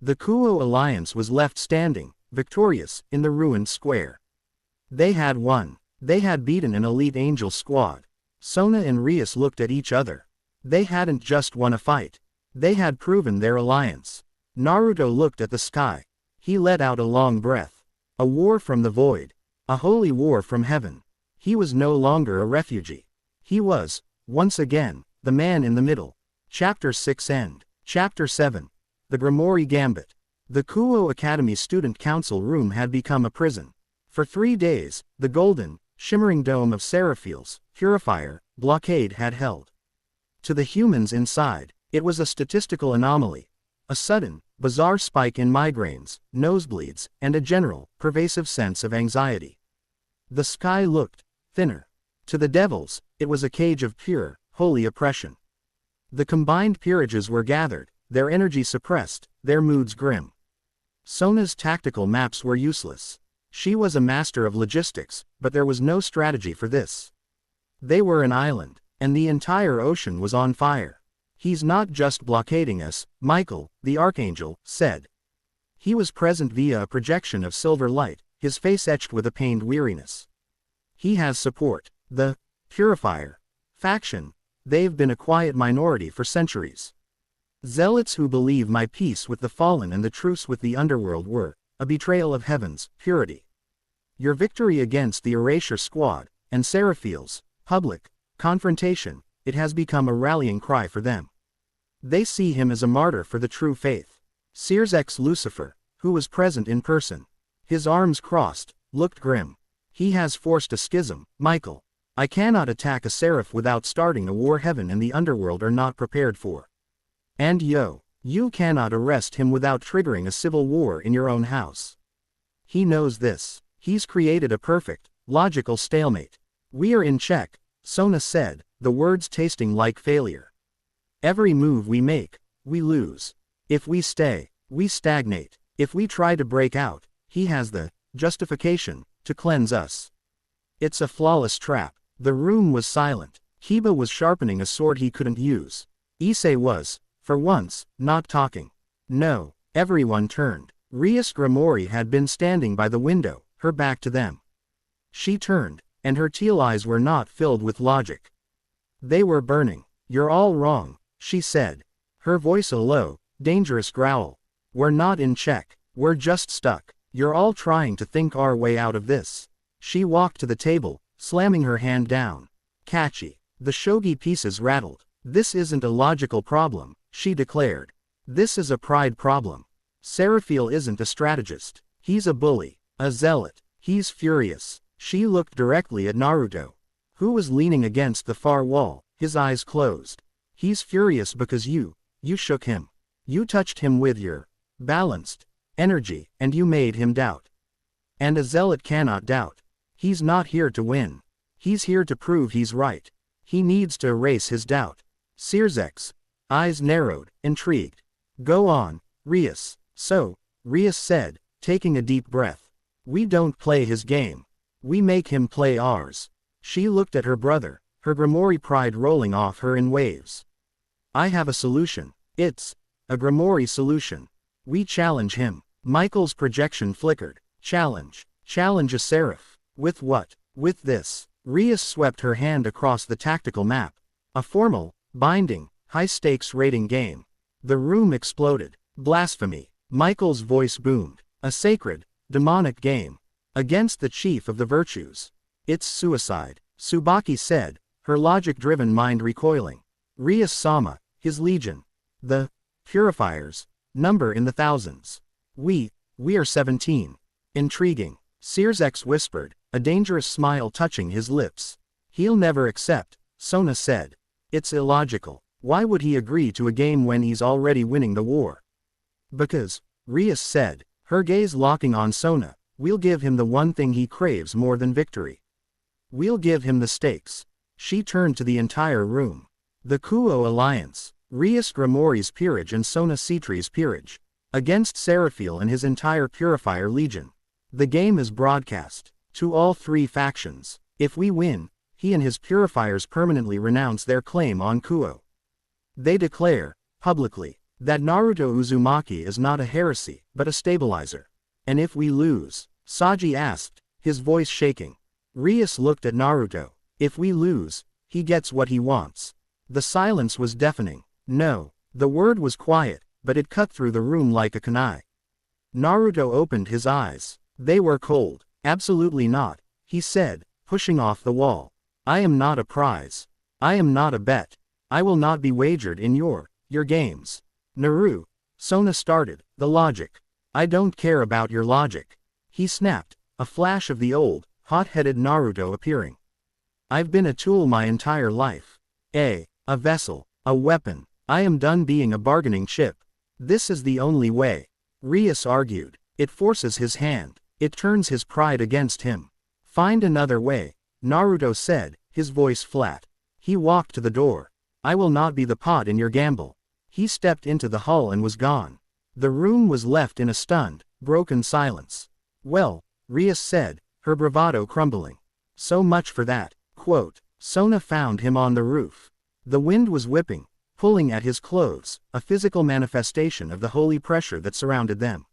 The Kuo Alliance was left standing, victorious, in the ruined square. They had won. They had beaten an elite angel squad. Sona and Rias looked at each other. They hadn't just won a fight. They had proven their alliance. Naruto looked at the sky. He let out a long breath. A war from the void. A holy war from heaven. He was no longer a refugee. He was, once again, the man in the middle. Chapter 6 End. Chapter 7. The Grimoire Gambit. The Kuo Academy Student Council room had become a prison. For 3 days, the golden, shimmering dome of Seraphiel's purifier blockade had held. To the humans inside, it was a statistical anomaly. A sudden, bizarre spike in migraines, nosebleeds, and a general, pervasive sense of anxiety. The sky looked thinner. To the devils, it was a cage of pure, holy oppression. The combined peerages were gathered, their energy suppressed, their moods grim. Sona's tactical maps were useless. She was a master of logistics, but there was no strategy for this. They were an island, and the entire ocean was on fire. He's not just blockading us, Michael, the Archangel, said. He was present via a projection of silver light, his face etched with a pained weariness. He has support. The Purifier faction. They've been a quiet minority for centuries. Zealots who believe my peace with the fallen and the truce with the underworld were a betrayal of heaven's purity. Your victory against the Erasure Squad, and Seraphiel's public confrontation, it has become a rallying cry for them. They see him as a martyr for the true faith. Sirzex Lucifer, who was present in person, his arms crossed, looked grim. He has forced a schism, Michael. I cannot attack a seraph without starting a war heaven and the underworld are not prepared for. And you cannot arrest him without triggering a civil war in your own house. He knows this. He's created a perfect, logical stalemate. We are in check, Sona said, the words tasting like failure. Every move we make, we lose. If we stay, we stagnate. If we try to break out, he has the justification to cleanse us. It's a flawless trap. The room was silent. Kiba was sharpening a sword he couldn't use. Issei was, for once, not talking. No, everyone turned. Rias Grimoire had been standing by the window, her back to them. She turned, and her teal eyes were not filled with logic. They were burning. You're all wrong, she said. Her voice a low, dangerous growl. We're not in check. We're just stuck. You're all trying to think our way out of this. She walked to the table, slamming her hand down. Catchy. The shogi pieces rattled. This isn't a logical problem, she declared. This is a pride problem. Seraphiel isn't a strategist. He's a bully. A zealot. He's furious. She looked directly at Naruto, who was leaning against the far wall, his eyes closed. He's furious because you shook him. You touched him with your balanced energy, and you made him doubt. And a zealot cannot doubt. He's not here to win. He's here to prove he's right. He needs to erase his doubt. Sirzek's eyes narrowed, intrigued. Go on, Rias. So, Rias said, taking a deep breath. We don't play his game. We make him play ours. She looked at her brother, her Grimoire pride rolling off her in waves. I have a solution. It's a Grimoire solution. We challenge him. Michael's projection flickered. Challenge. Challenge a seraph. With what? With this. Rias swept her hand across the tactical map. A formal, binding, high-stakes rating game. The room exploded. Blasphemy. Michael's voice boomed. A sacred, demonic game. Against the chief of the virtues. It's suicide, Tsubaki said, her logic-driven mind recoiling. Rias-sama, his legion. The purifiers number in the thousands. We are 17. Intriguing. Sirzek whispered, a dangerous smile touching his lips. He'll never accept, Sona said. It's illogical. Why would he agree to a game when he's already winning the war? Because, Rias said, her gaze locking on Sona, we'll give him the one thing he craves more than victory. We'll give him the stakes. She turned to the entire room. The Kuo Alliance, Rias Grimoire's peerage and Sona Sitri's peerage. Against Seraphiel and his entire Purifier Legion. The game is broadcast to all three factions. If we win, he and his Purifiers permanently renounce their claim on Kuo. They declare, publicly, that Naruto Uzumaki is not a heresy, but a stabilizer. And if we lose? Saji asked, his voice shaking. Rias looked at Naruto. If we lose, he gets what he wants. The silence was deafening. No. The word was quiet, but it cut through the room like a kunai. Naruto opened his eyes. They were cold. Absolutely not, he said, pushing off the wall. I am not a prize. I am not a bet. I will not be wagered in your games. Naru. Sona started, the logic. I don't care about your logic. He snapped, a flash of the old, hot-headed Naruto appearing. I've been a tool my entire life. A vessel, a weapon. I am done being a bargaining chip. This is the only way. Rias argued. It forces his hand. It turns his pride against him. Find another way, Naruto said, his voice flat. He walked to the door. I will not be the pot in your gamble. He stepped into the hall and was gone. The room was left in a stunned, broken silence. Well, Rias said, her bravado crumbling. So much for that, quote. Sona found him on the roof. The wind was whipping, pulling at his clothes, a physical manifestation of the holy pressure that surrounded them.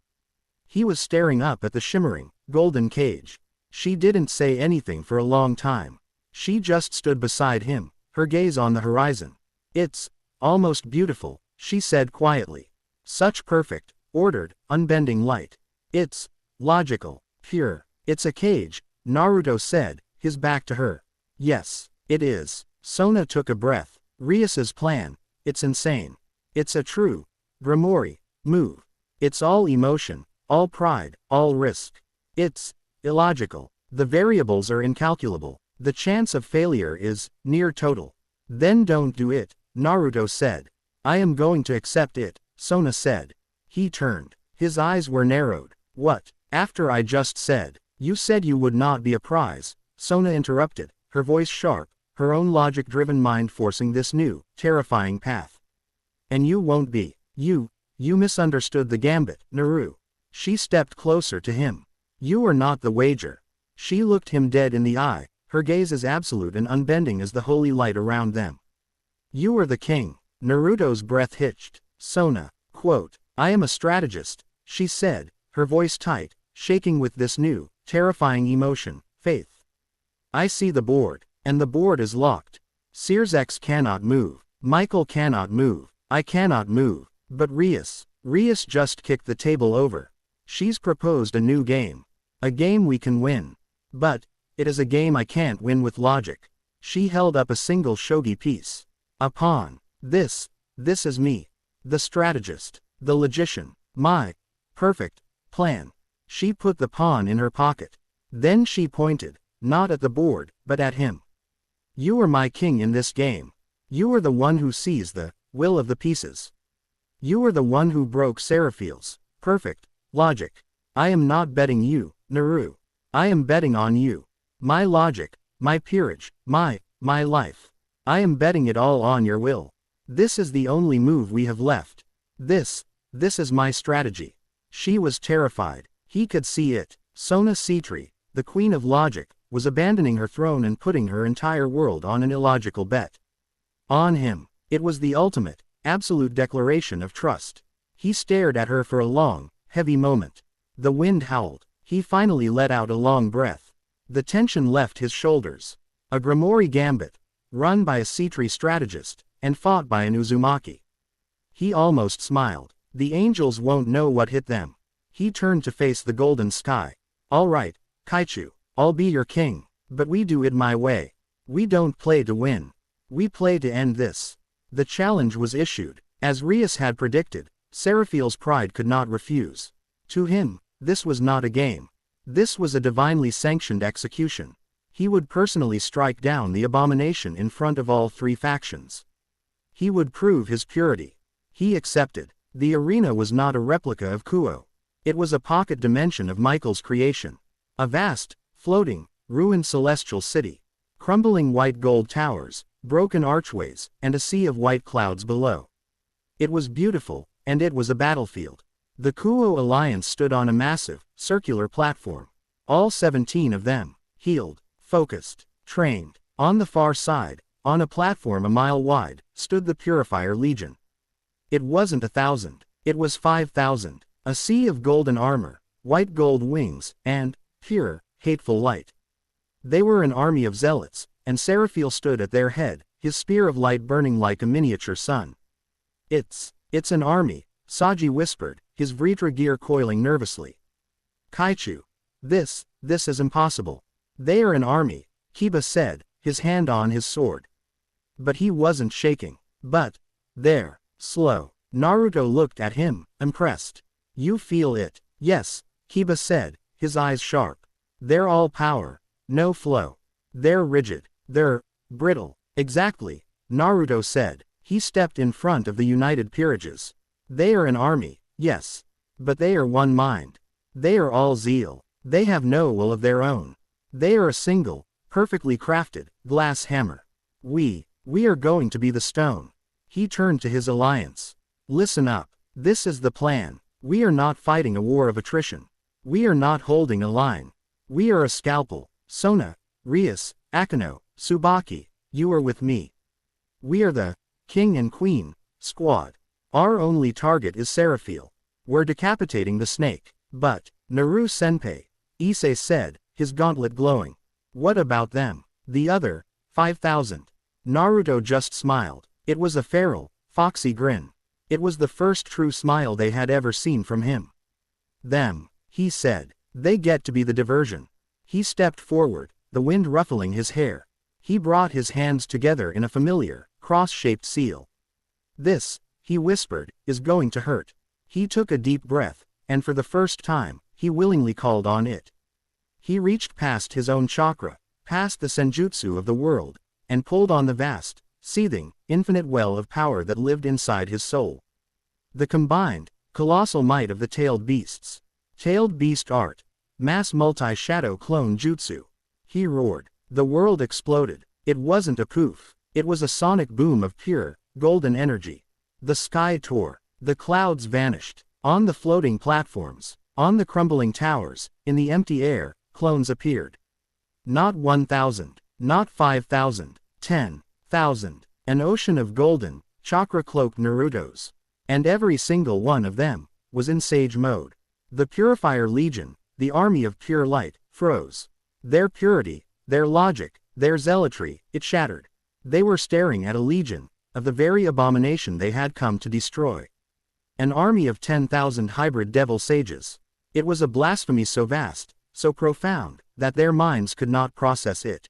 He was staring up at the shimmering, golden cage. She didn't say anything for a long time. She just stood beside him, her gaze on the horizon. It's almost beautiful, she said quietly. Such perfect, ordered, unbending light. It's logical, pure. It's a cage, Naruto said, his back to her. Yes, it is. Sona took a breath. Rias's plan. It's insane. It's a true Grimoire move. It's all emotion, all pride, all risk. It's illogical. The variables are incalculable. The chance of failure is near total. Then don't do it, Naruto said. I am going to accept it, Sona said. He turned. His eyes were narrowed. What? After I just said. You said you would not be a prize, Sona interrupted, her voice sharp, her own logic-driven mind forcing this new, terrifying path. And you won't be. You misunderstood the gambit, Naru. She stepped closer to him. You are not the wager. She looked him dead in the eye, her gaze as absolute and unbending as the holy light around them. You are the king. Naruto's breath hitched. Sona, quote, I am a strategist, she said, her voice tight, shaking with this new, terrifying emotion, faith. I see the board, and the board is locked. Sirzek cannot move. Michael cannot move. I cannot move. But Rias just kicked the table over. She's proposed a new game. A game we can win. But it is a game I can't win with logic. She held up a single shogi piece. A pawn. This is me. The strategist. The logician. My perfect plan. She put the pawn in her pocket. Then she pointed, not at the board, but at him. You are my king in this game. You are the one who sees the will of the pieces. You are the one who broke Seraphil's perfect logic. I am not betting you, Naru. I am betting on you. My logic, my peerage, my life. I am betting it all on your will. This is the only move we have left. This is my strategy. She was terrified. He could see it. Sona Sitri, the queen of logic, was abandoning her throne and putting her entire world on an illogical bet. On him. It was the ultimate, absolute declaration of trust. He stared at her for a long, heavy moment. The wind howled. He finally let out a long breath. The tension left his shoulders. A Grimoire gambit, run by a Sitri strategist, and fought by an Uzumaki. He almost smiled. The angels won't know what hit them. He turned to face the golden sky. All right, Kaichu, I'll be your king, but we do it my way. We don't play to win. We play to end this. The challenge was issued. As Rias had predicted, Seraphil's pride could not refuse. To him, this was not a game. This was a divinely sanctioned execution. He would personally strike down the abomination in front of all three factions. He would prove his purity. He accepted. The arena was not a replica of Kuo. It was a pocket dimension of Michael's creation. A vast, floating, ruined celestial city. Crumbling white gold towers, broken archways, and a sea of white clouds below. It was beautiful, and it was a battlefield. The Kuo Alliance stood on a massive, circular platform. All 17 of them, healed, focused, trained. On the far side, on a platform a mile wide, stood the Purifier Legion. It wasn't 1,000, it was 5,000, a sea of golden armor, white gold wings, and pure, hateful light. They were an army of zealots, and Seraphil stood at their head, his spear of light burning like a miniature sun. It's an army, Saji whispered, his Vritra gear coiling nervously. Kaichu. This is impossible. They are an army, Kiba said, his hand on his sword. But he wasn't shaking. But, there, slow. Naruto looked at him, impressed. You feel it? Yes, Kiba said, his eyes sharp. They're all power, no flow. They're rigid. They're brittle. Exactly, Naruto said. He stepped in front of the united peerages. They are an army, yes. But they are one mind. They are all zeal. They have no will of their own. They are a single, perfectly crafted, glass hammer. We are going to be the stone. He turned to his alliance. Listen up. This is the plan. We are not fighting a war of attrition. We are not holding a line. We are a scalpel. Sona, Rias, Akano, Tsubaki, you are with me. We are the king and queen squad. Our only target is Seraphil. We're decapitating the snake. But, Naru Senpai, Issei said, his gauntlet glowing. What about them? The other 5,000. Naruto just smiled. It was a feral, foxy grin. It was the first true smile they had ever seen from him. Them, he said. They get to be the diversion. He stepped forward, the wind ruffling his hair. He brought his hands together in a familiar, cross-shaped seal. This, he whispered, is going to hurt. He took a deep breath, and for the first time, he willingly called on it. He reached past his own chakra, past the senjutsu of the world, and pulled on the vast, seething, infinite well of power that lived inside his soul. The combined, colossal might of the tailed beasts. Tailed beast art. Mass multi-shadow clone jutsu. He roared. The world exploded. It wasn't a poof. It was a sonic boom of pure, golden energy. The sky tore. The clouds vanished. On the floating platforms, on the crumbling towers, in the empty air, clones appeared. Not 1,000, not 5,000, 10,000. An ocean of golden, chakra-cloaked Narutos. And every single one of them was in sage mode. The Purifier Legion, the army of pure light, froze. Their purity, their logic, their zealotry, it shattered. They were staring at a legion of the very abomination they had come to destroy. An army of 10,000 hybrid devil sages. It was a blasphemy so vast, so profound, that their minds could not process it.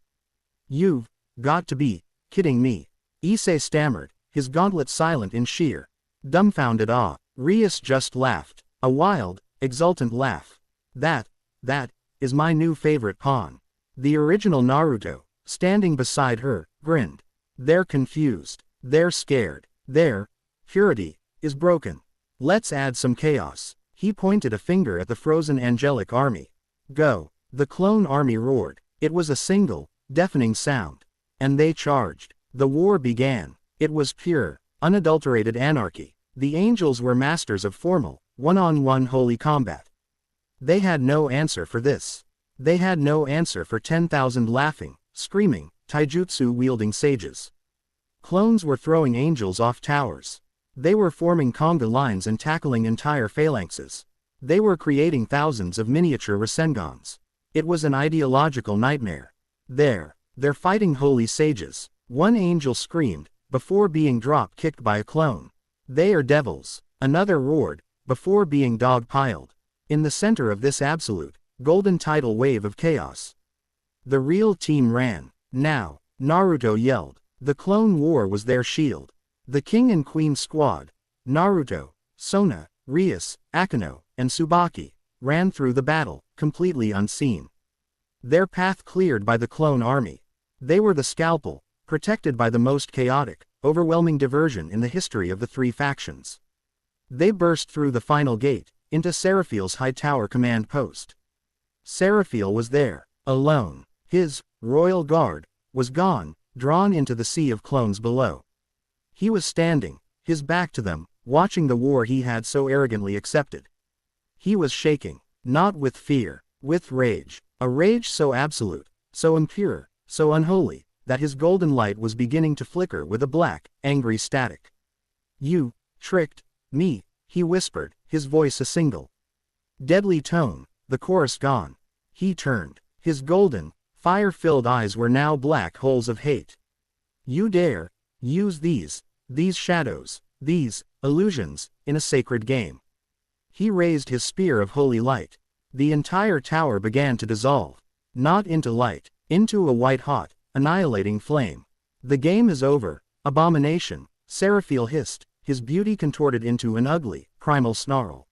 You've Got to be kidding me. Issei stammered, his gauntlet silent in sheer, dumbfounded awe. Rias just laughed, a wild, exultant laugh. That is my new favorite pawn. The original Naruto, standing beside her, grinned. They're confused. They're scared. Their purity is broken. Let's add some chaos. He pointed a finger at the frozen angelic army. Go. The clone army roared. It was a single, deafening sound. And they charged. The war began. It was pure, unadulterated anarchy. The angels were masters of formal, one-on-one holy combat. They had no answer for this. They had no answer for 10,000 laughing, screaming, taijutsu-wielding sages. Clones were throwing angels off towers. They were forming conga lines and tackling entire phalanxes. They were creating thousands of miniature Rasengans. It was an ideological nightmare. They're fighting holy sages. One angel screamed, before being drop-kicked by a clone. They are devils. Another roared, before being dog-piled. In the center of this absolute, golden tidal wave of chaos, the real team ran. Now, Naruto yelled. The clone war was their shield. The king and queen squad, Naruto, Sona, Rias, Akeno, and Tsubaki, ran through the battle, completely unseen. Their path cleared by the clone army. They were the scalpel, protected by the most chaotic, overwhelming diversion in the history of the three factions. They burst through the final gate, into Seraphil's high tower command post. Seraphil was there, alone. His royal guard was gone, drawn into the sea of clones below. He was standing, his back to them, watching the war he had so arrogantly accepted. He was shaking, not with fear, with rage, a rage so absolute, so impure, so unholy, that his golden light was beginning to flicker with a black, angry static. You tricked me, he whispered, his voice a single deadly tone, the chorus gone. He turned. His golden, fire-filled eyes were now black holes of hate. You dare use these shadows, these illusions, in a sacred game. He raised his spear of holy light. The entire tower began to dissolve. Not into light, into a white-hot, annihilating flame. The game is over, abomination, Seraphil hissed, his beauty contorted into an ugly, primal snarl.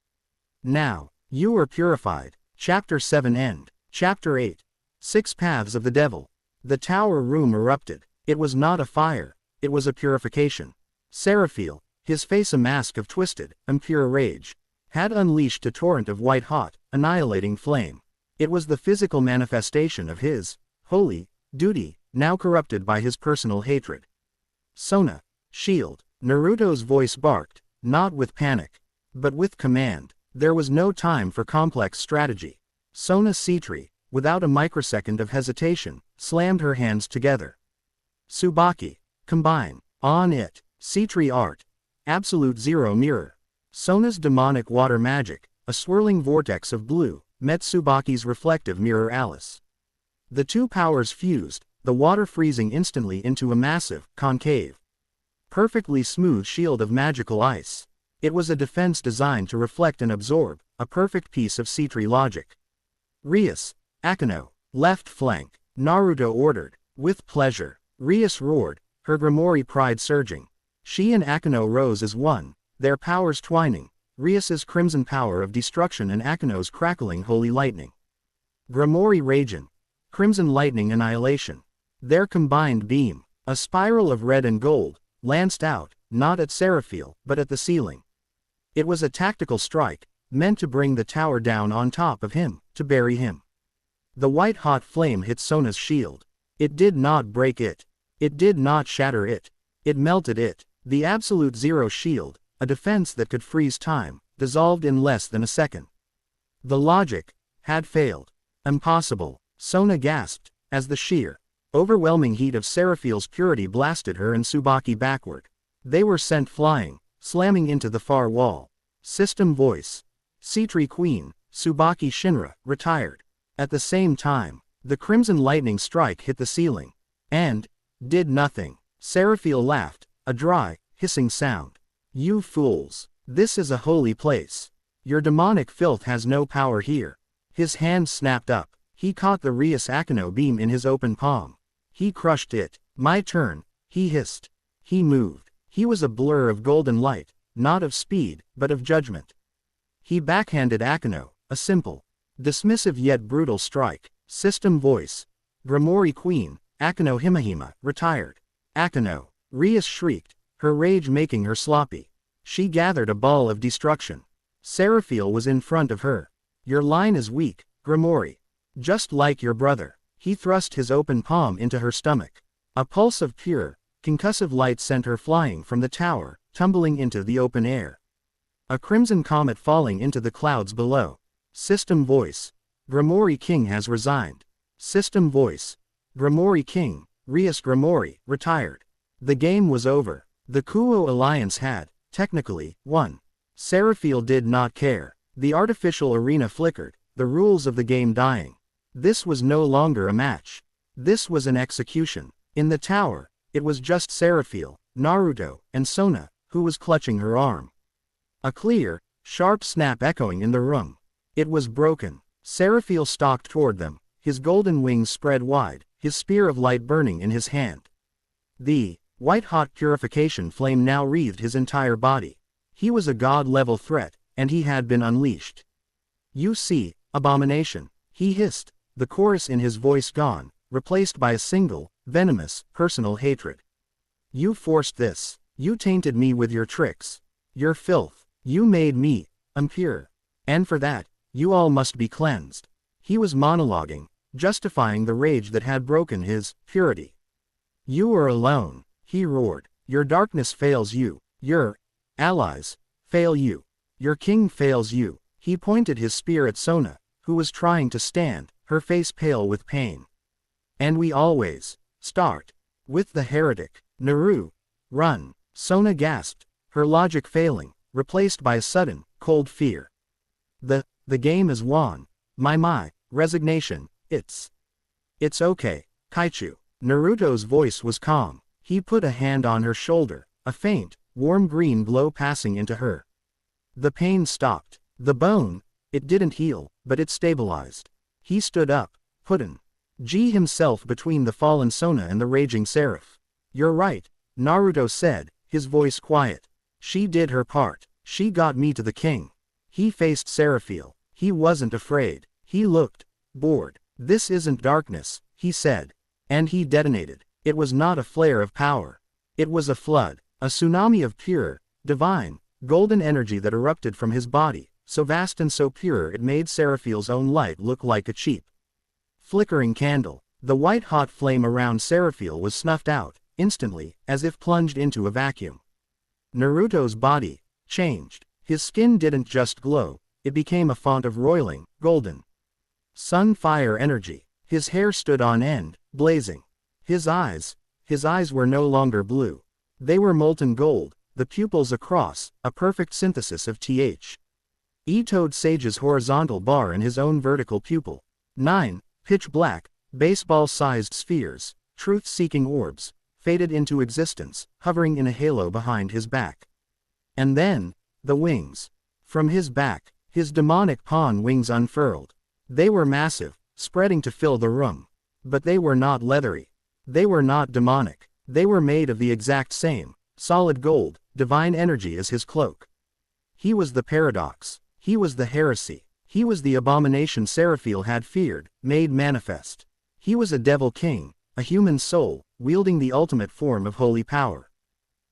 Now, you are purified. Chapter 7 End. Chapter 8. 6 Paths of the Devil. The tower room erupted. It was not a fire, it was a purification. Seraphil, his face a mask of twisted, impure rage, had unleashed a torrent of white-hot, annihilating flame. It was the physical manifestation of his holy duty, now corrupted by his personal hatred. Sona, shield. Naruto's voice barked, not with panic, but with command. There was no time for complex strategy. Sona Sitri, without a microsecond of hesitation, slammed her hands together. Tsubaki, combine, on it, Sitri art, absolute zero mirror. Sona's demonic water magic, a swirling vortex of blue, met Tsubaki's reflective mirror Alice. The two powers fused, the water freezing instantly into a massive, concave, perfectly smooth shield of magical ice. It was a defense designed to reflect and absorb, a perfect piece of Sitri logic. Rias, Akeno, left flank, Naruto ordered. With pleasure. Rias roared, her Grimoire pride surging. She and Akeno rose as one, their powers twining, Rias's crimson power of destruction and Akeno's crackling holy lightning. Grimoire raging. Crimson lightning annihilation. Their combined beam, a spiral of red and gold, lanced out, not at Seraphil, but at the ceiling. It was a tactical strike, meant to bring the tower down on top of him, to bury him. The white-hot flame hit Sona's shield. It did not break it. It did not shatter it. It melted it. The absolute zero shield, a defense that could freeze time, dissolved in less than a second. The logic had failed. Impossible, Sona gasped, as the sheer, overwhelming heat of Seraphil's purity blasted her and Tsubaki backward. They were sent flying, slamming into the far wall. System voice. Sitri Queen, Tsubaki Shinra, retired. At the same time, the crimson lightning strike hit the ceiling. And did nothing. Seraphil laughed, a dry, hissing sound. You fools. This is a holy place. Your demonic filth has no power here. His hand snapped up. He caught the Rias Akeno beam in his open palm. He crushed it. My turn, he hissed. He moved. He was a blur of golden light, not of speed, but of judgment. He backhanded Akeno, a simple, dismissive yet brutal strike. System voice. Grimori Queen, Akeno Himahima, retired. Akeno. Rias shrieked, her rage making her sloppy. She gathered a ball of destruction. Seraphiel was in front of her. Your line is weak, Grimori. Just like your brother. He thrust his open palm into her stomach. A pulse of pure, concussive light sent her flying from the tower, tumbling into the open air. A crimson comet falling into the clouds below. System voice. Grimori King has resigned. System voice. Grimori King, Rias Grimori, retired. The game was over. The Kuo Alliance had, technically, won. Seraphiel did not care. The artificial arena flickered, the rules of the game dying. This was no longer a match. This was an execution. In the tower, it was just Seraphiel, Naruto, and Sona, who was clutching her arm. A clear, sharp snap echoing in the room. It was broken. Seraphiel stalked toward them, his golden wings spread wide, his spear of light burning in his hand. The white-hot purification flame now wreathed his entire body. He was a god-level threat, and he had been unleashed. You see, abomination, he hissed, the chorus in his voice gone, replaced by a single, venomous, personal hatred. You forced this. You tainted me with your tricks. Your filth. You made me impure. And for that, you all must be cleansed. He was monologuing, justifying the rage that had broken his purity. You are alone, he roared. Your darkness fails you. Your allies fail you. Your king fails you. He pointed his spear at Sona, who was trying to stand, her face pale with pain. And we always start with the heretic. Naru. Run. Sona gasped, her logic failing, replaced by a sudden, cold fear. The game is won. My, resignation, it's okay, Kaichu. Naruto's voice was calm. He put a hand on her shoulder, a faint, warm green glow passing into her. The pain stopped. The bone, it didn't heal, but it stabilized. He stood up, putting G himself between the fallen Sona and the raging Seraph. You're right, Naruto said, his voice quiet. She did her part. She got me to the king. He faced Seraphiel. He wasn't afraid. He looked bored. This isn't darkness, he said. And he detonated. It was not a flare of power. It was a flood, a tsunami of pure, divine, golden energy that erupted from his body, so vast and so pure it made Seraphiel's own light look like a cheap, flickering candle. The white-hot flame around Seraphiel was snuffed out, instantly, as if plunged into a vacuum. Naruto's body changed. His skin didn't just glow, it became a font of roiling, golden sun-fire energy. His hair stood on end, blazing. His eyes were no longer blue. They were molten gold, the pupils across, a perfect synthesis of Toad Sage's horizontal bar and his own vertical pupil. 9, pitch black, baseball-sized spheres, truth-seeking orbs, faded into existence, hovering in a halo behind his back. And then, the wings. From his back, his demonic pawn wings unfurled. They were massive, spreading to fill the room. But they were not leathery. They were not demonic. They were made of the exact same, solid gold, divine energy as his cloak. He was the paradox. He was the heresy. He was the abomination Seraphiel had feared, made manifest. He was a devil king, a human soul, wielding the ultimate form of holy power.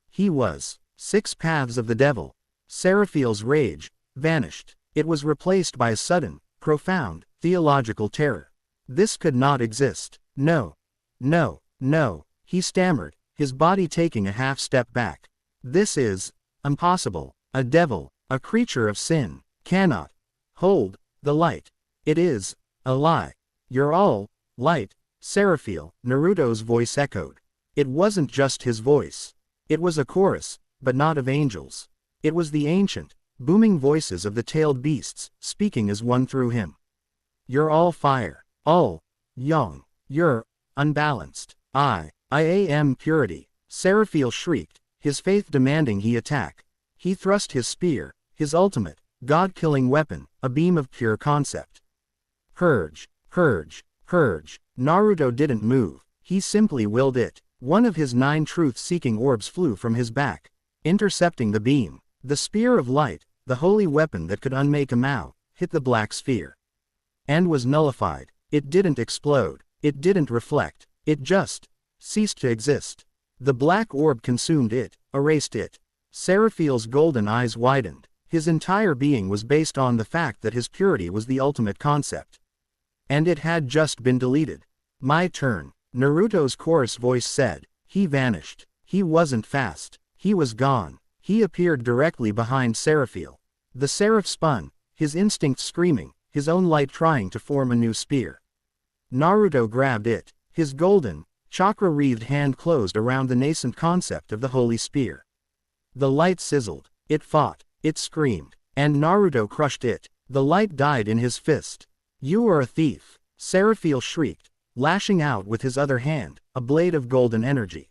He was 6 paths of the devil. Seraphiel's rage vanished. It was replaced by a sudden, profound, theological terror. This could not exist. No. No, no, he stammered, his body taking a half-step back. This is impossible. A devil, a creature of sin, cannot hold the light. It is a lie. You're all light, Seraphiel, Naruto's voice echoed. It wasn't just his voice. It was a chorus, but not of angels. It was the ancient, booming voices of the tailed beasts, speaking as one through him. You're all fire, all young, you're unbalanced. I am purity. Seraphiel shrieked, his faith demanding he attack. He thrust his spear, his ultimate, god-killing weapon, a beam of pure concept. Purge, purge, purge. Naruto didn't move, he simply willed it. One of his 9 truth-seeking orbs flew from his back, intercepting the beam. The spear of light, the holy weapon that could unmake a Mao, hit the black sphere. And was nullified. It didn't explode. It didn't reflect. It just ceased to exist. The black orb consumed it, erased it. Seraphiel's golden eyes widened. His entire being was based on the fact that his purity was the ultimate concept. And it had just been deleted. My turn, Naruto's chorus voice said. He vanished. He wasn't fast. He was gone. He appeared directly behind Seraphiel. The seraph spun, his instinct screaming, his own light trying to form a new spear. Naruto grabbed it. His golden, chakra-wreathed hand closed around the nascent concept of the holy spear. The light sizzled. It fought. It screamed. And Naruto crushed it. The light died in his fist. You are a thief, Seraphiel shrieked, lashing out with his other hand, a blade of golden energy.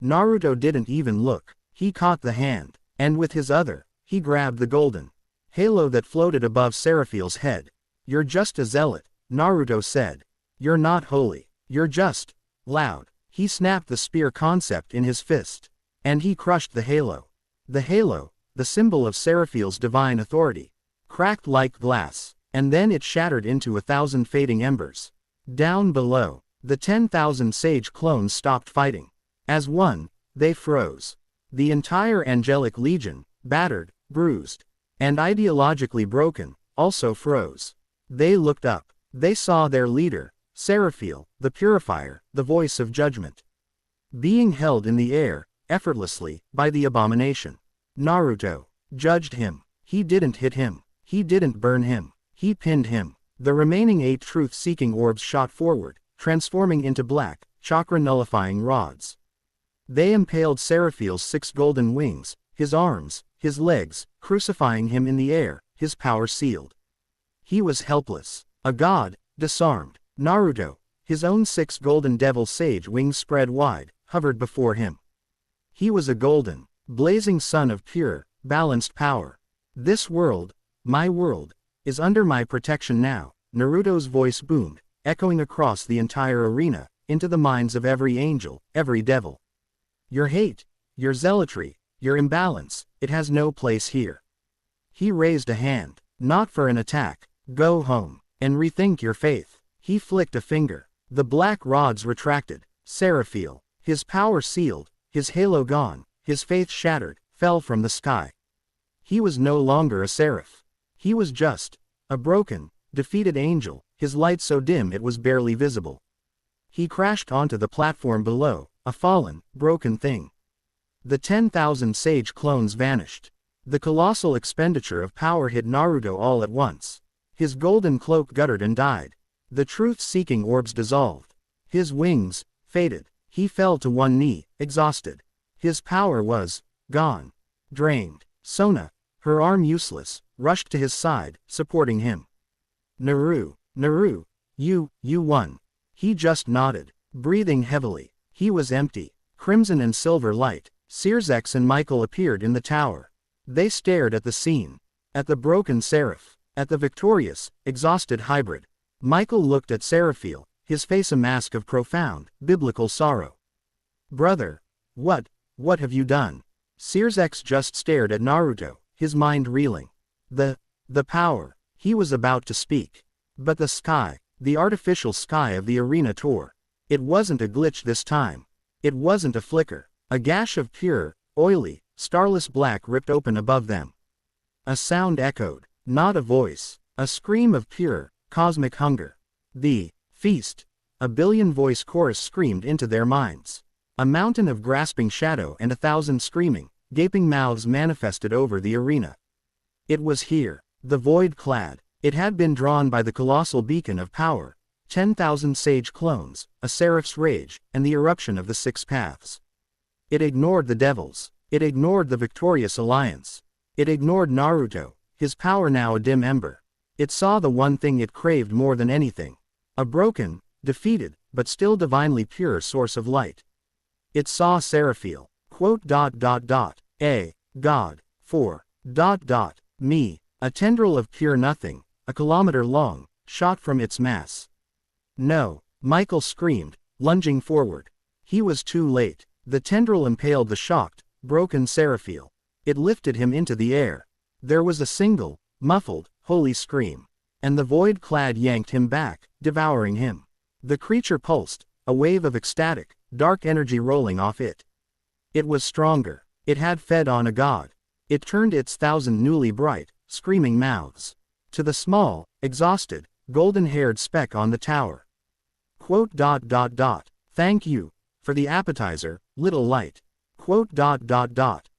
Naruto didn't even look. He caught the hand, and with his other, he grabbed the golden halo that floated above Seraphiel's head. You're just a zealot, Naruto said. You're not holy. You're just loud. He snapped the spear concept in his fist. And he crushed the halo. The halo, the symbol of Seraphiel's divine authority, cracked like glass, and then it shattered into 1,000 fading embers. Down below, the 10,000 sage clones stopped fighting. As one, they froze. The entire angelic legion, battered, bruised, and ideologically broken, also froze. They looked up. They saw their leader, Seraphiel, the purifier, the voice of judgment, being held in the air, effortlessly, by the abomination. Naruto judged him. He didn't hit him. He didn't burn him. He pinned him. The remaining 8 truth-seeking orbs shot forward, transforming into black, chakra-nullifying rods. They impaled Seraphiel's 6 golden wings, his arms, his legs, crucifying him in the air, his power sealed. He was helpless. A god, disarmed. Naruto, his own 6 golden devil sage wings spread wide, hovered before him. He was a golden, blazing sun of pure, balanced power. This world, my world, is under my protection now, Naruto's voice boomed, echoing across the entire arena, into the minds of every angel, every devil. Your hate, your zealotry, your imbalance, it has no place here. He raised a hand. Not for an attack. Go home, and rethink your faith. He flicked a finger. The black rods retracted. Seraphiel, his power sealed, his halo gone, his faith shattered, fell from the sky. He was no longer a seraph. He was just a broken, defeated angel, his light so dim it was barely visible. He crashed onto the platform below, a fallen, broken thing. The 10,000 sage clones vanished. The colossal expenditure of power hit Naruto all at once. His golden cloak guttered and died. The truth-seeking orbs dissolved. His wings faded. He fell to one knee, exhausted. His power was gone. Drained. Sona, her arm useless, rushed to his side, supporting him. Naru, you won. He just nodded, breathing heavily. He was empty. Crimson and silver light. Sirzex and Michael appeared in the tower. They stared at the scene. At the broken seraph. At the victorious, exhausted hybrid. Michael looked at Seraphiel, his face a mask of profound, biblical sorrow. Brother, what have you done? Sirzex just stared at Naruto, his mind reeling. The power. He was about to speak. But the sky, the artificial sky of the arena tore. It wasn't a glitch this time. It wasn't a flicker. A gash of pure, oily, starless black ripped open above them. A sound echoed, not a voice, a scream of pure, cosmic hunger. The feast. A billion-voice chorus screamed into their minds. A mountain of grasping shadow and 1,000 screaming, gaping mouths manifested over the arena. It was here, the void clad. It had been drawn by the colossal beacon of power, 10,000 sage clones, a seraph's rage, and the eruption of the 6 paths. It ignored the devils. It ignored the victorious alliance. It ignored Naruto, his power now a dim ember. It saw the one thing it craved more than anything. A broken, defeated, but still divinely pure source of light. It saw Seraphiel, a god, for, me, a tendril of pure nothing, a kilometer long, shot from its mass. No, Michael screamed, lunging forward. He was too late. The tendril impaled the shocked, broken Seraphil. It lifted him into the air. There was a single, muffled, holy scream. And the void-clad yanked him back, devouring him. The creature pulsed, a wave of ecstatic, dark energy rolling off it. It was stronger. It had fed on a god. It turned its 1,000 newly bright, screaming mouths to the small, exhausted, golden-haired speck on the tower. Quote. Thank you for the appetizer, little light. Quote.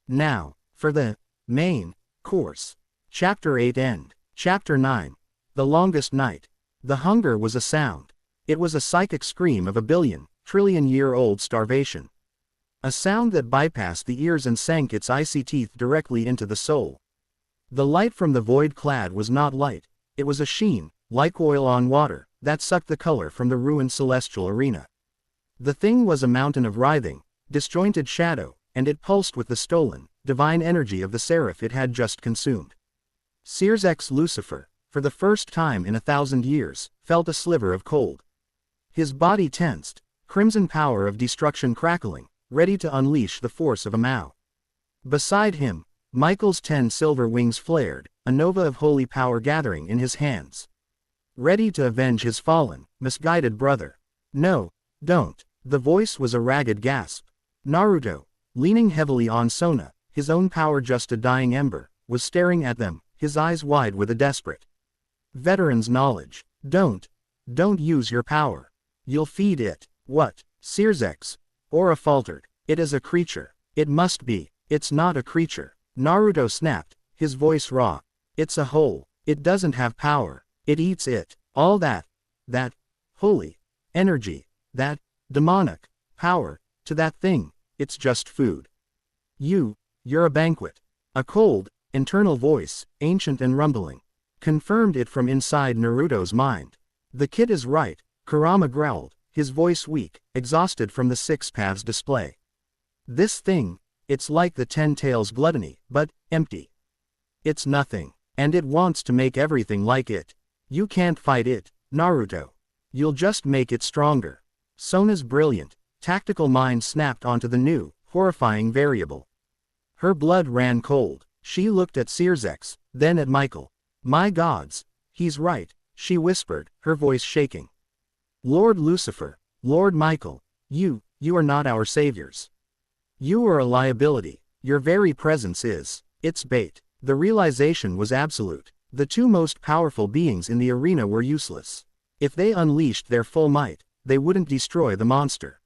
Now for the main course. Chapter 8 End. Chapter 9. The Longest Night. The hunger was a sound. It was a psychic scream of a trillion-year-old starvation. A sound that bypassed the ears and sank its icy teeth directly into the soul. The light from the void-clad was not light. It was a sheen, like oil on water, that sucked the color from the ruined celestial arena. The thing was a mountain of writhing, disjointed shadow, and it pulsed with the stolen, divine energy of the seraph it had just consumed. Sears X Lucifer, for the first time in 1,000 years, felt a sliver of cold. His body tensed, crimson power of destruction crackling, ready to unleash the force of a Mao. Beside him, Michael's 10 silver wings flared, a nova of holy power gathering in his hands. Ready to avenge his fallen, misguided brother. No, don't. The voice was a ragged gasp. Naruto, leaning heavily on Sona, his own power just a dying ember, was staring at them, his eyes wide with a desperate veteran's knowledge. Don't use your power. You'll feed it. What? Sears X. Aura faltered. It is a creature. It must be. It's not a creature. Naruto snapped, his voice raw. It's a whole. It doesn't have power. It eats it. All that holy energy, that demonic power, to that thing, it's just food. You're a banquet. A cold, internal voice, ancient and rumbling, confirmed it from inside Naruto's mind. The kid is right, Kurama growled, his voice weak, exhausted from the 6 paths display. This thing, it's like the 10 tails gluttony, but empty. It's nothing, and it wants to make everything like it. You can't fight it, Naruto. You'll just make it stronger. Sona's brilliant, tactical mind snapped onto the new, horrifying variable. Her blood ran cold. She looked at Sears X, then at Michael. My gods, he's right, she whispered, her voice shaking. Lord Lucifer, Lord Michael, you are not our saviors. You are a liability. Your very presence is. It's bait. The realization was absolute. The 2 most powerful beings in the arena were useless. If they unleashed their full might, they wouldn't destroy the monster.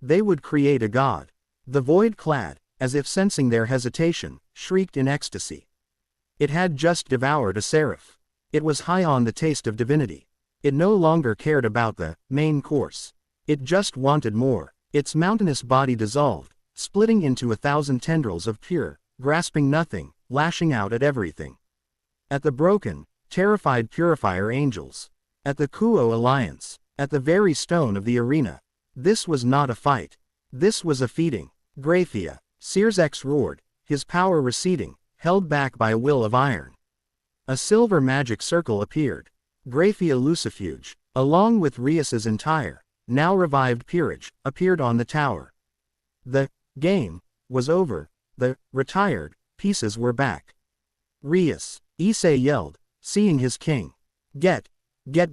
They would create a god. The void-clad, as if sensing their hesitation, shrieked in ecstasy. It had just devoured a seraph. It was high on the taste of divinity. It no longer cared about the main course. It just wanted more. Its mountainous body dissolved, splitting into 1,000 tendrils of pure, grasping nothing, lashing out at everything. At the broken, terrified purifier angels. At the Kuo alliance. At the very stone of the arena. This was not a fight. This was a feeding. Graphia. Sears X roared, his power receding, held back by a will of iron. A silver magic circle appeared. Graphia Lucifuge, along with Rias's entire, now revived peerage, appeared on the tower. The game was over. The retired pieces were back. Rias, Issei yelled, seeing his king. Get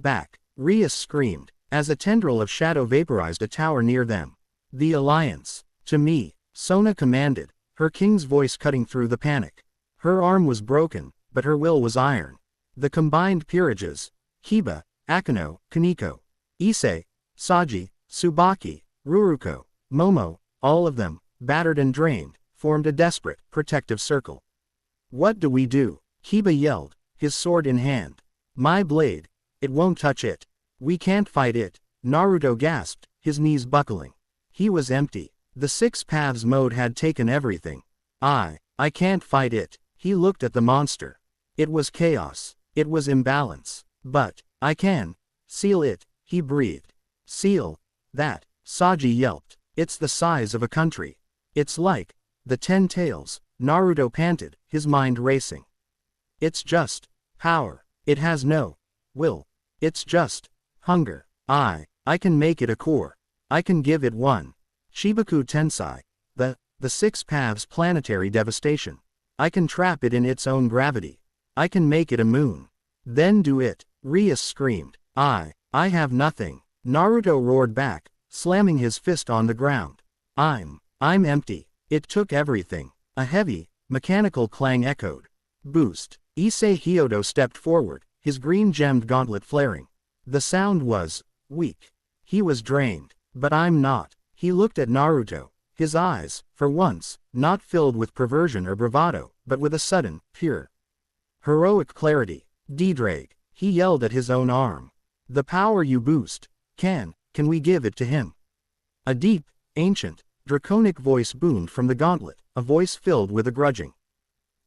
back, Rias screamed, as a tendril of shadow vaporized a tower near them. The alliance. To me, Sona commanded, her king's voice cutting through the panic. Her arm was broken, but her will was iron. The combined peerages, Kiba, Akano, Kaneko, Issei, Saji, Tsubaki, Ruruko, Momo, all of them, battered and drained, formed a desperate, protective circle. What do we do? Kiba yelled, his sword in hand. My blade. It won't touch it. We can't fight it. Naruto gasped, his knees buckling. He was empty. The 6 paths mode had taken everything. I can't fight it. He looked at the monster. It was chaos. It was imbalance. But I can seal it, he breathed. Seal that, Saji yelped. It's the size of a country. It's like the 10 tails, Naruto panted, his mind racing. It's just power. It has no will. It's just hunger. I can make it a core. I can give it one. Shibaku Tensai. The six paths planetary devastation. I can trap it in its own gravity. I can make it a moon. Then do it, Rias screamed. I have nothing. Naruto roared back, slamming his fist on the ground. I'm empty. It took everything. A heavy, mechanical clang echoed. Boost. Issei Hyodo stepped forward, his green-gemmed gauntlet flaring. The sound was weak. He was drained. But I'm not. He looked at Naruto, his eyes, for once, not filled with perversion or bravado, but with a sudden, pure, heroic clarity. D-Drake, he yelled at his own arm. The power you boost, can we give it to him? A deep, ancient, draconic voice boomed from the gauntlet, a voice filled with a grudging,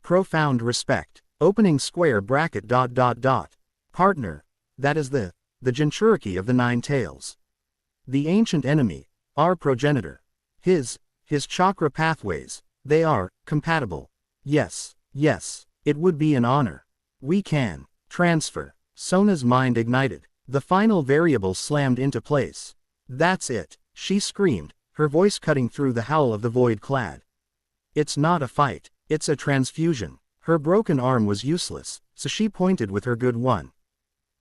profound respect. Opening square bracket ... Partner, that is the Jinchuriki of the Nine Tails. The ancient enemy, our progenitor. His chakra pathways, they are compatible. Yes, it would be an honor. We can transfer. Sona's mind ignited. The final variable slammed into place. That's it, she screamed, her voice cutting through the howl of the void clad. It's not a fight, it's a transfusion. Her broken arm was useless, so she pointed with her good one.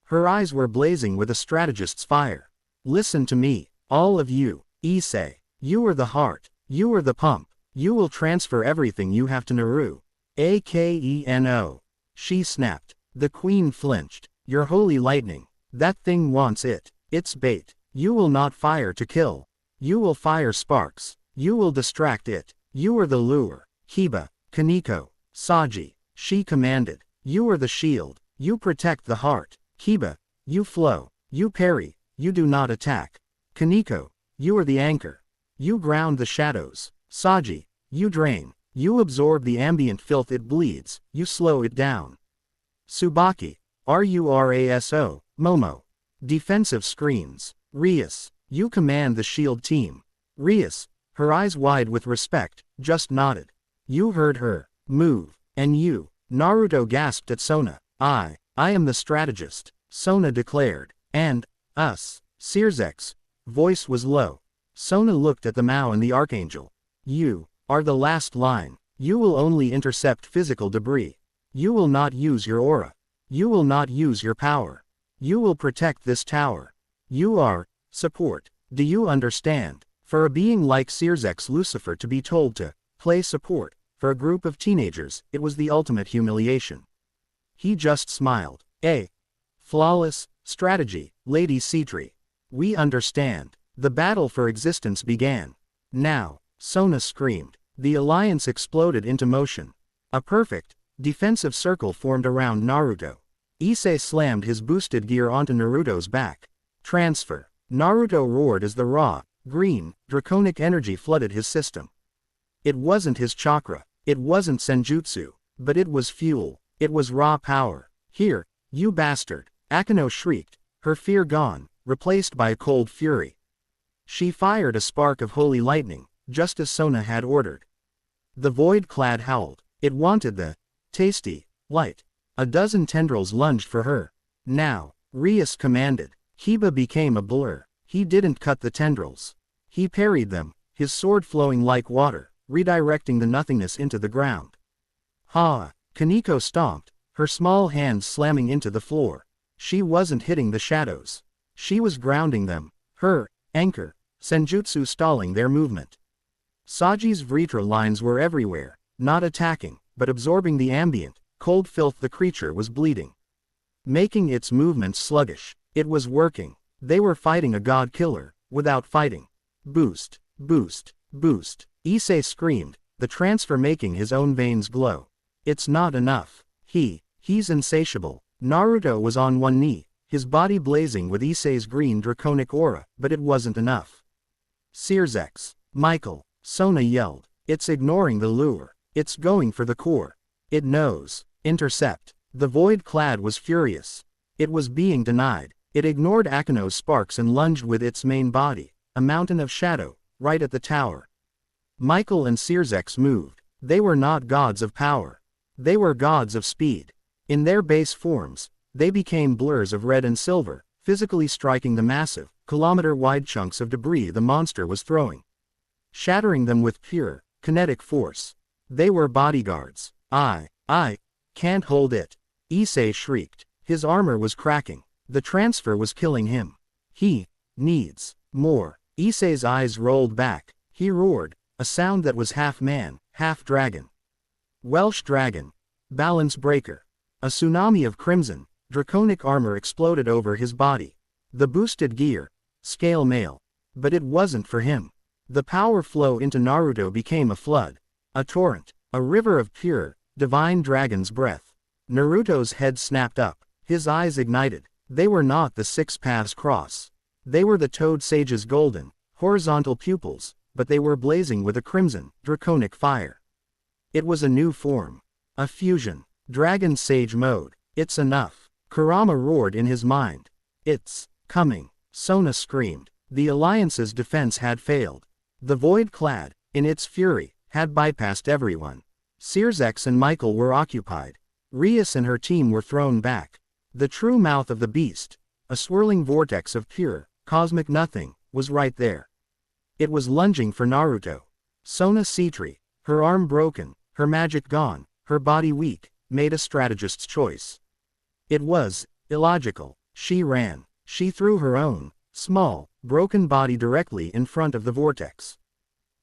Her eyes were blazing with a strategist's fire. Listen to me, all of you. Issei, you are the heart, you are the pump, you will transfer everything you have to Naru. Akeno. She snapped. The queen flinched. Your holy lightning. That thing wants it. It's bait. You will not fire to kill. You will fire sparks. You will distract it. You are the lure. Kiba, Kaneko, Saji. She commanded. You are the shield. You protect the heart. Kiba, you flow. You parry. You do not attack. Kaneko, you are the anchor. You ground the shadows. Saji, you drain. You absorb the ambient filth it bleeds. You slow it down. Tsubaki, Ruraso, Momo. Defensive screens. Rias, you command the shield team. Rias, her eyes wide with respect, just nodded. You heard her. Move. And you. Naruto gasped at Sona. I am the strategist, Sona declared. And, us. Sirzek's voice was low. Sona looked at the Mao and the Archangel. You are the last line. You will only intercept physical debris. You will not use your aura. You will not use your power. You will protect this tower. You are support. Do you understand? For a being like Sirzek's Lucifer to be told to play support, for a group of teenagers, it was the ultimate humiliation. He just smiled. Flawless strategy, Lady Sitri. We understand. The battle for existence began. Now, Sona screamed. The alliance exploded into motion. A perfect, defensive circle formed around Naruto. Issei slammed his boosted gear onto Naruto's back. Transfer. Naruto roared as the raw, green, draconic energy flooded his system. It wasn't his chakra. It wasn't senjutsu. But it was fuel. It was raw power. Here, you bastard. Akeno shrieked, her fear gone, replaced by a cold fury. She fired a spark of holy lightning, just as Sona had ordered. The void-clad howled. It wanted the tasty light. A dozen tendrils lunged for her. Now, Rias commanded. Kiba became a blur. He didn't cut the tendrils. He parried them, his sword flowing like water, redirecting the nothingness into the ground. Ha! Kaneko stomped, her small hands slamming into the floor. She wasn't hitting the shadows. She was grounding them, her anchor, senjutsu stalling their movement. Saji's Vritra lines were everywhere, not attacking, but absorbing the ambient, cold filth the creature was bleeding, making its movements sluggish. It was working. They were fighting a god killer, without fighting. Boost, boost, boost. Issei screamed, the transfer making his own veins glow. It's not enough. He's insatiable. Naruto was on one knee, his body blazing with Issei's green draconic aura, but it wasn't enough. Sirzek's, Michael, Sona yelled. It's ignoring the lure. It's going for the core. It knows. Intercept. The void-clad was furious. It was being denied. It ignored Akeno's sparks and lunged with its main body, a mountain of shadow, right at the tower. Michael and Sirzek's moved. They were not gods of power. They were gods of speed. In their base forms, they became blurs of red and silver, physically striking the massive, kilometer-wide chunks of debris the monster was throwing. shattering them with pure, kinetic force. They were bodyguards. I can't hold it. Issei shrieked. His armor was cracking. The transfer was killing him. He needs more. Issei's eyes rolled back. He roared, a sound that was half man, half dragon. Welsh dragon. Balance breaker. A tsunami of crimson, draconic armor exploded over his body. The boosted gear. Scale mail. But it wasn't for him. The power flow into Naruto became a flood. A torrent. A river of pure, divine dragon's breath. Naruto's head snapped up. His eyes ignited. They were not the six paths cross. They were the Toad Sage's golden, horizontal pupils, but they were blazing with a crimson, draconic fire. It was a new form. A fusion. Dragon Sage mode. It's enough. Kurama roared in his mind. It's coming. Sona screamed. The Alliance's defense had failed. The Void Clad, in its fury, had bypassed everyone. Sirzex and Michael were occupied. Rias and her team were thrown back. The true mouth of the beast, a swirling vortex of pure, cosmic nothing, was right there. It was lunging for Naruto. Sona Sitri, her arm broken, her magic gone, her body weak, made a strategist's choice. It was illogical. She ran. She threw her own, small, broken body directly in front of the vortex.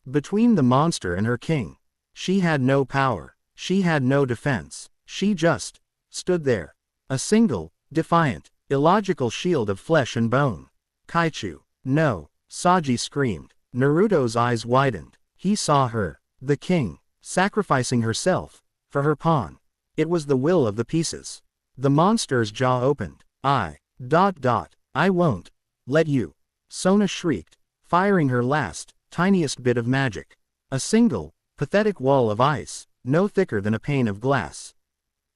Between the monster and her king. She had no power. She had no defense. She just stood there. A single, defiant, illogical shield of flesh and bone. Kaichu. No. Saji screamed. Naruto's eyes widened. He saw her, the king, sacrificing herself, for her pawn. It was the will of the pieces. The monster's jaw opened. I won't let you. Sona shrieked, firing her last, tiniest bit of magic. A single, pathetic wall of ice, no thicker than a pane of glass.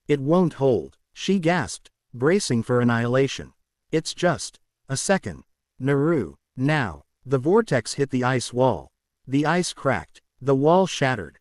It won't hold, she gasped, bracing for annihilation. It's just a second. Naru. Now. The vortex hit the ice wall. The ice cracked. The wall shattered.